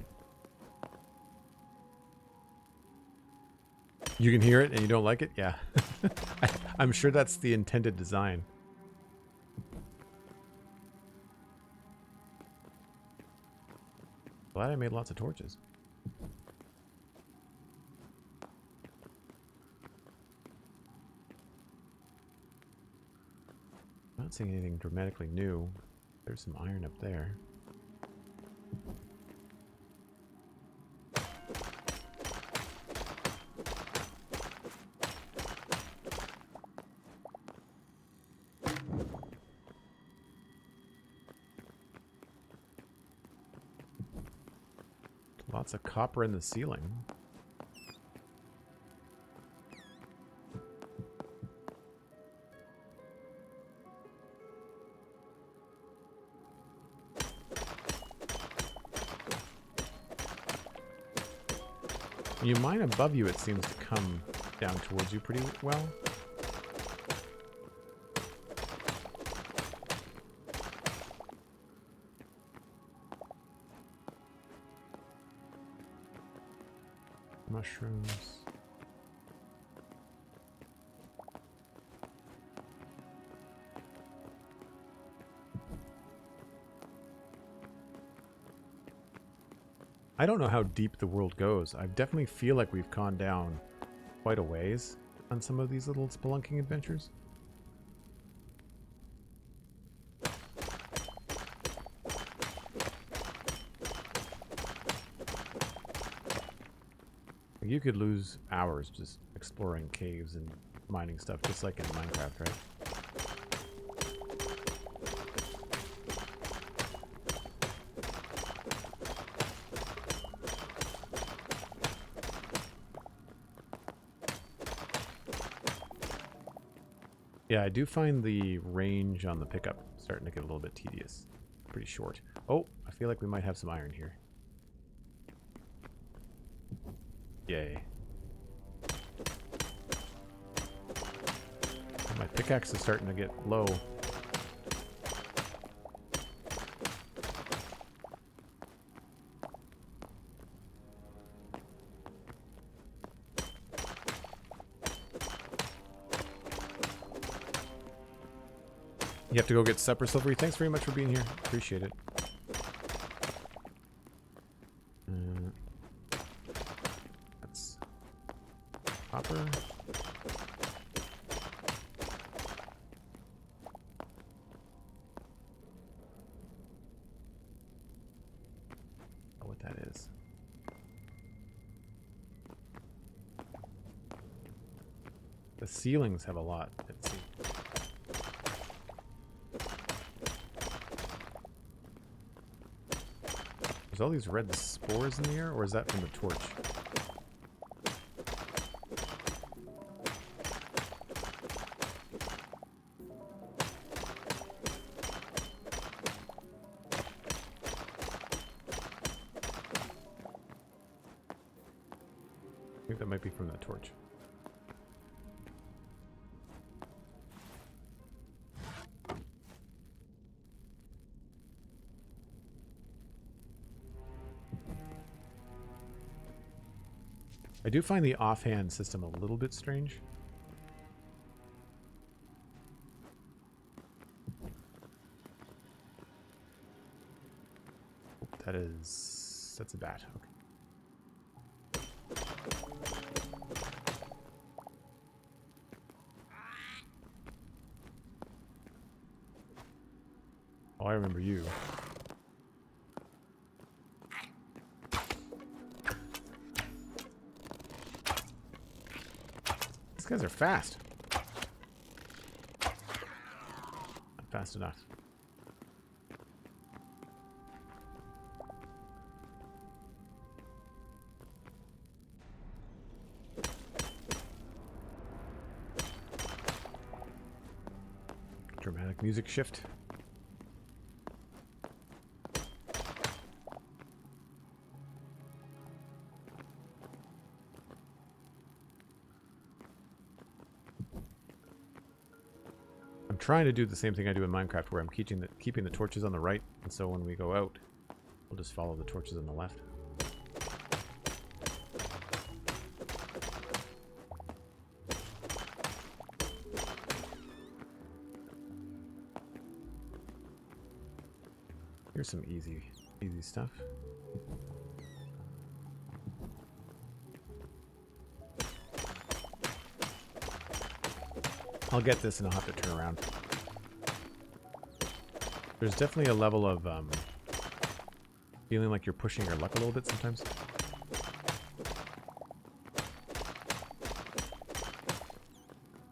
You can hear it and you don't like it? Yeah. I'm sure that's the intended design. Glad I made lots of torches. Not seeing anything dramatically new. There's some iron up there. Lots of copper in the ceiling. Your mine above you, it seems to come down towards you pretty well. Mushrooms. I don't know how deep the world goes. I definitely feel like we've gone down quite a ways on some of these little spelunking adventures. You could lose hours just exploring caves and mining stuff, just like in Minecraft, right? Yeah, I do find the range on the pickup starting to get a little bit tedious. Pretty short. Oh, I feel like we might have some iron here. Yay. My pickaxe is starting to get low. You have to go get supper, Silvery. Thanks very much for being here. Appreciate it. That's copper. What that is. The ceilings have a lot, let's see. There's all these red spores in the air, or is that from the torch? I think that might be from that torch. I do find the offhand system a little bit strange. That's a bat. Okay. Oh, I remember you. These guys are fast. Not fast enough. Dramatic music shift. I'm trying to do the same thing I do in Minecraft, where I'm keeping the torches on the right, and so when we go out, we'll just follow the torches on the left. Here's some easy stuff. I'll get this and I'll have to turn around. There's definitely a level of feeling like you're pushing your luck a little bit sometimes.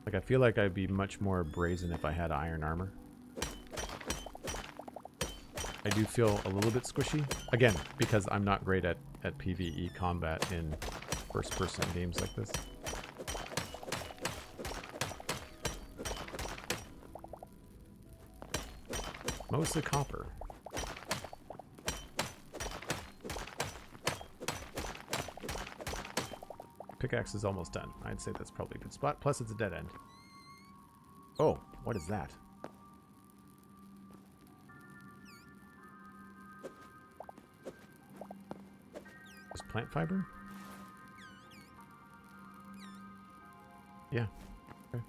Like, I feel like I'd be much more brazen if I had iron armor. I do feel a little bit squishy. Again, because I'm not great at PvE combat in first-person games like this. Mostly copper. Pickaxe is almost done. I'd say that's probably a good spot. Plus, it's a dead end. Oh, what is that? Just plant fiber? Yeah. Okay.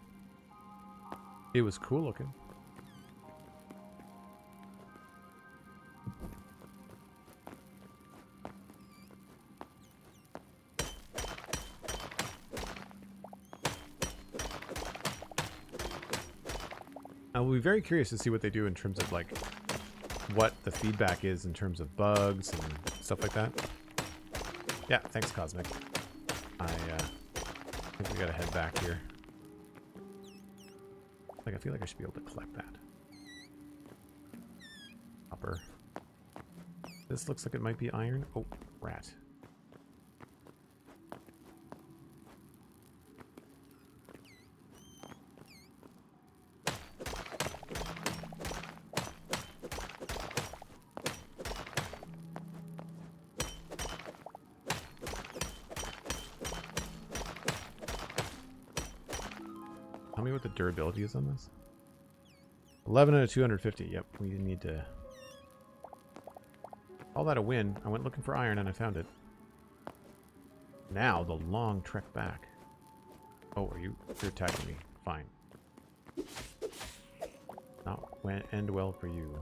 It was cool looking. I will be very curious to see what they do in terms of, like, what the feedback is in terms of bugs and stuff like that. Yeah, thanks, Cosmic. I think we gotta head back here. Like, I feel like I should be able to collect that. Copper. This looks like it might be iron. Oh, rat. Tell me what the durability is on this. 11 out of 250. Yep, we need to call that a win. I went looking for iron and I found it. Now the long trek back. Oh, you're attacking me. Fine. Not end well for you.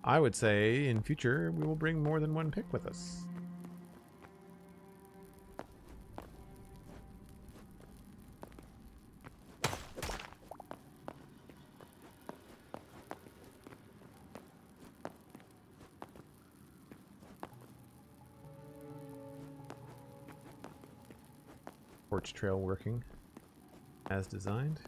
I would say in future we will bring more than one pick with us. Torch trail working as designed.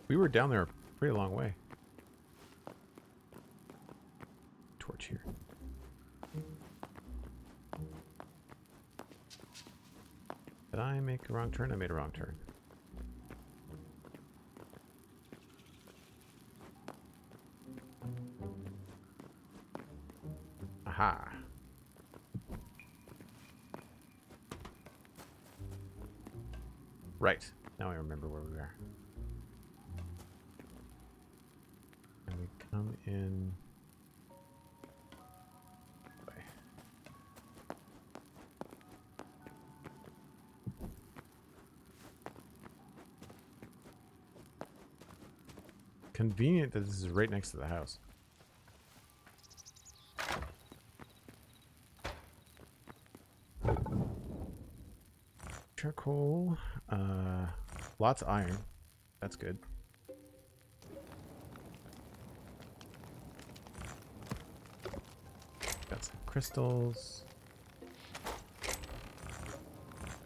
We were down there a pretty long way. Torch here. Did I make a wrong turn? I made a wrong turn. Aha. Right. Now I remember where we are. And we come in. Convenient that this is right next to the house. Charcoal. Lots of iron. That's good. Got some crystals.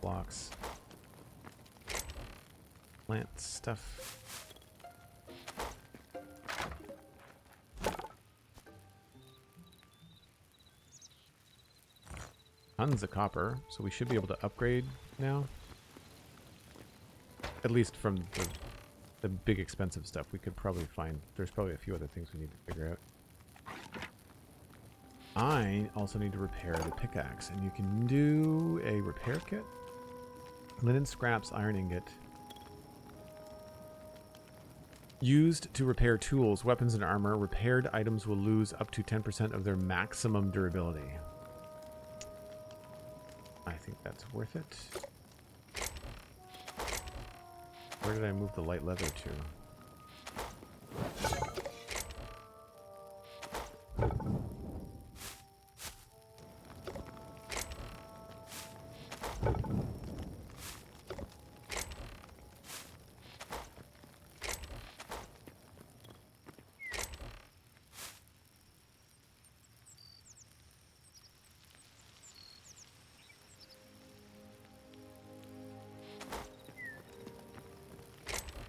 Blocks. Plant stuff. Tons of copper, so we should be able to upgrade now. At least from the big expensive stuff. We could probably find... There's probably a few other things we need to figure out. I also need to repair the pickaxe, and you can do a repair kit. Linen scraps, iron ingot. Used to repair tools, weapons, and armor, repaired items will lose up to 10% of their maximum durability. I think that's worth it. Where did I move the light leather to?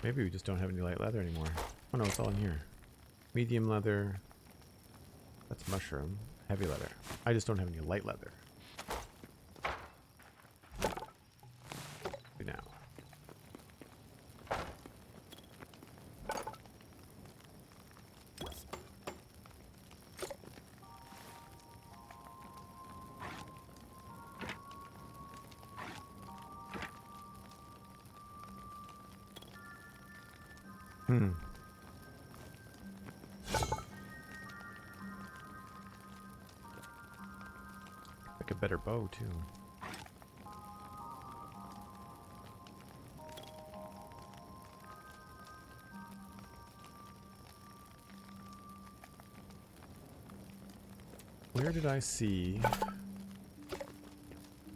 Maybe we just don't have any light leather anymore. Oh no, it's all in here. Medium leather. That's mushroom. Heavy leather. I just don't have any light leather. Now. Like a better bow too. Where did I see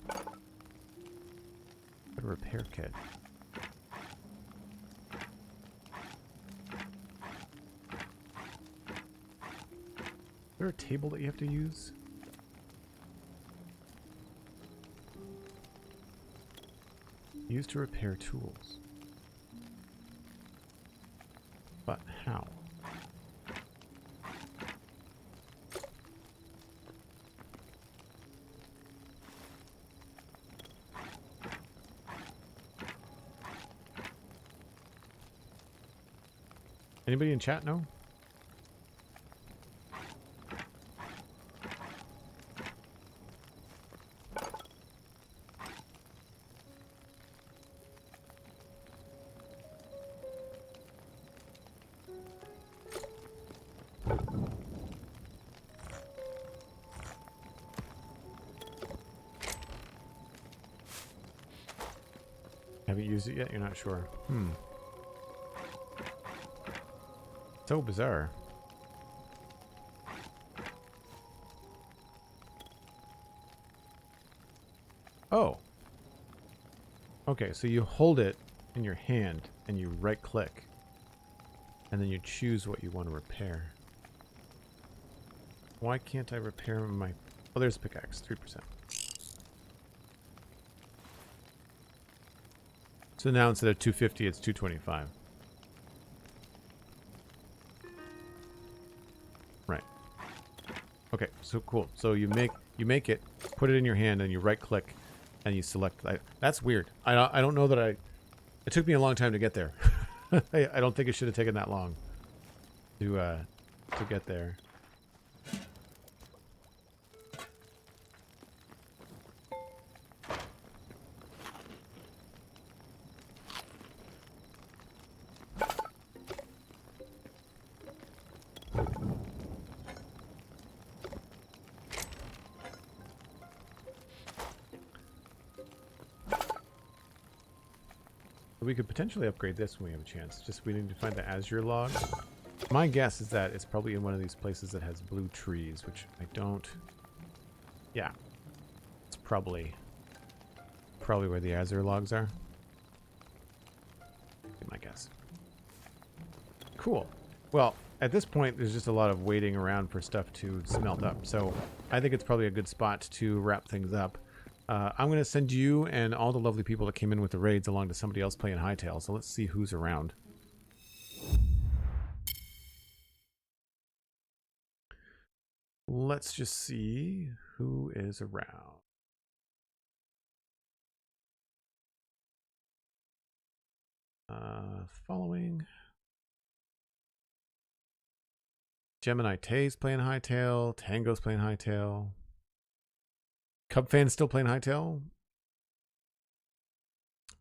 a repair kit? Is there a table that you have to use? Used to repair tools. But how? Anybody in chat know? Haven't used it yet? You're not sure. So bizarre. Oh. Okay, so you hold it in your hand and you right click. And then you choose what you want to repair. Why can't I repair my... Oh, there's a pickaxe. 3%. So now instead of 250, it's 225. Right. Okay, so cool. So you make it, put it in your hand, and you right click, and you select. That's weird. I don't know that I. It took me a long time to get there. I don't think it should have taken that long to get there. We could potentially upgrade this when we have a chance. Just we need to find the azure log. My guess is that it's probably in one of these places that has blue trees, which I don't... Yeah. It's probably where the azure logs are. Be my guess. Cool. Well, at this point, there's just a lot of waiting around for stuff to smelt up. So I think it's probably a good spot to wrap things up. I'm going to send you and all the lovely people that came in with the raids along to somebody else playing Hytale. So let's see who's around. Let's just see who is around. Following. Gemini Tay's playing Hytale. Tango's playing Hytale. Cub fans still playing Hytale?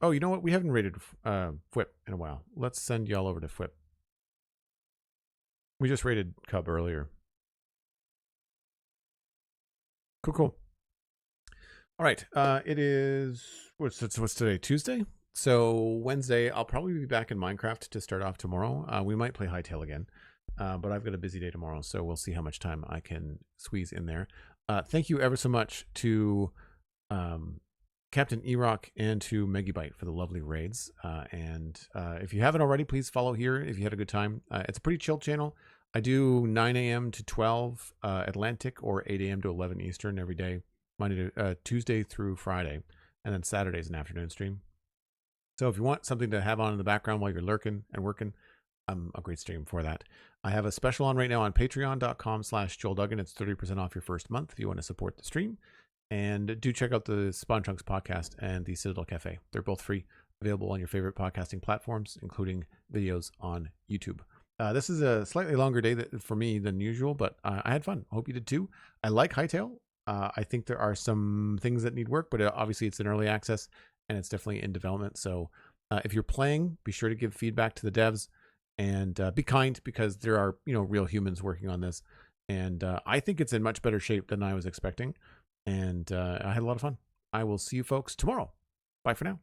Oh, you know what? We haven't rated Fwip in a while. Let's send y'all over to Fwip. We just raided Cub earlier. Cool. All right. It is what's today? Tuesday. So Wednesday, I'll probably be back in Minecraft to start off tomorrow. We might play Hytale again, but I've got a busy day tomorrow, so we'll see how much time I can squeeze in there. Thank you ever so much to Captain Erock and to Megabyte for the lovely raids. And if you haven't already, please follow here if you had a good time. It's a pretty chill channel. I do 9 a.m. to 12 Atlantic or 8 a.m. to 11 Eastern every day, Monday to Tuesday through Friday, and then Saturday's an afternoon stream. So if you want something to have on in the background while you're lurking and working, I'm a great stream for that. I have a special on right now on patreon.com/JoelDuggan. It's 30% off your first month if you want to support the stream. And do check out the Spawn Chunks podcast and the Citadel Cafe. They're both free, available on your favorite podcasting platforms, including videos on YouTube. This is a slightly longer day for me than usual, but I had fun. I hope you did too. I like Hytale. I think there are some things that need work, but obviously it's in early access and it's definitely in development. So if you're playing, be sure to give feedback to the devs and be kind, because there are real humans working on this. And I think it's in much better shape than I was expecting. And I had a lot of fun. I will see you folks tomorrow. Bye for now.